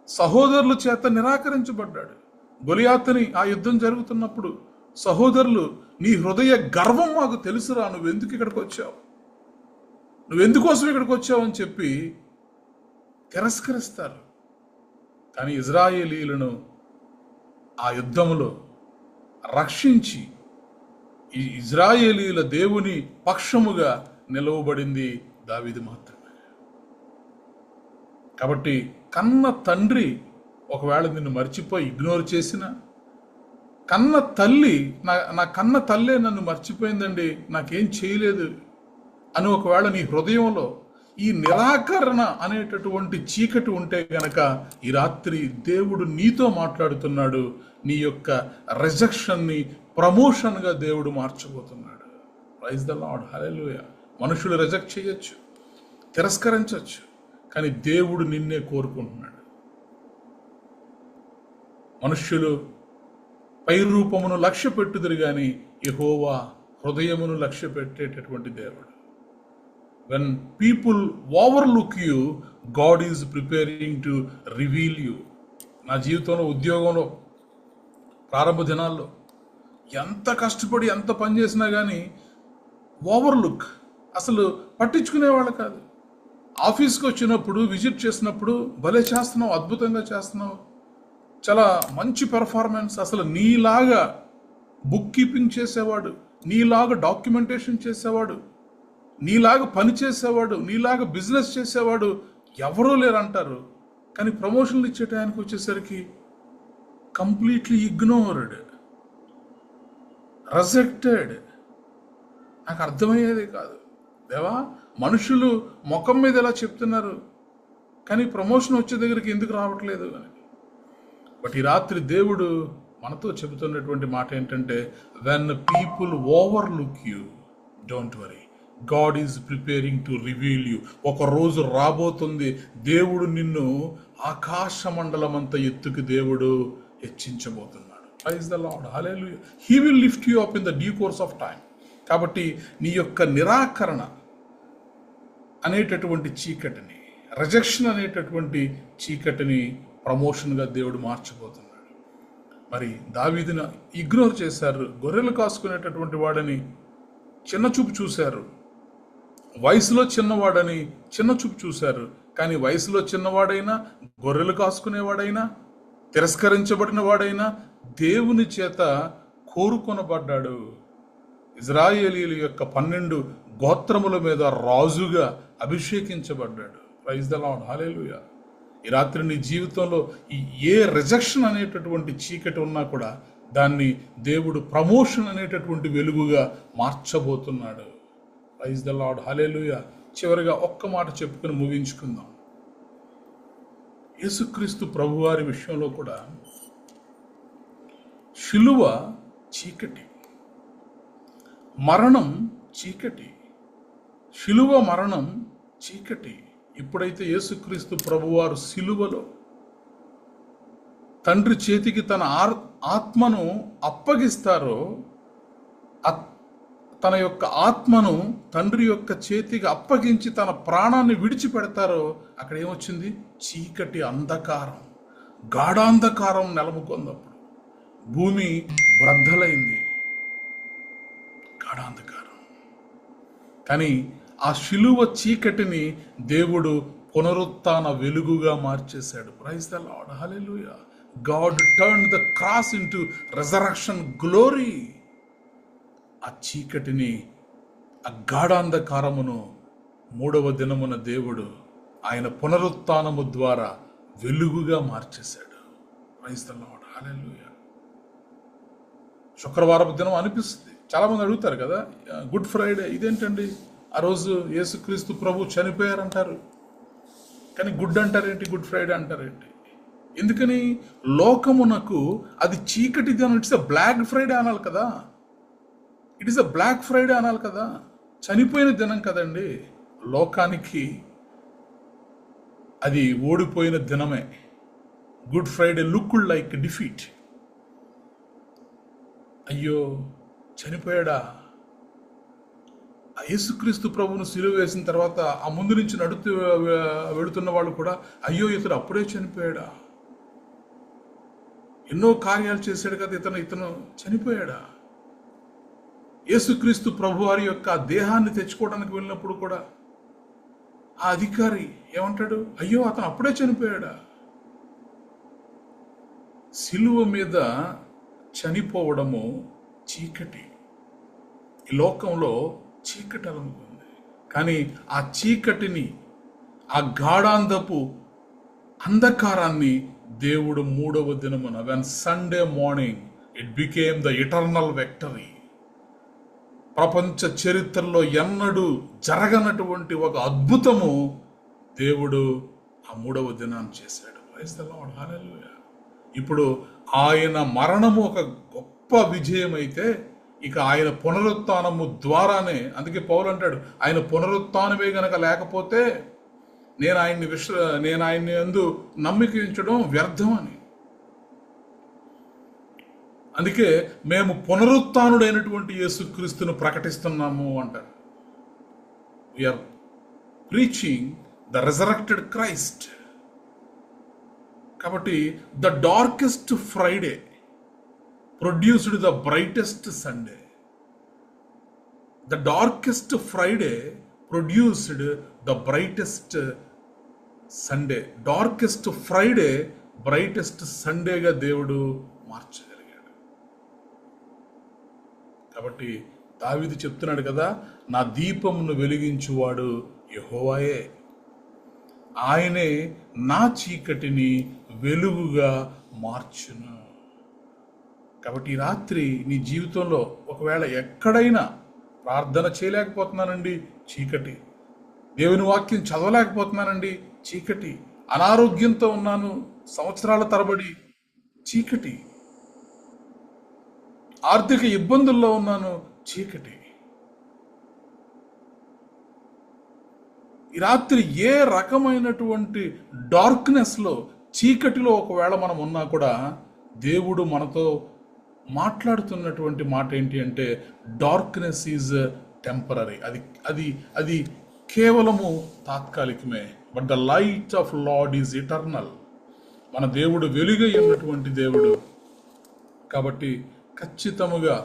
సహోదరుల చేత నిరాకరించబడ్డాడు. గొలియాతుని ఆ యుద్ధం జరుగుతున్నప్పుడు సహోదరులు, నీ హృదయ గర్వం మాకు తెలుసురా, నువ్వెందుకు ఇక్కడికి వచ్చావు, నువ్వెందుకోసం ఇక్కడికి వచ్చావు అని చెప్పి తిరస్కరిస్తారు. కానీ ఇజ్రాయేలీలను ఆ యుద్ధంలో రక్షించి ఈ ఇజ్రాయేలీల దేవుని పక్షముగా నిలవబడింది దావీదు మాత్రమే. కాబట్టి కన్న తండ్రి ఒకవేళ నిన్ను మర్చిపోయి ఇగ్నోర్ చేసిన, కన్న తల్లి నా కన్న తల్లే నన్ను మర్చిపోయిందండి, నాకేం చేయలేదు అని ఒకవేళ నీ హృదయంలో ఈ నిరాకరణ అనేటటువంటి చీకటి ఉంటే గనక ఈ రాత్రి దేవుడు నీతో మాట్లాడుతున్నాడు. నీ యొక్క రిజెక్షన్ని ప్రమోషన్గా దేవుడు మార్చబోతున్నాడు. ప్రైజ్ ద లార్డ్, హల్లెలూయా. మనుషులు రిజెక్ట్ చేయొచ్చు, తిరస్కరించవచ్చు, కానీ దేవుడు నిన్నే కోరుకుంటున్నాడు. మనుష్యులు పై రూపమును లక్ష్య పెట్టుదురు కానీ యెహోవా హృదయమును లక్ష్య పెట్టేటటువంటి దేవుడు. When people overlook you, God is preparing to reveal you. నా జీవితంలో, ఉద్యోగంలో ప్రారంభ దినాల్లో ఎంత కష్టపడి ఎంత పని చేసినా కానీ ఓవర్లుక్, అసలు పట్టించుకునేవాళ్ళు కాదు. ఆఫీస్కి వచ్చినప్పుడు, విజిట్ చేసినప్పుడు భలే చేస్తున్నావు, అద్భుతంగా చేస్తున్నావు, చాలా మంచి పెర్ఫార్మెన్స్, అసలు నీలాగా బుక్ కీపింగ్ చేసేవాడు, నీలాగా డాక్యుమెంటేషన్ చేసేవాడు, నీలాగా పని చేసేవాడు, నీలాగా బిజినెస్ చేసేవాడు ఎవరూ లేరంటారు. కానీ ప్రమోషన్లు ఇచ్చే టైంకి వచ్చేసరికి కంప్లీట్లీ ఇగ్నోర్డ్, రిజెక్టెడ్. నాకు అర్థమయ్యేది కాదు. దేవా, మనుషులు ముఖం మీద ఎలా చెప్తున్నారు, కానీ ప్రమోషన్ వచ్చే దగ్గరికి ఎందుకు రావట్లేదు అని. బట్ ఈ రాత్రి దేవుడు మనతో చెబుతున్నటువంటి మాట ఏంటంటే, when people overlook you, don't worry, God is preparing to reveal you. ఒక రోజు రాబోతుంది, దేవుడు నిన్ను ఆకాశ మండలం అంత ఎత్తుకు దేవుడు హెచ్చించబోతున్నాడు. Praise the Lord, hallelujah. He will lift you up in the due course of time. కాబట్టి నీ యొక్క నిరాకరణ అనేటటువంటి చీకటిని, రిజెక్షన్ అనేటటువంటి చీకటిని ప్రమోషన్గా దేవుడు మార్చబోతున్నాడు. మరి దావీదును ఇగ్నోర్ చేశారు, గొర్రెలు కాసుకునేటటువంటి వాడని చిన్న చూపు చూశారు, వయసులో చిన్నవాడని చిన్న చూపు చూశారు. కానీ వయసులో చిన్నవాడైనా, గొర్రెలు కాసుకునేవాడైనా, తిరస్కరించబడిన వాడైనా దేవుని చేత కోరుకొనబడ్డాడు. ఇజ్రాయేలీల యొక్క 12 గోత్రముల మీద రాజుగా అభిషేకించబడ్డాడు. ప్రైజ్ ద లార్డ్, హల్లెలూయా. ఈ రాత్రి నీ జీవితంలో ఏ రిజెక్షన్ అనేటటువంటి చీకటి ఉన్నా కూడా దాన్ని దేవుడు ప్రమోషన్ అనేటటువంటి వెలుగుగా మార్చబోతున్నాడు. ప్రైజ్ ద లార్డ్, హల్లెలూయా. చివరిగా ఒక్క మాట చెప్పుకుని ముగించుకుందాం. యేసుక్రీస్తు ప్రభువారి విషయంలో కూడా శిలువ చీకటి, మరణం చీకటి, శిలువ మరణం చీకటి. ఇప్పుడైతే యేసుక్రీస్తు ప్రభువారు శిలువలో తండ్రి చేతికి తన ఆత్మను అప్పగిస్తారో, తన యొక్క ఆత్మను తండ్రి యొక్క చేతికి అప్పగించి తన ప్రాణాన్ని విడిచిపెడతారో, అక్కడ ఏమొచ్చింది? చీకటి, అంధకారం, గాఢాంధకారం నెలముకొందప్పుడు భూమి బ్రద్దలైంది, గాఢాంధకారం. కానీ ఆ శిలువ చీకటిని దేవుడు పునరుత్థాన వెలుగుగా మార్చేశాడు. Praise the Lord, hallelujah. God turned the cross into resurrection glory. ఆ చీకటిని, ఆ గాఢాంధకారమును 3వ దినమున దేవుడు ఆయన పునరుత్థానము ద్వారా వెలుగుగా మార్చేశాడు. ప్రైజ్ ద లార్డ్, హల్లెలూయా. శుక్రవారపు దినం అనిపిస్తుంది. చాలా మంది అడుగుతారు కదా, గుడ్ ఫ్రైడే ఇదేంటండి, ఆ రోజు యేసుక్రీస్తు ప్రభు చనిపోయారంటారు, కానీ గుడ్ అంటారేంటి, గుడ్ ఫ్రైడే అంటారేంటి? ఎందుకని? లోకమునకు అది చీకటి దినం. ఇట్స్ ఎ బ్లాక్ ఫ్రైడే అనాలి కదా, it is a Black Friday అనాలి కదా, చనిపోయిన దినం కదండి. లోకానికి అది ఓడిపోయిన దినమే. Good Friday looked like defeat. అయ్యో చనిపోయాడా? యేసుక్రీస్తు ప్రభువును సిలువ వేసిన తర్వాత ఆ ముందు నుంచి నడుతూ వెళుతున్న వాళ్ళు కూడా, అయ్యో ఇతను అప్పుడే చనిపోయాడా, ఎన్నో కార్యాలు చేశాడు కదా ఇతను చనిపోయాడా? యేసుక్రీస్తు ప్రభు వారి యొక్క దేహాన్ని తెచ్చుకోవడానికి వెళ్ళినప్పుడు కూడా ఆ అధికారి ఏమంటాడు? అయ్యో అతను అప్పుడే చనిపోయాడా? సిలువ మీద చనిపోవడము చీకటి. ఈ లోకంలో చీకటి అలుముకుంది, కానీ ఆ చీకటిని, ఆ గాఢాంధపు అంధకారాన్ని దేవుడు మూడవ దినమున, when Sunday morning it became the eternal victory. ప్రపంచ చరిత్రలో ఎన్నడూ జరగనటువంటి ఒక అద్భుతము దేవుడు ఆ మూడవ దినాన్ని చేశాడు. ప్రైజ్ ది లార్డ్, హల్లెలూయా. ఇప్పుడు ఆయన మరణము ఒక గొప్ప విజయం అయితే, ఇక ఆయన పునరుత్థానము ద్వారానే, అందుకే పౌలు అంటాడు, ఆయన పునరుత్థానమే గనక లేకపోతే నేను ఆయన్ని యందు నమ్మిక ఉంచడం వ్యర్థం అని. అందుకే మేము పునరుత్థానుడైనటువంటి యేసుక్రీస్తును ప్రకటిస్తున్నాము అంటారు. We are preaching the resurrected Christ. కాబట్టి the darkest Friday produced the brightest Sunday. The darkest Friday produced the brightest Sunday. Darkest Friday brightest సండేగా దేవుడు మార్చగలిగాడు. కాబట్టి దావీదు చెప్తున్నాడు కదా, నా దీపమును వెలిగించువాడు యెహోవాయే, ఆయనే నా చీకటిని వెలుగుగా మార్చును. కాబట్టి ఈ రాత్రి నీ జీవితంలో ఒకవేళ ఎక్కడైనా ప్రార్థన చేయలేకపోతున్నానండి, చీకటి. దేవుని వాక్యం చదవలేకపోతున్నానండి, చీకటి. అనారోగ్యంతో ఉన్నాను సంవత్సరాల తరబడి, చీకటి. ఆర్థిక ఇబ్బందుల్లో ఉన్నాను, చీకటి. ఈ రాత్రి ఏ రకమైనటువంటి డార్క్నెస్లో, చీకటిలో ఒకవేళ మనం ఉన్నా కూడా దేవుడు మనతో మాట్లాడుతున్నటువంటి మాట ఏంటి అంటే, డార్క్నెస్ ఈజ్ టెంపరరీ. అది కేవలము తాత్కాలికమే. But the light of Lord is eternal. మన దేవుడు వెలుగై ఉన్నటువంటి దేవుడు. కాబట్టి ఖచ్చితముగా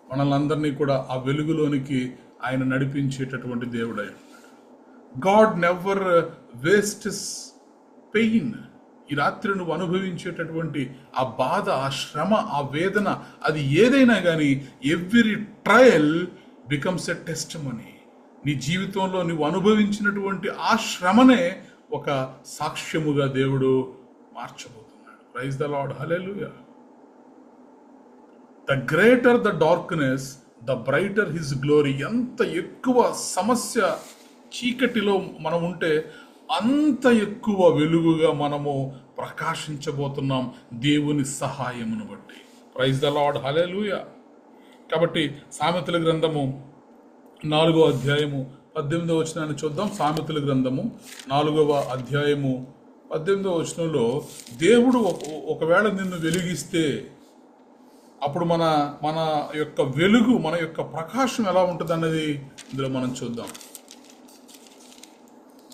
మనల్ని అందరినీ కూడా ఆ వెలుగులోనికి ఆయన నడిపించేటటువంటి దేవుడై ఉన్నాడు. God never wastes pain. ఈ రాత్రి నువ్వు అనుభవించేటటువంటి ఆ బాధ, ఆ శ్రమ, ఆ వేదన, అది ఏదైనా కానీ every trial becomes a testimony. నీ జీవితంలో నువ్వు అనుభవించినటువంటి ఆ శ్రమనే ఒక సాక్ష్యముగా దేవుడు మార్చబోతున్నాడు. Praise the Lord, hallelujah. The greater the darkness, the brighter his glory. ఎంత ఎక్కువ సమస్య చీకటిలో మనం ఉంటే అంత ఎక్కువ వెలుగుగా మనము ప్రకాశించబోతున్నాం దేవుని సహాయమును బట్టి. Praise the Lord, hallelujah. కాబట్టి సామెతల గ్రంథము 4వ అధ్యాయము 18వ వచనాన్ని చూద్దాం. సామెతల గ్రంథము 4వ అధ్యాయము 18వ వచనంలో, దేవుడు ఒకవేళ నిన్ను వెలిగిస్తే అప్పుడు మన యొక్క వెలుగు, మన యొక్క ప్రకాశం ఎలా ఉంటుంది అన్నది ఇందులో మనం చూద్దాం.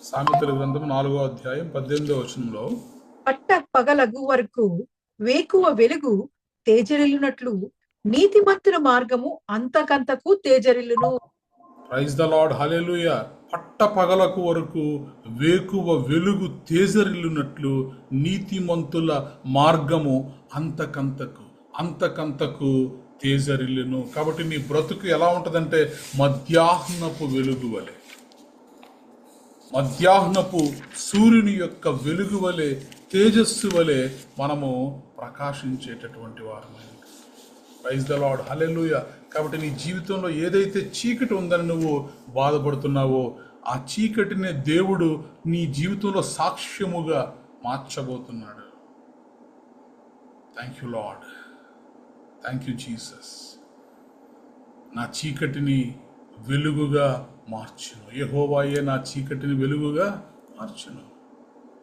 సామెతల గ్రంథం 4వ అధ్యాయం 18వ వచనంలో, పట్ట పగలగు వరకు వేకువ వెలుగు తేజరిల్లునట్లు నీతిమంతుల మార్గము అంతకంతకు తేజరిల్లును. ప్రైజ్ ద లార్డ్, హల్లెలూయా. పట్ట పగలకు వరకు వేకువ వెలుగు తేజరిల్లునట్లు నీతిమంతుల మార్గము అంతకంతకు తేజరిల్లును. కాబట్టి నీ బ్రతుకు ఎలా ఉంటుందంటే మధ్యాహ్నపు వెలుగు వలె, మధ్యాహ్నపు సూర్యుని యొక్క వెలుగు వలె, తేజస్సు వలె మనము ప్రకాశించేటటువంటి వారమే. Praise the Lord, hallelujah. కాబట్టి నీ జీవితంలో ఏదైతే చీకటి ఉందని నువ్వు బాధపడుతున్నావో, ఆ చీకటినే దేవుడు నీ జీవితంలో సాక్ష్యముగా మార్చబోతున్నాడు. Thank you Lord, thank you Jesus. నా చీకటిని వెలుగుగా మార్చును. యెహోవాయే నా చీకటిని వెలుగుగా మార్చును.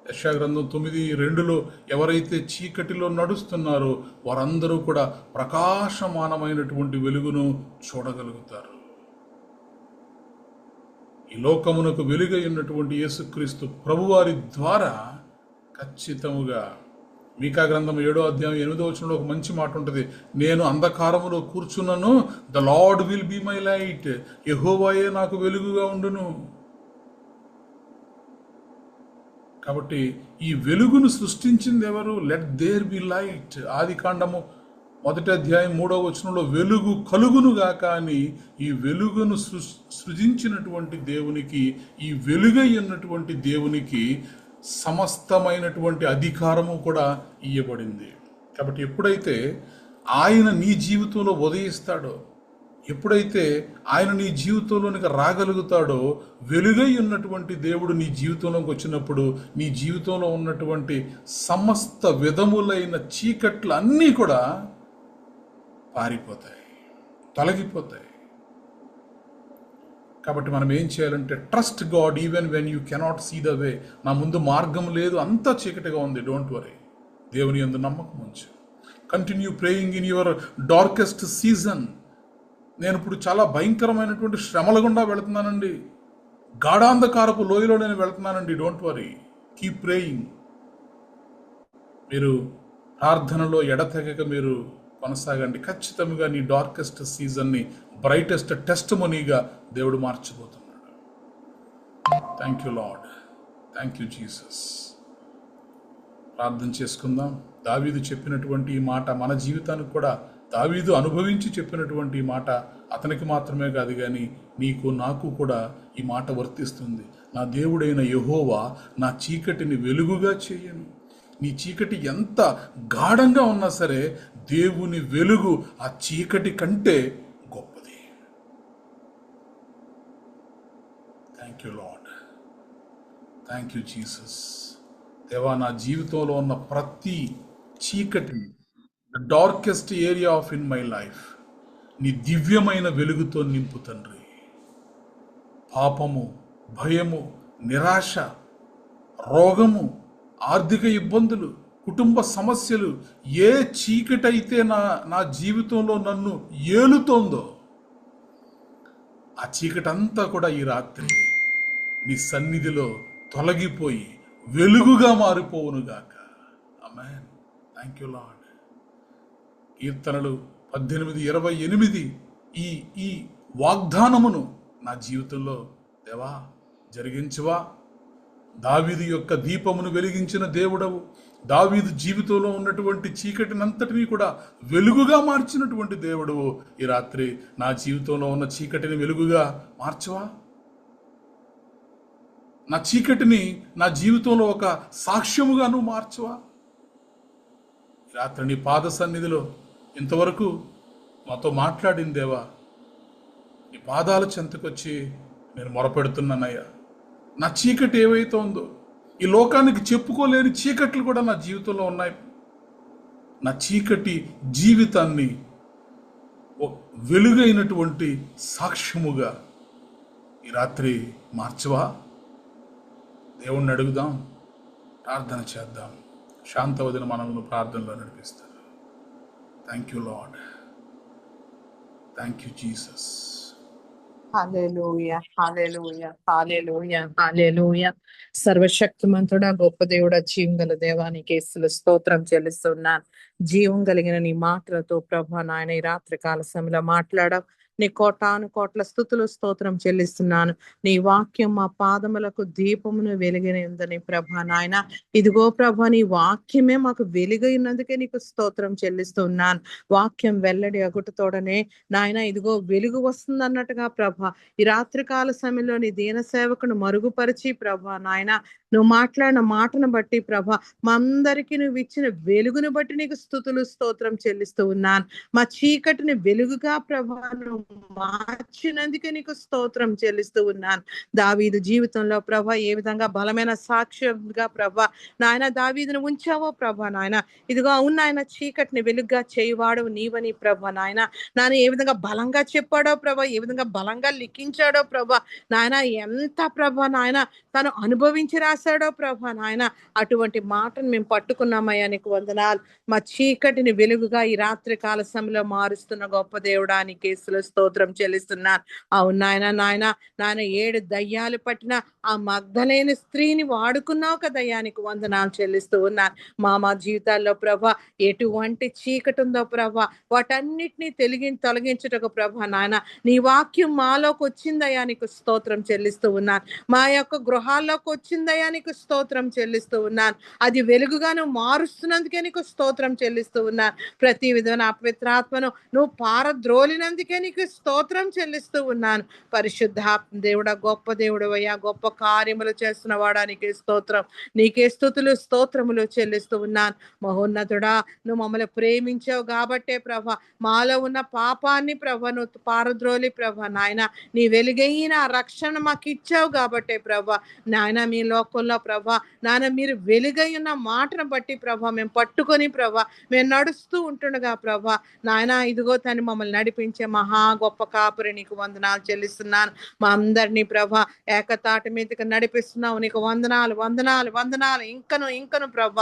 యెషయా గ్రంథం 9:2 ఎవరైతే చీకటిలో నడుస్తున్నారో వారందరూ కూడా ప్రకాశమానమైనటువంటి వెలుగును చూడగలుగుతారు. ఈ లోకమునకు వెలుగై ఉన్నటువంటి యేసుక్రీస్తు ప్రభువారి ద్వారా ఖచ్చితముగా, మీకా గ్రంథం 7వ అధ్యాయం 8వ వచనంలో ఒక మంచి మాట ఉంటుంది, నేను అంధకారములో కూర్చున్నాను, the Lord will be my light. యెహోవాయే నాకు వెలుగుగా ఉండును. కాబట్టి ఈ వెలుగును సృష్టించింది ఎవరు? Let there be light. ఆది కాండము మొదటి అధ్యాయం 3వ వచనంలో వెలుగు కలుగునుగాక అని ఈ వెలుగును సృజించినటువంటి దేవునికి, ఈ వెలుగై ఉన్నటువంటి దేవునికి సమస్తమైనటువంటి అధికారము కూడా ఇవ్వబడింది. కాబట్టి ఎప్పుడైతే ఆయన నీ జీవితంలో ఉదయిస్తాడో, ఎప్పుడైతే ఆయన నీ జీవితంలోనికి రాగలుగుతాడో, వెలుగై ఉన్నటువంటి దేవుడు నీ జీవితంలోకి వచ్చినప్పుడు నీ జీవితంలో ఉన్నటువంటి సమస్త విధములైన చీకట్లు అన్నీ కూడా పారిపోతాయి, తొలగిపోతాయి. కాబట్టి మనం ఏం చేయాలంటే trust God even when you cannot see the way. నా ముందు మార్గం లేదు, అంతా చీకటిగా ఉంది, డోంట్ వరీ. దేవుని యందు నమ్మకం ఉంచు. Continue praying in your darkest season. నేను ఇప్పుడు చాలా భయంకరమైనటువంటి శ్రమల గుండా వెళుతున్నానండి, గాఢాంధకారపు లోయలో నేను వెళుతున్నానండి, డోంట్ వరీ, కీప్ ప్రేయింగ్. మీరు ప్రార్థనలో ఎడతెగక మీరు కొనసాగండి. ఖచ్చితంగా నీ డార్కెస్ట్ సీజన్ని బ్రైటెస్ట్ టెస్టిమనీగా దేవుడు మార్చబోతున్నాడు. Thank you Lord, thank you Jesus. ప్రార్థన చేసుకుందాం. దావీదు చెప్పినటువంటి ఈ మాట మన జీవితానికి కూడా, దావీదు అనుభవించి చెప్పినటువంటి ఈ మాట అతనికి మాత్రమే కాదు కానీ నీకు నాకు కూడా ఈ మాట వర్తిస్తుంది. నా దేవుడైన యెహోవా నా చీకటిని వెలుగుగా చేయను. నీ చీకటి ఎంత గాఢంగా ఉన్నా సరే దేవుని వెలుగు ఆ చీకటి కంటే గొప్పది. Thank you Lord, thank you Jesus. దేవా, నా జీవితంలో ఉన్న ప్రతి చీకటిని, the darkest area of in my life, నీ దివ్యమైన వెలుగుతో నింపు తండ్రి. పాపము, భయము, నిరాశ, రోగము, ఆర్థిక ఇబ్బందులు, కుటుంబ సమస్యలు, ఏ చీకటైతే నా జీవితంలో నన్ను ఏలుతోందో ఆ చీకటంతా కూడా ఈ రాత్రి నీ సన్నిధిలో తొలగిపోయి వెలుగుగా మారిపోవునుగాక. ఆమేన్. Thank you Lord. కీర్తనలు 18:28 ఈ వాగ్దానమును నా జీవితంలో దేవా జరిగించువా. దావీదు యొక్క దీపమును వెలిగించిన దేవుడవు, దావీదు జీవితంలో ఉన్నటువంటి చీకటినంతటినీ కూడా వెలుగుగా మార్చినటువంటి దేవుడవు, ఈ రాత్రి నా జీవితంలో ఉన్న చీకటిని వెలుగుగా మార్చవా. నా చీకటిని నా జీవితంలో ఒక సాక్ష్యముగా నువ్వు మార్చవా. రాత్రి నీ పాద సన్నిధిలో ఇంతవరకు మాతో మాట్లాడిన దేవా, నీ పాదాల చెంతకొచ్చి నేను మొరపెడుతున్నానయ్యా. నా చీకటి ఏవైతే ఉందో, ఈ లోకానికి చెప్పుకోలేని చీకట్లు కూడా నా జీవితంలో ఉన్నాయి. నా చీకటి జీవితాన్ని వెలుగైనటువంటి సాక్ష్యముగా ఈ రాత్రి మార్చవా. దేవుణ్ణి అడుగుదాం, ప్రార్థన చేద్దాం. శాంతవదిన మనల్ని ప్రార్థనలో నడిపిస్తారు. Thank you Lord, thank you Jesus. Hallelujah, hallelujah, hallelujah, hallelujah. సర్వశక్తిమంతుడా, గొప్ప దేవుడా, జీవం గల దేవానికి యేసుల స్తోత్రం చెల్లిస్తున్నాను. జీవం కలిగిన నీ మాటలతో ప్రభా నాయన ఈ రాత్రి కాల సమయంలో మాట్లాడావు. నీ కోటాను కోట్ల స్తుతులు స్తోత్రం చెల్లిస్తున్నాను. నీ వాక్యం మా పాదములకు దీపమును వెలిగిన ఉందని ప్రభా నాయన. ఇదిగో ప్రభా, నీ వాక్యమే మాకు వెలుగైనందుకే నీకు స్తోత్రం చెల్లిస్తున్నాను. వాక్యం వెల్లడి అగుటతోడనే నాయన ఇదిగో వెలుగు వస్తుంది అన్నట్టుగా ప్రభా ఈ రాత్రి కాల సమయంలో నీ దీన సేవకును మరుగుపరిచి ప్రభా నాయన నువ్వు మాట్లాడిన మాటను బట్టి ప్రభా మా అందరికీ నువ్వు ఇచ్చిన వెలుగును బట్టి నీకు స్తుతులు స్తోత్రం చెల్లిస్తూ ఉన్నాను. మా చీకటిని వెలుగుగా ప్రభా నువ్వు మార్చినందుకే నీకు స్తోత్రం చెల్లిస్తూ ఉన్నాను. దావీదు జీవితంలో ప్రభా ఏ విధంగా బలమైన సాక్ష్యంగా ప్రభా నాయన దావీదును ఉంచావో ప్రభా నాయన. ఇదిగో అవును నాయన, చీకటిని వెలుగుగా చేయవాడవు నీవని ప్రభా నాయన. నాయన ఏ విధంగా బలంగా చెప్పాడో ప్రభా, ఏ విధంగా బలంగా లిఖించాడో ప్రభా నాయన, ఎంత ప్రభా నాయన తను అనుభవించి రాశాడో ప్రభా నాయన. అటువంటి మాటను మేము పట్టుకున్నామయ్యా, నీకు వందనాలు. మా చీకటిని వెలుగుగా ఈ రాత్రి కాల సమయంలో మారుస్తున్న గొప్ప దేవుడా నీ కేసులో స్తోత్రం చెల్లిస్తున్నాను. అవును నాయన, నాయన 7 దయ్యాలు పట్టిన ఆ మగ్ధలేని స్త్రీని వాడుకున్నావు కదా దయ్యానికి వందనాలు చెల్లిస్తూ ఉన్నాను. మా జీవితాల్లో ప్రభా ఎటువంటి చీకటి ఉందో ప్రభా వాటన్నిటినీ తొలగించుటకు ప్రభా నాయన నీ వాక్యం మాలోకి వచ్చిందయ్యా, నీకు స్తోత్రం చెల్లిస్తూ ఉన్నాను. మా యొక్క గృహాల్లోకి వచ్చిందయ్యా, అయ్యా నీకు స్తోత్రం చెల్లిస్తూ ఉన్నాను. అది వెలుగుగా నువ్వు మారుస్తున్నందుకే నీకు స్తోత్రం చెల్లిస్తూ ఉన్నాను. ప్రతి విధమైన అపవిత్రాత్మను నువ్వు పారద్రోలినందుకే నీకు స్తోత్రం చెల్లిస్తూ ఉన్నాను. పరిశుద్ధాత్మ దేవుడా, గొప్ప దేవుడు అయ్యా, గొప్ప కార్యములు చేస్తున్న వాడా నీకే స్తోత్రం, నీకే స్తుతులు స్తోత్రములు చెల్లిస్తూ ఉన్నాను. మహోన్నతుడా, నువ్వు మమ్మల్ని ప్రేమించావు కాబట్టే ప్రభ, మాలో ఉన్న పాపాన్ని ప్రభ నువ్వు పారద్రోలి ప్రభ నాయన, నీ వెలుగైన రక్షణ మాకు ఇచ్చావు కాబట్టే ప్రభ నాయన, మీ లోకంలో ప్రభ నాయన మీరు వెలుగై ఉన్న మాటను బట్టి ప్రభ మేము పట్టుకొని ప్రభ మేము నడుస్తూ ఉంటుండగా ప్రభ నాయన, ఇదిగో తను మమ్మల్ని నడిపించే మహా గొప్ప కాపురి నీకు వందనాలు చెల్లిస్తున్నాను. మా అందరినీ ప్రభ ఏకతాటి మీదకి నడిపిస్తున్నావు, నీకు వందనాలు వందనాలు వందనాలు. ఇంకను ప్రభ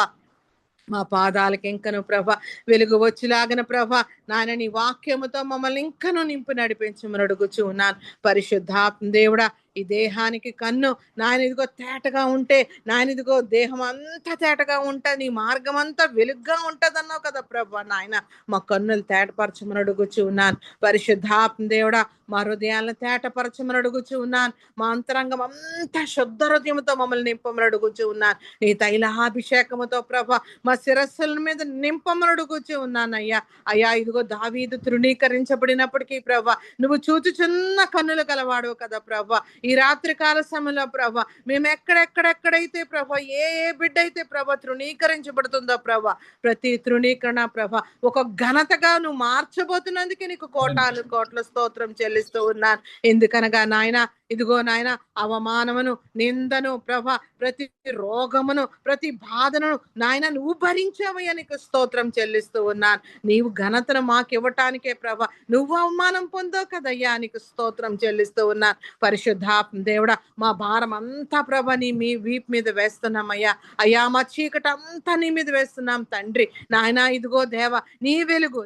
మా పాదాలకు ఇంకను ప్రభ వెలుగు వచ్చిలాగిన ప్రభ నాయన, నీ వాక్యముతో మమ్మల్ని ఇంకను నింపు నడిపించమని అడుగుచూ ఉన్నాను. పరిశుద్ధాత్మ దేవుడా, ఈ దేహానికి కన్ను నాయన ఇదిగో తేటగా ఉంటే, నాయన ఇదిగో దేహం అంతా తేటగా ఉంటే నీ మార్గం అంతా వెలుగ్గా ఉంటుంది అన్నావు కదా ప్రభ నాయన, మా కన్నులు తేటపరచమని అడుగుచూ ఉన్నాను. పరిశుద్ధాత్మ దేవుడా, మా హృదయాలను తేటపరచమని అడుగుచూ ఉన్నాను. మా అంతరంగం అంతా శుద్ధ హృదయంతో మమ్మల్ని నింపమని అడుగుచూ ఉన్నాను. నీ తైలాభిషేకముతో ప్రభ మా శిరస్సుల మీద నింపమని అడుగుచూ ఉన్నాను అయ్యా. అయ్యా ఇదిగో దావీదు తృణీకరించబడినప్పటికీ ప్రభ నువ్వు చూచుచున్న కన్నులు కలవాడు కదా ప్రభ. ఈ రాత్రి కాల సమయంలో ప్రభ మేము ఎక్కడెక్కడైతే ప్రభ ఏ బిడ్డ అయితే ప్రభ తృణీకరించబడుతుందో ప్రభ, ప్రతి తృణీకరణ ప్రభ ఒక ఘనతగా నువ్వు మార్చబోతున్నందుకే నీకు కోటాను కోట్ల స్తోత్రం చెల్లిస్తూ ఉన్నాను. ఎందుకనగా నాయన ఇదిగో నాయన, అవమానమును నిందను ప్రభ, ప్రతి రోగమును ప్రతి బాధను నాయన నువ్వు భరించావయ్యా, నీకు స్తోత్రం చెల్లిస్తూ ఉన్నాను. నీవు ఘనతను మాకు ఇవ్వటానికే ప్రభ నువ్వు అవమానం పొందావు కదయ్యా, నీకు స్తోత్రం చెల్లిస్తూ ఉన్నాను. పరిశుద్ధాత్మ దేవుడా, మా భారం అంతా ప్రభ మీ వీపు మీద వేస్తున్నామయ్యా. అయ్యా మా చీకటి అంతా నీ మీద వేస్తున్నాం తండ్రి నాయన. ఇదిగో దేవ, నీ వెలుగు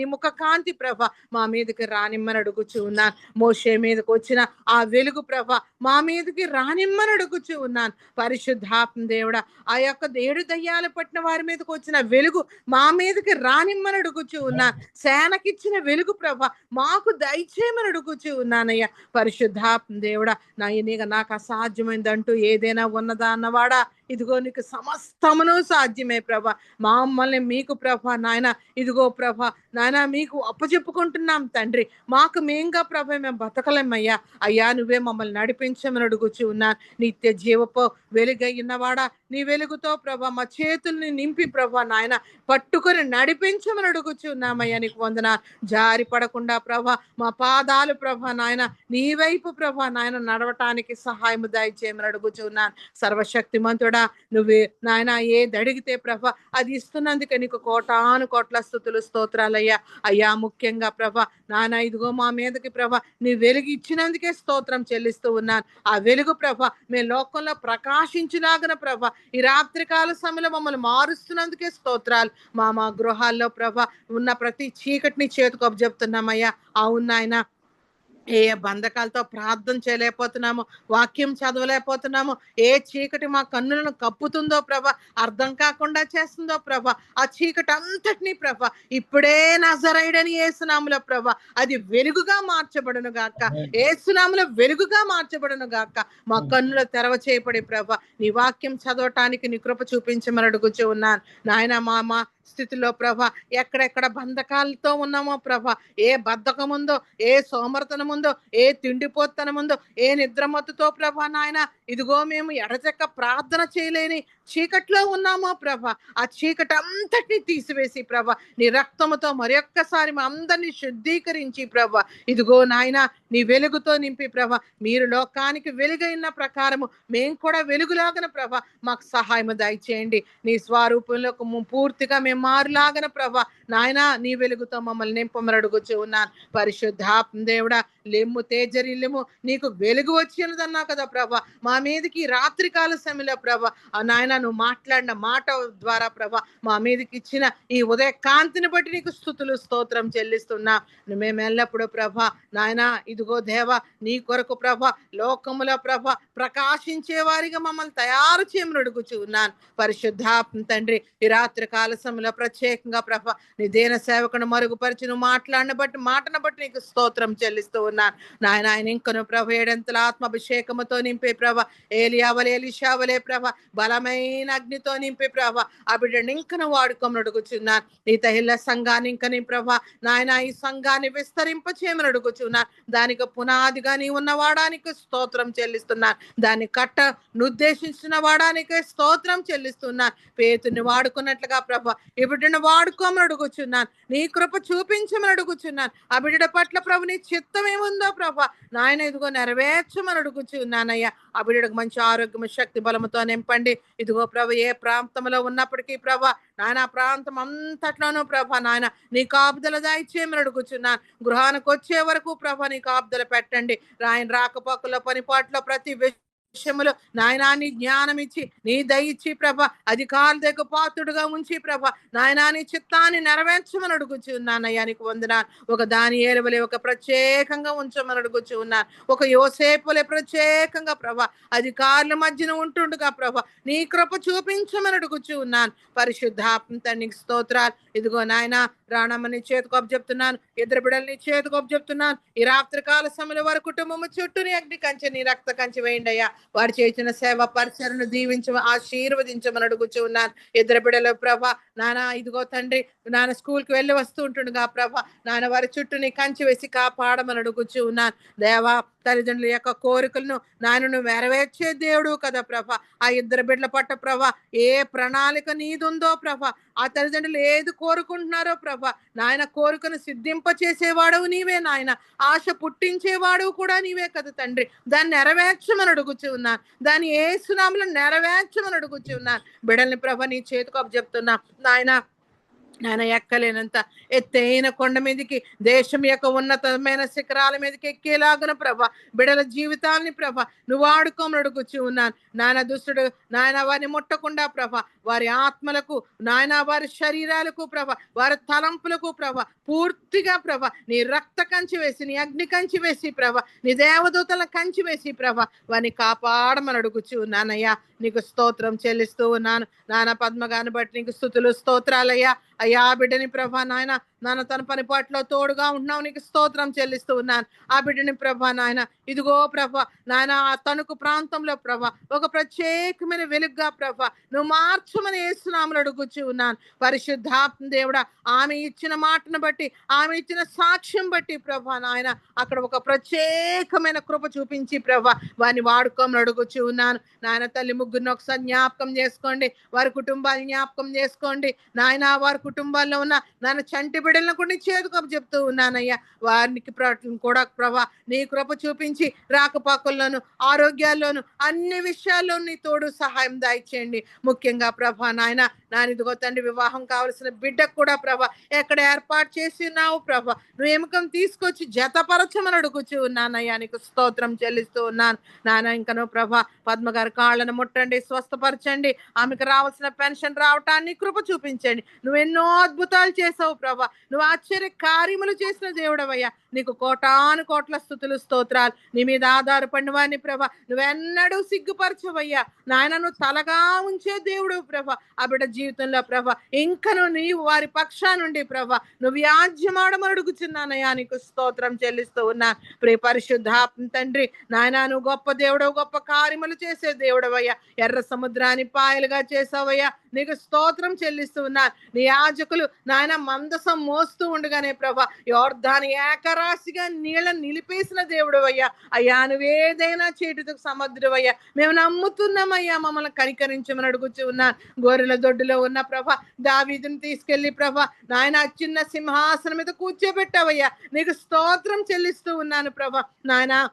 నీ ముఖ కాంతి ప్రభ మా మీదకి రానిమ్మని అడుగుచూ ఉన్నాను. మోషే మీదకి వచ్చిన ఆ వెలుగు ప్రభ మా మీదకి రానిమ్మని అడుగుచూ ఉన్నాను. పరిశుద్ధాత్మ దేవుడా, ఆ యొక్క 7 దయ్యాలు పట్టిన వారి మీదకి వచ్చిన వెలుగు మా మీదకి రానిమ్మని అడుగుచూ ఉన్నాను. సేనకిచ్చిన వెలుగు ప్రభ మాకు దయచేయమని అడుగుచూ ఉన్నానయ్యా. పరిశుద్ధాత్మ దేవుడా, నాకు అసాధ్యమైందంటూ ఏదైనా ఉన్నదా అన్నవాడా, ఇదిగో నీకు సమస్తమును సాధ్యమే ప్రభ. మమ్మల్ని మీకు ప్రభ నాయన ఇదిగో ప్రభ నాయన మీకు అప్పచెప్పుకుంటున్నాం తండ్రి. మాకు మేంగా ప్రభ మేము బతకలేమయ్యా. అయ్యా నువ్వే మమ్మల్ని నడిపించమని అడుగుచూ ఉన్నాను. నిత్య జీవపు వెలుగైనవాడా, నీ వెలుగుతో ప్రభ మా చేతుల్ని నింపి ప్రభ నాయన పట్టుకొని నడిపించమని అడుగుచూ ఉన్నామయ్యా. నీకు వందనాలు. జారి పడకుండా ప్రభ మా పాదాలు ప్రభ నాయన నీ వైపు ప్రభ నాయన నడవటానికి సహాయం దయచేయమని అడుగుచూ ఉన్నాను. సర్వశక్తిమంతుడా, నువ్వే నాయన ఏది అడిగితే ప్రభ అది ఇస్తున్నందుకే నీకు కోటాను కోట్ల స్తుతులు స్తోత్రాలయ్యా. అయ్యా ముఖ్యంగా ప్రభ నాయన ఇదిగో మా మీదకి ప్రభ నీ వెలుగు ఇచ్చినందుకే స్తోత్రం చెల్లిస్తూ ఉన్నాను. ఆ వెలుగు ప్రభ మేము లోకంలో ప్రకాశించులాగిన ప్రభ ఈ రాత్రికాల సమయంలో మమ్మల్ని మారుస్తున్నందుకే స్తోత్రాలు. మా గృహాల్లో ప్రభ ఉన్న ప్రతి చీకటిని చేతికి అప్పచెప్తున్నామయ్యా. అవును నాయన, ఏ బంధకాలతో ప్రార్థన చేయలేకపోతున్నాము, వాక్యం చదవలేకపోతున్నాము, ఏ చీకటి మా కన్నులను కప్పుతుందో ప్రభ, అర్థం కాకుండా చేస్తుందో ప్రభ, ఆ చీకటి అంతటినీ ప్రభ ఇప్పుడే నజరేయుడని యేసునామములో ప్రభ అది వెలుగుగా మార్చబడును గాక, యేసునామములో వెలుగుగా మార్చబడును గాక. మా కన్నులు తెరవ చేయబడి ప్రభ నీ వాక్యం చదవటానికి నీ కృప చూపించమని అడుగుచూ ఉన్నాను నాయన. మా స్థితిలో ప్రభ ఎక్కడెక్కడ బంధకాలతో ఉన్నామో ప్రభ, ఏ బద్ధకం ఉందో, ఏ సోమర్తనం ఉందో, ఏ తిండిపోతనం ఉందో, ఏ నిద్రమత్తుతో ప్రభ నాయన ఇదిగో మేము ఎడచెక్క ప్రార్థన చేయలేని చీకట్లో ఉన్నామో ప్రభ, ఆ చీకటి అంతటినీ తీసివేసి ప్రభ నీ రక్తముతో మరొక్కసారి మా అందరినీ శుద్ధీకరించి ప్రభ ఇదిగో నాయన నీ వెలుగుతో నింపి ప్రభ మీరు లోకానికి వెలుగైన ప్రకారము మేము కూడా వెలుగులాగన ప్రభ మాకు సహాయం దయచేయండి. నీ స్వరూపంలో పూర్తిగా మేము మారులాగన ప్రభ నాయన నీ వెలుగుతో మమ్మల్ని నింపమని అడుగుచూ ఉన్నాను. పరిశుద్ధాత్మ దేవుడా, లెమ్ము తేజరిల్లెము, నీకు వెలుగు వచ్చినదన్నా కదా ప్రభ మా మీదకి రాత్రికాల సమయంలో ప్రభ నాయన నువ్వు మాట్లాడిన మాట ద్వారా ప్రభా మా మీదకి ఇచ్చిన ఈ ఉదయ కాంతిని బట్టి నీకు స్తుతులు స్తోత్రం చెల్లిస్తున్నా. మేము ఎల్లప్పుడూ ప్రభా నాయన ఇదిగో దేవా నీ కొరకు ప్రభా లోకముల ప్రభా ప్రకాశించే వారిగా మమ్మల్ని తయారు చేయమని అడుగుచూ ఉన్నాను. పరిశుద్ధాత్మ తండ్రి ఈ రాత్రి కాల సమయంలో ప్రత్యేకంగా ప్రభా నీ దేన సేవకుని మరుగుపరిచి నువ్వు మాటను బట్టి నీకు స్తోత్రం చెల్లిస్తూ ఉన్నాను. ఆయన ఇంకను ప్రభ ఏడంతల ఆత్మాభిషేకముతో నింపే ప్రభ ఏలియావలే ఎలీషావలే ప్రభ బలమైన అగ్నితో నింపే ప్రభ ఆ బిడ్డను ఇంకను వాడుకోమని అడుగుచున్నాను. ఈ తహిల్ల సంఘాన్ని ఇంకని ప్రభ నాయన ఈ సంఘాన్ని విస్తరింప చేయమని అడుగుచున్నాను. దానికి పునాదిగా నీ ఉన్న వాడానికి స్తోత్రం చెల్లిస్తున్నాను. దాన్ని కట్ట నుద్దేశించిన వాడానికి స్తోత్రం చెల్లిస్తున్నాను. పేతుని వాడుకున్నట్లుగా ప్రభ ఈ బిడ్డను వాడుకోమని అడుగుచున్నాను. నీ కృప చూపించమని అడుగుచున్నాను. ఆ బిడ్డ పట్ల ప్రభు నీ చిత్తం ఏముందో ప్రభ నాయన ఇదిగో నెరవేర్చమని అడుగుచున్నానయ్యా. ఆ బిడ్డకు మంచి ఆరోగ్యం శక్తి బలముతో నింపండి. ఇదిగో ప్రభ ఏ ప్రాంతంలో ఉన్నప్పటికీ ప్రభ నాయన ప్రాంతం అంతట్లోనూ ప్రభ నాయన నీ కాపుదల దయచేయమని అడుగుచున్నాను. గృహానికి వచ్చే వరకు ప్రభ నీ కాపుదల పెట్టండి. ఆయన రాకపోకల్లో పనిపాట్లో ప్రతి విషయములో నాయనాన్ని జ్ఞానం ఇచ్చి నీ దయచి ప్రభ అధికారుల దగ్గర పాత్రుడుగా ఉంచి ప్రభ నాయనాని చిత్తాన్ని నెరవేర్చమని అడుగుచు ఉన్నానయ్యా. నీకు వందనాలు. ఒక దానియేలు వలె ఒక ప్రత్యేకంగా ఉంచమని అడుగుచు ఉన్నాను. ఒక యోసేపు వలె ప్రత్యేకంగా ప్రభ అధికారుల మధ్యన ఉంటుండగా ప్రభ నీ కృప చూపించమని అడుగుచు ఉన్నాను. పరిశుద్ధాత్మ తండ్రికి స్తోత్రాలు. ఇదిగో నాయన రాణమ్మని చేతికి అప్పచెప్తున్నాను. ఇద్దరు బిడ్డల్ని చేతికి అప్పచెప్తున్నాను. ఈ రాత్రి కాల సమయంలో వారి కుటుంబము చుట్టూ నీ అగ్ని కంచె నీ రక్త కంచె వేయండి అయ్యా. వారు చేసిన సేవ పరిచయను దీవించ ఆశీర్వదించమని అడుగుచూ ఉన్నాను. ఇద్దరు బిడ్డలు ప్రభ నాన్న ఇదిగో తండ్రి నాన్న స్కూల్కి వెళ్ళి వస్తూ ఉంటుండగా ప్రభ నాన్న వారి చుట్టూ నీ కంచె వేసి కాపాడమని అడుగుచూ ఉన్నాను. దేవా తల్లిదండ్రుల యొక్క కోరికలను నాయనను నెరవేర్చే దేవుడు కదా ప్రభ. ఆ ఇద్దరు బిడ్డల పట్ల ప్రభ ఏ ప్రణాళిక నీదుందో ప్రభ ఆ తల్లిదండ్రులు ఏది కోరుకుంటున్నారో ప్రభ నాయన కోరికను సిద్ధింప చేసేవాడవు నీవే నాయన. ఆశ పుట్టించేవాడు కూడా నీవే కదా తండ్రి. దాన్ని నెరవేర్చమని అడుగుచూ ఉన్నాను. దాన్ని యేసునామములో నెరవేర్చమని అడుగుచూ ఉన్నాను. బిడ్డల్ని ప్రభ నీ చేతికి అప్పచెప్తున్నా నాయన. నాయన ఎక్కలేనంత ఎత్తైన కొండ మీదకి దేశం యొక్క ఉన్నతమైన శిఖరాల మీదకి ఎక్కేలాగున ప్రభ బిడల జీవితాన్ని ప్రభ నువ్వు ఆడుకోమని అడుగుచూ ఉన్నాను. నాయన దుష్టుడు నాయన వారిని ముట్టకుండా ప్రభ వారి ఆత్మలకు నాయన వారి శరీరాలకు ప్రభ వారి తలంపులకు ప్రభ పూర్తిగా ప్రభ నీ రక్త కంచి వేసి నీ అగ్ని కంచి వేసి ప్రభ నీ దేవదూతల కంచి వేసి ప్రభ వారిని కాపాడమని అడుగుచూ ఉన్నానయ్యా. నీకు స్తోత్రం చెల్లిస్తూ ఉన్నాను. నాన్న పద్మగాని బట్టి నీకు స్తుతులు స్తోత్రాలయ్యా. అయ్యా బిడ్డని ప్రభా నాయన నాన్న తన పని పాటలో తోడుగా ఉంటున్నావు. నీకు స్తోత్రం చెల్లిస్తూ ఉన్నాను. ఆ బిడ్డని ప్రభా నాయన ఇదిగో ప్రభ నాయన ఆ తణుకు ప్రాంతంలో ప్రభ ఒక ప్రత్యేకమైన వెలుగుగా ప్రభ నువ్వు మార్చమని యేసునామములో అడుగుచూ ఉన్నాను. పరిశుద్ధాత్మ దేవుడా ఆమె ఇచ్చిన మాటను బట్టి ఆమె ఇచ్చిన సాక్ష్యం బట్టి ప్రభా నాయన అక్కడ ఒక ప్రత్యేకమైన కృప చూపించి ప్రభ వారిని వాడుకోమని అడుగుచూ ఉన్నాను. నాయన తల్లి ముగ్గురిని ఒకసారి జ్ఞాపకం చేసుకోండి. వారి కుటుంబాన్ని జ్ఞాపకం చేసుకోండి నాయన. వారి కుటుంబాల్లో ఉన్న నాన్న చంటి బిడ్డలను కూడా చేదుకప్పు చెప్తూ ఉన్నానయ్యా. వారికి కూడా ప్రభా నీ కృప చూపించి రాకపోకల్లోను ఆరోగ్యాల్లోను అన్ని విషయాల్లో నీ తోడు సహాయం దయచేయండి. ముఖ్యంగా ప్రభా నాయన నానిదిగో తండ్రి వివాహం కావలసిన బిడ్డకు కూడా ప్రభా ఎక్కడ ఏర్పాటు చేసి ఉన్నావు ప్రభా నువ్వు ఎముకం తీసుకొచ్చి జతపరచమని అడుగుచూ ఉన్నానయ్యా. నీకు స్తోత్రం చెల్లిస్తూ ఉన్నాను నాన్న. ఇంకను ప్రభా పద్మగారి కాళ్ళను ముట్టండి, స్వస్థపరచండి. ఆమెకు రావాల్సిన పెన్షన్ రావటాన్ని కృప చూపించండి. నువ్వెన్నో అద్భుతాలు చేసావు ప్రభా. నువ్వు ఆశ్చర్య కార్యములు చేసిన దేవుడవయ్యా. నీకు కోటాను కోట్ల స్తుతులు స్తోత్రాలు. నీ మీద ఆధారపడిన వారిని ప్రభా నువ్వెన్నడూ సిగ్గుపరచవయ్యా నాయన. నువ్వు తలగా ఉంచే దేవుడు ప్రభా ఆ బిడ్డ జీవితంలో ప్రభా ఇంకను నీవు వారి పక్షా నుండి ప్రభా నువ్వు వ్యాజ్యమాడమని అడుగుచున్నానయ్యా. నీకు స్తోత్రం చెల్లిస్తూ ఉన్నాను. ప్రియ పరిశుద్ధాత్మ తండ్రి నాయన నువ్వు గొప్ప దేవుడవు, గొప్ప కార్యములు చేసే దేవుడవయ్యా. ఎర్ర సముద్రాన్ని పాయలుగా చేసావయ్యా. నీకు స్తోత్రం చెల్లిస్తూ ఉన్నాను. నీ యాజకులు నాయన మందసం మోస్తూ ఉండగానే ప్రభా యోర్దాను ఏకరాశిగా నీళ్ళని నిలిపేసిన దేవుడు అయ్యా. అయ్యా నువ్వేదైనా చేటుకు సముద్రవయ్యా. మేము నమ్ముతున్నామయ్యా. మమ్మల్ని కనికరించమని అడుగుచూ ఉన్నాను. గొర్రెల దొడ్డులో ఉన్న ప్రభా దావీదుని తీసుకెళ్లి ప్రభా నాయన చిన్న సింహాసనం మీద కూర్చోబెట్టావయ్యా. నీకు స్తోత్రం చెల్లిస్తూ ఉన్నాను ప్రభా నాయన.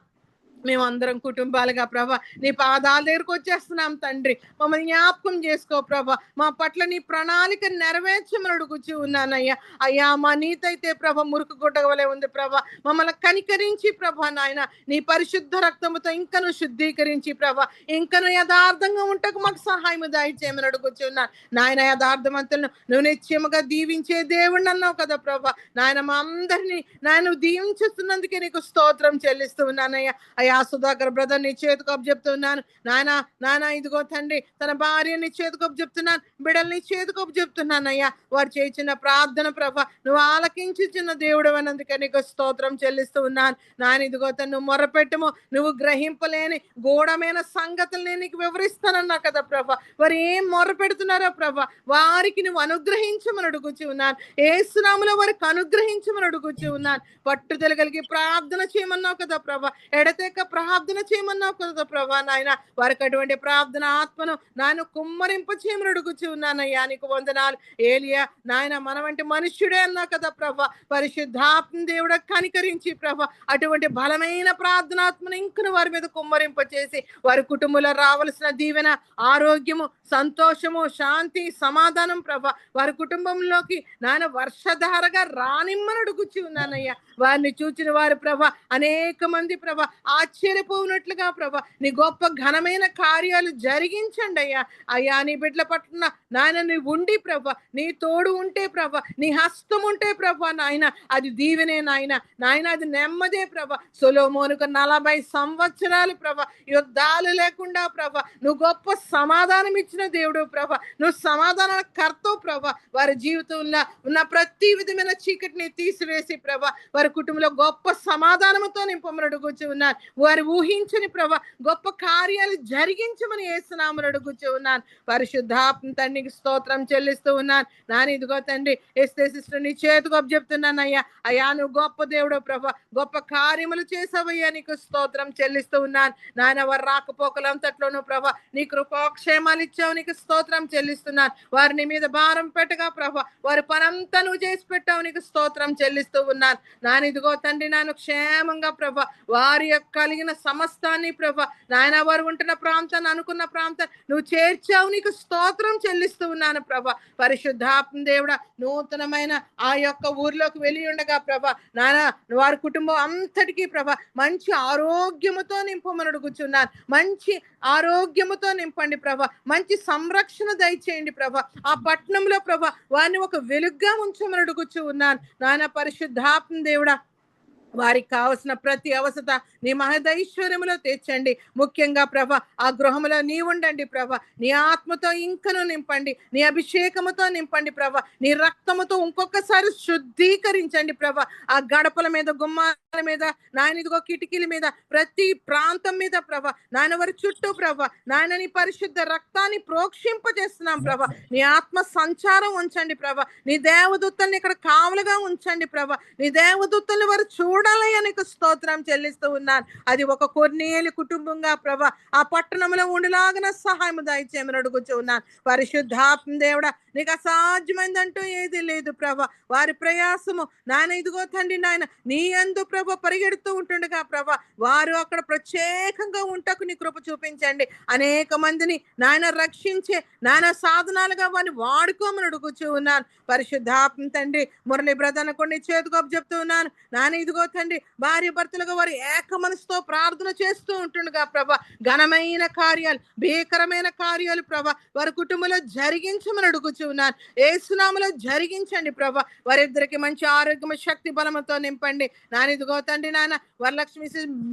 మేమందరం కుటుంబాలుగా ప్రభా నీ పాదాల దగ్గరకు వచ్చేస్తున్నాం తండ్రి. మమ్మల్ని జ్ఞాపకం చేసుకో ప్రభా. మా పట్ల నీ ప్రణాళిక నెరవేర్చమని అడుగుచూ ఉన్నానయ్యా. అయ్యా మా నీతైతే ప్రభ మురుకు గుడ్డ వలె ఉంది ప్రభా. మమ్మల్ని కనికరించి ప్రభా నాయన నీ పరిశుద్ధ రక్తముతో ఇంకను శుద్ధీకరించి ప్రభా ఇంకను యథార్థంగా ఉంటకు మాకు సహాయం దయచేయమని అడుగుచూ ఉన్నాను నాయన. యథార్థవంతులను నువ్వు నిత్యముగా దీవించే దేవుడిని అన్నావు కదా ప్రభా నాయన. మా అందరినీ నాయన దీవించుతున్నందుకే నీకు స్తోత్రం చెల్లిస్తూ ఉన్నానయ్యా. అయ్యా సుధాకర్ బ్రదర్ నీ చేతికి చెప్తున్నాను నాయన. ఇదిగో తండ్రి తన భార్య నీ చేతికి చెప్తున్నాను, బిడ్డలు నీ చేతికి చెప్తున్నాను అయ్యా. వారు చేసిన ప్రార్థన ప్రభ నువ్వు ఆలకించి చిన్న దేవుడు అన్నందుకే నీకు స్తోత్రం చెల్లిస్తూ ఉన్నాను నాయన. ఇదిగో తను నువ్వు మొరపెట్టము, నువ్వు గ్రహింపలేని గూఢమైన సంగతులు నేను నీకు వివరిస్తానన్నా కదా ప్రభ. వారు ఏం మొర పెడుతున్నారో ప్రభ వారికి నువ్వు అనుగ్రహించమని అడుగుచూ ఉన్నాను. ఏసునామములో వారికి అనుగ్రహించమని అడుగుచూ ఉన్నాను. పట్టుదల కలిగి ప్రార్థన చేయమన్నావు కదా ప్రభ, ఎడతెక్క ప్రార్థన చేయమన్నావు కదా ప్రభా నాయన. వారికి అటువంటి ప్రార్థన ఆత్మను నాయన కుమ్మరింప చేయమని అడుగుచూ ఉన్నానయ్యా. నీకు వందనాలు. ఏలియా నాయన మన వంటి మనుష్యుడే అన్నా కదా ప్రభ, పరిశుద్ధాత్మ దేవుడ కనికరించి ప్రభ అటువంటి బలమైన ప్రార్థనాత్మను ఇంకను వారి మీద కుమ్మరింప చేసి వారి కుటుంబంలో రావలసిన దీవెన, ఆరోగ్యము, సంతోషము, శాంతి, సమాధానం ప్రభ వారి కుటుంబంలోకి నాయన వర్షధారగా రానిమ్మని అడుగుచూ ఉన్నానయ్యా. వారిని చూచిన వారు ప్రభ అనేక మంది ప్రభ ఆశ్చర్యపోనట్లుగా ప్రభ నీ గొప్ప ఘనమైన కార్యాలు జరిగించండి అయ్యా. అయ్యా నీ బిడ్డల పట్ల నాయన నీ ఉండి ప్రభ, నీ తోడు ఉంటే ప్రభ, నీ హస్తం ఉంటే ప్రభ నాయన అది దీవెనే నాయన. అది నెమ్మదే ప్రభ. సొలొమోనుకు 40 సంవత్సరాలు ప్రభ యుద్ధాలు లేకుండా ప్రభ నువ్వు గొప్ప సమాధానం ఇచ్చిన దేవుడు ప్రభ. నువ్వు సమాధాన కర్తవు ప్రభ. వారి జీవితంలో ఉన్న ప్రతి విధమైన చీకటిని తీసివేసి ప్రభ వారి కుటుంబంలో గొప్ప సమాధానంతో నింపమని అడుగుచూ ఉన్నాను. వారు ఊహించని ప్రభ గొప్ప కార్యాలు జరిగించమని యేసునామమున అడుగుచూ ఉన్నాను. పరిశుద్ధాత్మ తండ్రికి స్తోత్రం చెల్లిస్తూ ఉన్నాను నాని. ఇదిగో తండ్రి ఎస్తే సిస్టర్ నీ చేతికి చెప్తున్నాను అయ్యా. అయ్యా నువ్వు గొప్ప దేవుడు ప్రభ, గొప్ప కార్యములు చేసావయ్యా. నీకు స్తోత్రం చెల్లిస్తూ ఉన్నాను నాయన. వారు రాకపోకలంతట్లోనూ ప్రభ నీ కృపాక్షేమాలు ఇచ్చావు, నీకు స్తోత్రం చెల్లిస్తున్నాను. వారిని మీద భారం పెట్టగా ప్రభ వారి పనంతా నువ్వు చేసి పెట్టావు, నీకు స్తోత్రం చెల్లిస్తూ ఉన్నాను నాయన. ఇదిగో తండ్రి నాను క్షేమంగా ప్రభ వారి యొక్క కలిగిన సమస్తాన్ని ప్రభ నాయన వారు ఉంటున్న ప్రాంతాన్ని అనుకున్న ప్రాంతం నువ్వు చేర్చావు, నీకు స్తోత్రం చెల్లిస్తూ ఉన్నాను ప్రభ. పరిశుద్ధాత్మ దేవుడ నూతనమైన ఆ యొక్క ఊర్లోకి వెళ్ళి ఉండగా ప్రభ నాయన వారి కుటుంబం అంతటికీ ప్రభ మంచి ఆరోగ్యముతో నింపమని అడుగుచున్నాను. మంచి ఆరోగ్యముతో నింపండి ప్రభ, మంచి సంరక్షణ దయచేయండి ప్రభ. ఆ పట్టణంలో ప్రభ వారిని ఒక వెలుగ్గా ఉంచమని అడుగుచూ ఉన్నాను నాయన. పరిశుద్ధాత్మ దేవుడా వారికి కావలసిన ప్రతి అవసరత నీ మహదైశ్వర్యములో తెచ్చండి. ముఖ్యంగా ప్రభ ఆ గృహములో నీ ఉండండి ప్రభ. నీ ఆత్మతో ఇంకను నింపండి, నీ అభిషేకముతో నింపండి ప్రభ. నీ రక్తముతో ఇంకొకసారి శుద్ధీకరించండి ప్రభ. ఆ గడపల మీద, గుమ్మాల మీద నాయన ఇదిగో కిటికీల మీద, ప్రతి ప్రాంతం మీద ప్రభ నాయన వారి చుట్టూ ప్రభ నాయన నీ పరిశుద్ధ రక్తాన్ని ప్రోక్షింపజేస్తున్నాం ప్రభ. నీ ఆత్మ సంచారం ఉంచండి ప్రభ. నీ దేవదూతల్ని ఇక్కడ కావలుగా ఉంచండి ప్రభ. నీ దేవదూతల్ని వారు చూడాలయ్యా, నీకు స్తోత్రం చెల్లిస్తూ ఉన్నాను. అది ఒక కొర్నేలి కుటుంబంగా ప్రభ ఆ పట్టణంలో ఉండిలాగిన సహాయం దయచేయమని అడుగుచూ ఉన్నాను. పరిశుద్ధాత్మ దేవుడా నీకు అసాధ్యమైందంటూ ఏది లేదు ప్రభ. వారి ప్రయాసము నాయన ఇదిగో తండ్రి నాయన నీ యందు ప్రభ పరిగెడుతూ ఉంటుండగా ప్రభ వారు అక్కడ ప్రత్యేకంగా ఉంటకు నీ కృప చూపించండి. అనేక మందిని నాయన రక్షించే నాయన సాధనాలుగా వారిని వాడుకోమని అడుగుచూ ఉన్నాను. పరిశుద్ధాత్మ తండ్రి మురళి బ్రదర్ను కొన్ని చేతికి చెప్తూ ఉన్నాను నాయన. ఇదిగో తండ్రి భార్య భర్తలుగా వారు ఏక మనసుతో ప్రార్థన చేస్తూ ఉంటుండగా ప్రభ ఘనమైన కార్యాలు, భీకరమైన కార్యాలు ప్రభ వారి కుటుంబంలో జరిగించమని అడుగుచూ ఉన్నాను. యేసునామములో జరిగించండి ప్రభ. వారిద్దరికి మంచి ఆరోగ్యం, శక్తి, బలముతో నింపండి నాయన. ఇదిగో తండ్రి నాయన వరలక్ష్మి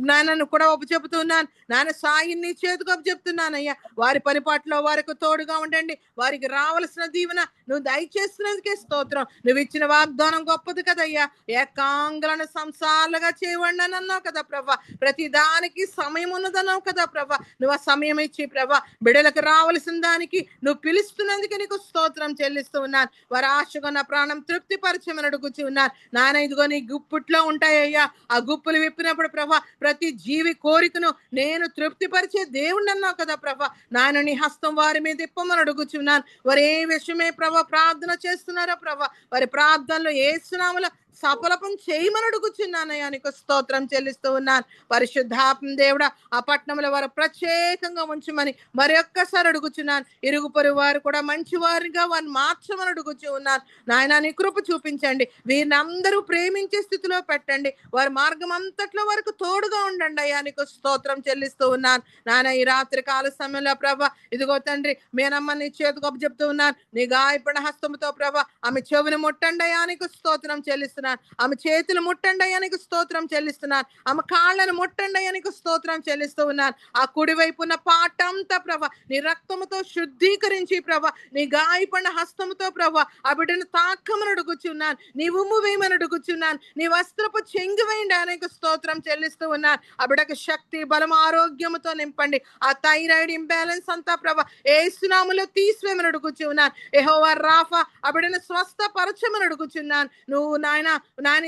నాయనను కూడా చెబుతూ ఉన్నాను నాయన. సాయిని చేతికి చెప్తున్నానయ్యా. వారి పనిపాట్లో వారికి తోడుగా ఉండండి. వారికి రావలసిన దీవెన నువ్వు దయచేస్తున్నందుకే స్తోత్రం. నువ్వు ఇచ్చిన వాగ్దానం గొప్పది కదయ్యా. ఏకాంగులను సంసారాలుగా చేయవండి అని అన్నావు కదా ప్రభ. ప్రతి దానికి సమయం ఉన్నదన్నావు కదా ప్రభ. నువ్వు ఆ సమయం ఇచ్చి ప్రభ బిడ్డలకు రావలసిన దానికి నువ్వు పిలుస్తున్నందుకే నీకు స్తోత్రం చెల్లిస్తూ ఉన్నాను. వారి ఆశగా నా ప్రాణం తృప్తి పరిచయమని అడుగుచూ ఉన్నాను నాయన. ఇదిగో నీ గుప్పుట్లో ఉంటాయ్యా. ఆ గుప్పులు విప్పినప్పుడు ప్రభ ప్రతి జీవి కోరికను నేను తృప్తిపరిచే దేవుణ్ణి అన్నావు కదా ప్రభ. నాయన నీ హస్తం వారి మీద ఇప్పమని అడుగుచున్నాను. వారు ఏ విషయమే ప్రభ ప్రార్థన చేస్తున్నారో ప్రభ వారి ప్రార్థనలో యేసునామములో సఫలపం చేయమని అడుగుచున్నానయ్యా, నీకు స్తోత్రం చెల్లిస్తూ ఉన్నాను. పరిశుద్ధాత్మ దేవుడా, ఆ పట్టణంలో వారు ప్రత్యేకంగా ఉంచమని మరి ఒక్కసారి అడుగుచున్నాను. ఇరుగు పొరుగు వారు కూడా మంచి వారిగా వారిని మార్చమని అడుగుచూ ఉన్నాను. నాయన నీ కృప చూపించండి, వీరిని అందరూ ప్రేమించే స్థితిలో పెట్టండి, వారి మార్గం అంతట్లో వరకు తోడుగా ఉండండి అయ్యా, నీకు స్తోత్రం చెల్లిస్తూ ఉన్నాను. నాయన ఈ రాత్రి కాల సమయంలో ప్రభా, ఇదిగో తండ్రి మేనమ్మ నీ చేతికి అప్పచెప్తూ ఉన్నాను. నీ గాయపడిన హస్తముతో ప్రభా ఆమె చెవిని ముట్టండి అయ్యా, నీకు స్తోత్రం చెల్లిస్తున్నాను. ఆమె చేతులు ముట్టండి అయ్యా, నీకు స్తోత్రం చెల్లిస్తున్నాను. ఆమె కాళ్ళను ముట్టండి అయ్యా, నీకు స్తోత్రం చెల్లిస్తూ ఉన్నాను. ఆ కుడివైపున్న పాట అంతా ప్రభా నీ రక్తముతో శుద్ధీకరించి ప్రభా, నీ గాయపడిన హస్తముతో ప్రభా ఆ బిడ్డను తాకమని అడుగుచున్నాను, నీ ఉమ్ము వేయమని అడుగుచున్నాను, నీ వస్త్రపు చెంగు వేయండి అనేక స్తోత్రం చెల్లిస్తూ ఉన్నాను. ఆ బిడ్డకు శక్తి బలం ఆరోగ్యముతో నింపండి. ఆ థైరాయిడ్ ఇంబ్యాలెన్స్ అంతా ప్రభా యేసునామములో తీసివేయమని అడుగుచున్నాను. యెహోవా రాఫా ఆ బిడ్డను స్వస్థపరచమని అడుగుచున్నాను. నువ్వు నాయన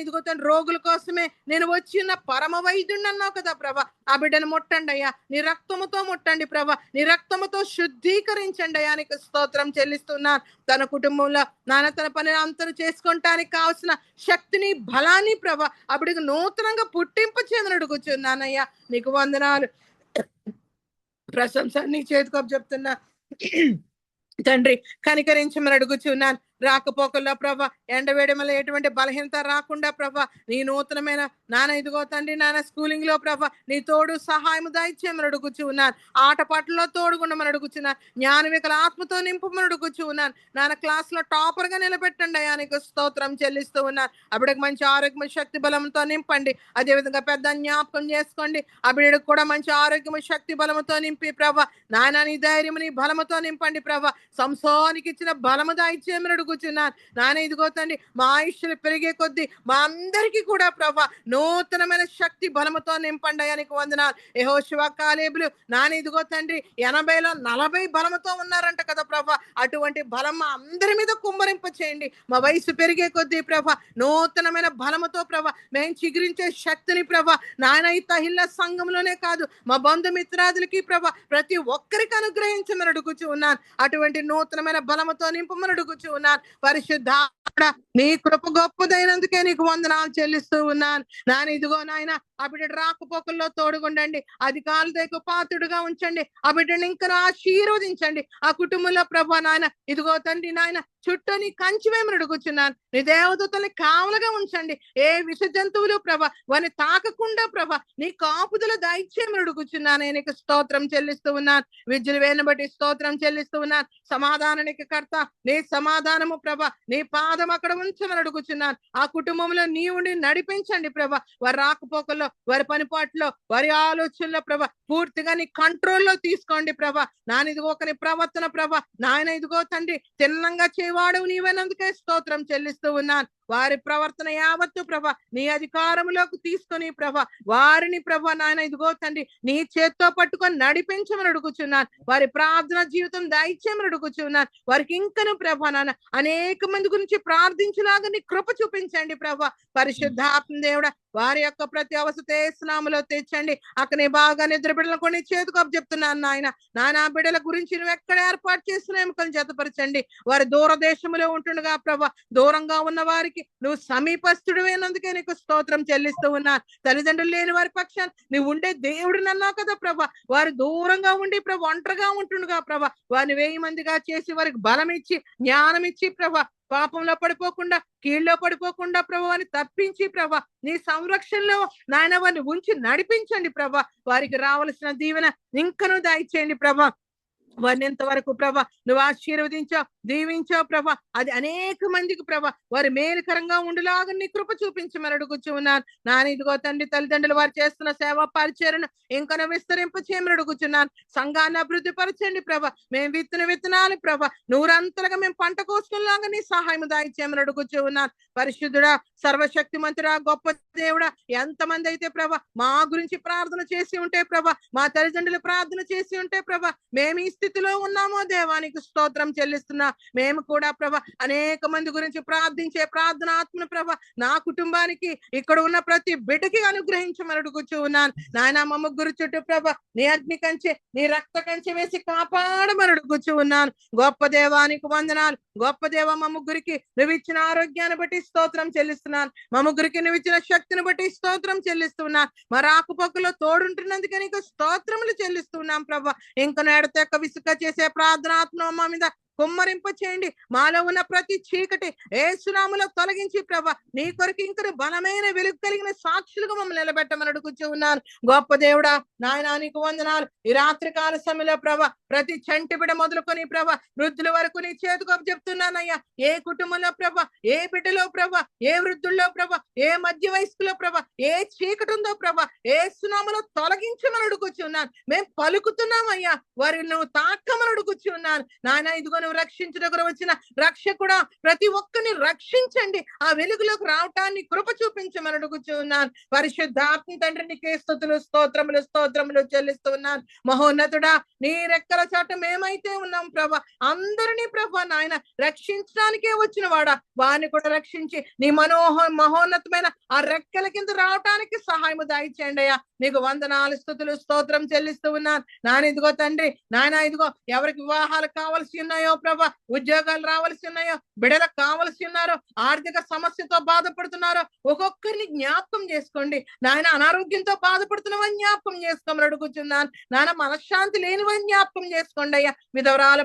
ఇదిగో తండ్రి రోగుల కోసమే నేను వచ్చిన పరమ వైద్యుడిని అన్నావు కదా ప్రభా, ఆ బిడ్డను ముట్టండి అయ్యా, నీ రక్తముతో ముట్టండి ప్రభా, నీ రక్తముతో శుద్ధీకరించండి అయ్యా, నీకు స్తోత్రం చెల్లిస్తున్నాను. తన కుటుంబంలో నాన్న తన పని అంతను చేసుకోవటానికి కావాల్సిన శక్తిని బలాన్ని ప్రభా అప్పటికి నూతనంగా పుట్టింప చేయమని అడుగుచున్నానయ్యా, నీకు వందనాలు. ప్రశంస నీ చేతికి చెప్తున్నా తండ్రి, కనికరించమని అడుగుచున్నాను. రాకపోకల్లో ప్రభా ఎండవేడమల ఎటువంటి బలహీనత రాకుండా ప్రభా నీ నూతనమైన నాన్న ఇదిగో తండ్రి నాన్న స్కూలింగ్ లో ప్రభా నీ తోడు సహాయం దయచేయమని అడుగుచు ఉన్నాను. ఆటపాటల్లో తోడుగుండమని అడుగుచున్నాను. జ్ఞానవికల ఆత్మతో నింపమని అడుగుచు ఉన్నాను. నాన్న క్లాస్ లో టాపర్ గా నిలబెట్టండి అయ్యా, నీకు స్తోత్రం చెల్లిస్తూ ఉన్నాను. అప్పటికి మంచి ఆరోగ్యం శక్తి బలంతో నింపండి. అదేవిధంగా పెద్ద జ్ఞాపకం చేసుకోండి. అభిడికి కూడా మంచి ఆరోగ్యం శక్తి బలముతో నింపి ప్రభా నాయన నీ ధైర్యం నీ బలముతో నింపండి ప్రభా. సంసోనికి ఇచ్చిన బలము దయచేయమని అడుగుచున్నాను. నాన్న ఇదిగో తండ్రి మా ఆయుష్లు పెరిగే కొద్దీ మా అందరికీ కూడా ప్రభా నూతనమైన శక్తి బలముతో నింపండి అయ్యా, నీకు వందనాలు. యెహోషువ కాలేబులు నాన్న ఇదిగో తండ్రి 80లో 40 బలముతో ఉన్నారంట కదా ప్రభా, అటువంటి బలం మా అందరి మీద కుమ్మరింప చేయండి. మా వయసు పెరిగే కొద్దీ ప్రభా నూతనమైన బలముతో ప్రభా మేము చిగురించే శక్తిని ప్రభా నాయన ఈ తహిల్ల సంఘంలోనే కాదు మా బంధుమిత్రాదులకి ప్రభా ప్రతి ఒక్కరికి అనుగ్రహించమని అడుగుచూ ఉన్నాను. అటువంటి నూతనమైన బలముతో నింపమని అడుగుచూ ఉన్నాను. పరిశుద్ధాత్మ నీ కృప గొప్పదైనందుకే నీకు వందనాలు చెల్లిస్తూ ఉన్నాను. నాన్న ఇదిగో నాయన ఆ బిడ్డ రాకపోకల్లో తోడుగుండండి, అధికారుల దగ్గర పాత్రుడుగా ఉంచండి, ఆ బిడ్డని ఇంకా ఆశీర్వదించండి. ఆ కుటుంబంలో ప్రభా నాయన ఇదిగో తండ్రి నాయన చుట్టూ నీ కంచివేమని అడుగుచున్నాను. నీ దేవదూతల్ని కావలుగా ఉంచండి. ఏ విష జంతువులు ప్రభా వారిని తాకకుండా ప్రభా నీ కాపుదల దయచేయమని అడుగుచున్నాను. నీకు స్తోత్రం చెల్లిస్తూ ఉన్నాను. విద్యులు వేయని బట్టి స్తోత్రం చెల్లిస్తూ ఉన్నాను. సమాధానానికి కర్త నీ సమాధానము ప్రభా నీ పాదం అక్కడ ఉంచమని అడుగుచున్నాను. ఆ కుటుంబంలో నీ ఉండి నడిపించండి ప్రభా. వారి రాకపోకల్లో వారి పనిపాట్లో వారి ఆలోచనలో ప్రభా పూర్తిగా నీ కంట్రోల్లో తీసుకోండి ప్రభా. నాన్న ఇదిగో ఒకని ప్రవర్తన ప్రభా నాయన ఇదిగో తండ్రి తిన్నంగా చేయవాడు నీవైనందుకే స్తోత్రం చెల్లిస్తూ ఉన్నాను. వారి ప్రవర్తన యావత్తు ప్రభా నీ అధికారంలోకి తీసుకొని ప్రభా వారిని ప్రభా నాయన ఇదిగో తండ్రి నీ చేత్తో పట్టుకొని నడిపించమని అడుగుచున్నాను. వారి ప్రార్థన జీవితం దయచేయమని అడుగుచున్నాను. వారికి ఇంకను ప్రభా నాన్న అనేక మంది గురించి ప్రార్థించులాగా నీ కృప చూపించండి ప్రభా. పరిశుద్ధాత్మ దేవుడా వారి యొక్క ప్రతి అవసరత యేసునామములో తెచ్చండి. అక్కడ బాగా నిద్ర బిడ్డలు కొన్ని చేతికి చెప్తున్నాను నాయన. నానా బిడ్డల గురించి నువ్వు ఎక్కడ ఏర్పాటు చేస్తున్న ఎముకలు జతపరచండి. వారి దూరదేశంలో ఉంటుండగా ప్రభా దూరంగా ఉన్న వారికి నువ్వు సమీపస్తుడివైనందుకే నీకు స్తోత్రం చెల్లిస్తూ ఉన్నాను. తల్లిదండ్రులు లేని వారి పక్షాన్ని నువ్వు ఉండే దేవుడు అన్నావు కదా ప్రభా. వారు దూరంగా ఉండి ప్రభా ఒంటరిగా ఉంటుండగా ప్రభా వారిని 1000 మందిగా చేసి వారికి బలం ఇచ్చి జ్ఞానం ఇచ్చి ప్రభా పాపంలో పడిపోకుండా కీళ్ళలో పడిపోకుండా ప్రభా వారిని తప్పించి ప్రభా నీ సంరక్షణలో నాయన వారిని ఉంచి నడిపించండి ప్రభా. వారికి రావలసిన దీవెన ఇంకనూ దయచేయండి ప్రభా. వారిని ఎంతవరకు ప్రభా నువ్వు ఆశీర్వదించావు దీవించావు ప్రభా అది అనేక మందికి ప్రభా వారి మేలుకరంగా ఉండేలాగా నీ కృప చూపించమని అడుగుచూ ఉన్నాను. నాన్న ఇదిగో తండ్రి తల్లిదండ్రులు వారు చేస్తున్న సేవా పరిచర్ను ఇంకా విస్తరింప చేయమని అడుగుచున్నాను. సంఘాన్ని అభివృద్ధి పరచండి ప్రభా. మేము విత్తనాలు ప్రభా నూరంతలుగా మేము పంట కోసుకునేలాగా నీ సహాయం దయచేయమని అడుగుచూ ఉన్నాను. పరిశుద్ధుడా సర్వశక్తిమంతుడా గొప్ప దేవుడా ఎంతమంది అయితే ప్రభా మా గురించి ప్రార్థన చేసి ఉంటే ప్రభా మా తల్లిదండ్రులు ప్రార్థన చేసి ఉంటే ప్రభా మేము ఈ స్థితిలో ఉన్నామో దేవానికి స్తోత్రం చెల్లిస్తున్నా. మేము కూడా ప్రభా అనేక మంది గురించి ప్రార్థించే ప్రార్థనాత్మను ప్రభా నా కుటుంబానికి ఇక్కడ ఉన్న ప్రతి బిడ్డకి అనుగ్రహించమని అడుగుచూ ఉన్నాను నాయన. మా ముగ్గురు చుట్టూ ప్రభా నీ అగ్ని కంచె నీ రక్త కంచె వేసి కాపాడమని అడుగుచూ ఉన్నాను. గొప్ప దేవానికి వందనాలు. గొప్ప దేవ, మా ముగ్గురికి నువ్వు ఇచ్చిన ఆరోగ్యాన్ని బట్టి స్తోత్రం చెల్లిస్తున్నాను. మా ముగ్గురికి నువ్వు ఇచ్చిన శక్తిని బట్టి స్తోత్రం చెల్లిస్తున్నాను. మా రాకపోకలో తోడుంటున్నందుకే నీకు స్తోత్రములు చెల్లిస్తున్నాం ప్రభా. ఇంకను ఎడతెక్క విసుక చేసే ప్రార్థనాత్మ మా మీద కుమ్మరింప చేయండి. మాలో ఉన్న ప్రతి చీకటి యేసునామములో తొలగించి ప్రభా నీ కొరకు ఇంకను బలమైన వెలుగు కలిగిన సాక్షులుగా మమ్మల్ని నిలబెట్టమని అడుగుచూ ఉన్నాను. గొప్ప దేవుడా నాయనా నీకు వందనాలు. ఈ రాత్రి కాల సమయంలో ప్రభా ప్రతి చంటి బిడ్డ మొదలుకొని ప్రభా వృద్ధుల వరకు నీ చేతికి చెప్తున్నానయ్యా. ఏ కుటుంబంలో ప్రభా, ఏ బిడ్డలో ప్రభా, ఏ వృద్ధుల్లో ప్రభా, ఏ మధ్య వయస్కులో ప్రభా, ఏ చీకటి ఉందో ప్రభా యేసునామములో తొలగించమని అడుగుచూ ఉన్నాను. మేము పలుకుతున్నామయ్యా, వారిని నువ్వు తాకమని అడుగుచూ ఉన్నాను నాయన. ఇదిగో నువ్వు రక్షించడానికి వచ్చిన రక్షకుడా ప్రతి ఒక్కరిని రక్షించండి. ఆ వెలుగులోకి రావటాన్ని కృప చూపించమని అడుగుచూ ఉన్నాను. పరిశుద్ధాత్మ తండ్రి నీకే స్తుతులు స్తోత్రములు స్తోత్రములు చెల్లిస్తూ ఉన్నాను. మహోన్నతుడా నీ రెక్కల చాట మేమైతే ఉన్నాం ప్రభా, అందరినీ ప్రభా నాయన రక్షించడానికే వచ్చిన వాడా వారిని కూడా రక్షించి నీ మహోన్నతమైన ఆ రెక్కల కింద రావటానికి సహాయము దయచేయండి అయ్యా. నీకు వందనాలు స్తుతులు స్తోత్రం చెల్లిస్తూ ఉన్నాను నాయన. ఇదిగో తండ్రి నాయన, ఇదిగో ఎవరికి వివాహాలు కావలసి ఉన్నాయో ప్రభా, ఉద్యోగాలు రావాల్సి ఉన్నాయో, బిడ్డలకు కావలసి ఉన్నారో, ఆర్థిక సమస్యతో బాధపడుతున్నారో ఒక్కొక్కరిని జ్ఞాపకం చేసుకోండి నాయన. అనారోగ్యంతో బాధపడుతున్నవని జ్ఞాపకం చేసుకోమని అడుగుతున్నాను నాయన. మనశ్శాంతి లేనివని జ్ఞాపకం చేసుకోండి అయ్యా. విధవరాల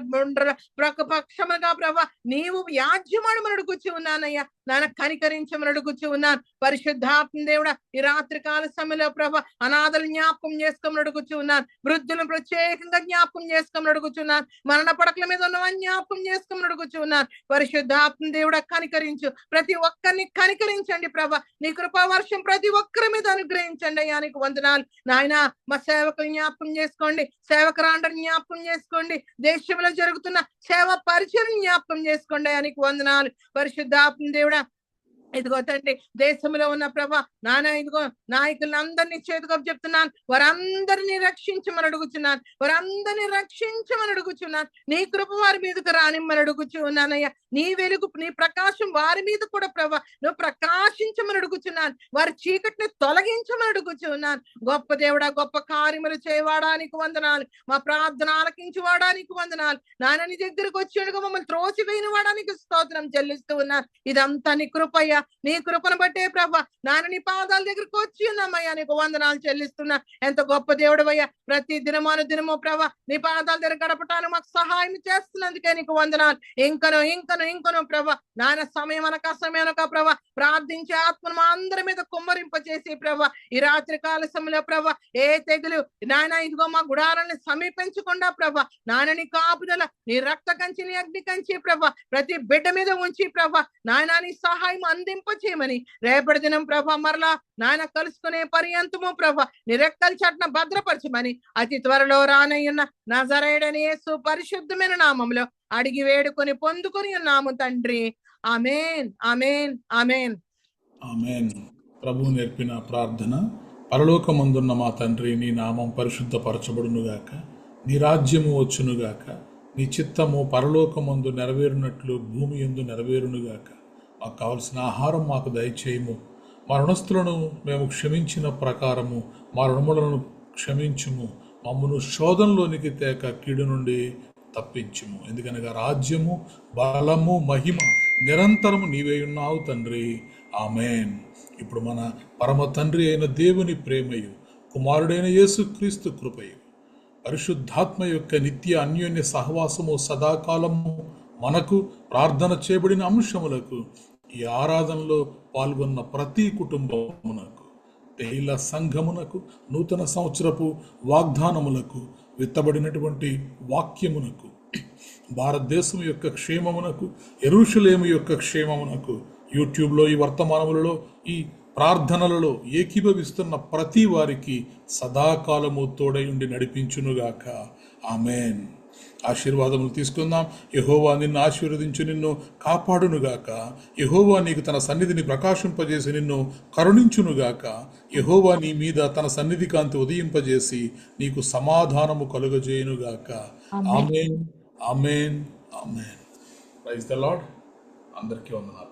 పక్షముగా ప్రభా నీవు వ్యాజ్యమాడమని అడుగుచూ ఉన్నానయ్యా నాయన. కనికరించమని అడుగుచూ ఉన్నాను. పరిశుద్ధాత్మ దేవుడా ఈ రాత్రి కాల సమయంలో ప్రభా అనాథలు జ్ఞాపకం చేసుకోమని అడుగుచూ ఉన్నాను. వృద్ధులను ప్రత్యేకంగా జ్ఞాపకం చేసుకోమని అడుగుచున్నాను. మరణ పడకల మీద ఉన్నవని జ్ఞాపకం చేసుకోమని అడుగుచున్నాను. పరిశుద్ధాత్మ దేవుడా కనికరించు, ప్రతి ఒక్కరిని కనికరించండి ప్రభా. నీ కృపా వర్షం ప్రతి ఒక్కరి మీద అనుగ్రహించండి అయ్యా. నీకు వందనాలు నాయన. మా సేవకులు జ్ఞాపకం చేసుకోండి, సేవకురాండ్రని జ్ఞాపకం చేసుకోండి, దేశంలో జరుగుతున్న సేవ పరిచయం జ్ఞాపకం చేసుకోండి అయ్యా. నీకు వందనాలు. పరిశుద్ధాత్మ దేవుడా ఇదిగో తండ్రి దేశంలో ఉన్న ప్రభా నాన్న, ఇదిగో నాయకులందరినీ చేతికి చెప్తున్నాను. వారందరినీ రక్షించమని అడుగుచున్నాను, వారందరినీ రక్షించమని అడుగుచున్నాను. నీ కృప వారి మీదకు రానిమ్మని అడుగుచూ ఉన్నానయ్యా. నీ వెలుగు నీ ప్రకాశం వారి మీద కూడా ప్రభా నువ్వు ప్రకాశించమని అడుగుచున్నాను. వారి చీకటిని తొలగించమని అడుగుచూ ఉన్నాను. గొప్ప దేవుడా గొప్ప కార్యములు చేయవాడానికి వందనాలు. మా ప్రార్థన ఆలకించి వాడానికి వందనాలు నాన్న. నీ దగ్గరకు వచ్చేడుగా మమ్మల్ని త్రోసివేయని వాడానికి స్తోత్రం చెల్లిస్తూ ఉన్నాను. ఇదంతా నీ కృపయ్యా, నీ కృపను బట్టే ప్రభా నాన్న నీ పాదాల దగ్గరకు వచ్చి ఉన్నామయ్యా. నీకు వందనాలు చెల్లిస్తున్నా. ఎంత గొప్ప దేవుడు అయ్యా. ప్రతి దినమాను దినమో ప్రభా నీ పాదాల దగ్గర గడపటానికి మాకు సహాయం చేస్తున్నందుకే నీకు వందనాలు. ఇంకను ప్రభా నాయన సమయం అనక సమయం అనక ప్రభా ప్రార్థించే ఆత్మను మా అందరి మీద కుమ్మరింపచేసి ప్రభా ఈ రాత్రి కాల సమయంలో ప్రభా ఏ తెగులు నాయన ఇదిగో మా గుడారాన్ని సమీపించకుండా ప్రభా నాయన నీ కాపుదల నీ రక్త కంచి నీ అగ్ని కంచి ప్రభా ప్రతి బిడ్డ మీద ఉంచి ప్రభా నాయన నీ సహాయం అందింపచేయమని రేపటి దినం ప్రభా మరలా నాయన కలుసుకునే పర్యంతము ప్రభా నీ రెక్కల చాటున భద్రపరచమని అతి త్వరలో రానయ్యున్న నజరేయుడైన యేసు పరిశుద్ధమైన నామములో అడిగి వేడుకొని పొందుకొని ఉన్నాము తండ్రి. ఆమేన్ ఆమేన్ ఆమేన్ ఆమేన్. ప్రభువు నేర్పిన ప్రార్థన. పరలోకమందున్న మా తండ్రి, నీ నామం పరిశుద్ధపరచబడునుగాక, నీ రాజ్యము వచ్చునుగాక, నీ చిత్తము పరలోకమందు నెరవేరునట్లు భూమి యందు నెరవేరునుగాక. మాకు కావలసిన ఆహారం మాకు దయచేయము. మా రుణస్థులను మేము క్షమించిన ప్రకారము మా రుణములను క్షమించుము. మమ్మను శోధనలోనికి తేక కీడు నుండి తప్పించుము. ఎందుకనగా రాజ్యము బలము మహిమ నిరంతరము నీవే ఉన్నావు తండ్రి. ఆమేన్. ఇప్పుడు మన పరమ తండ్రి అయిన దేవుని ప్రేమయు కుమారుడైన యేసుక్రీస్తు కృపయు పరిశుద్ధాత్మ యొక్క నిత్య అన్యోన్య సహవాసము సదాకాలము మనకు ప్రార్థన చేయబడిన అంశములకు ఈ ఆరాధనలో పాల్గొన్న ప్రతి కుటుంబమునకు, తైల సంఘమునకు, నూతన సంవత్సరపు వాగ్దానములకు, విత్తబడినటువంటి వాక్యమునకు, భారతదేశం యొక్క క్షేమమునకు, యెరూషలేము యొక్క క్షేమమునకు, యూట్యూబ్లో ఈ వర్తమానములలో ఈ ప్రార్థనలలో ఏకీభవిస్తున్న ప్రతి వారికి సదాకాలము తోడై ఉండి నడిపించునుగాక. ఆమేన్. ఆశీర్వాదములు తీసుకుందాం. యెహోవా నిన్ను ఆశీర్వదించి నిన్ను కాపాడునుగాక. యెహోవా నీకు తన సన్నిధిని ప్రకాశింపజేసి నిన్ను కరుణించునుగాక. యెహోవా నీ మీద తన సన్నిధి కాంతి ఉదయింపజేసి నీకు సమాధానము కలుగజేయునుగాక. Amen amen amen. Praise the Lord. అందరికీ వందనాలు.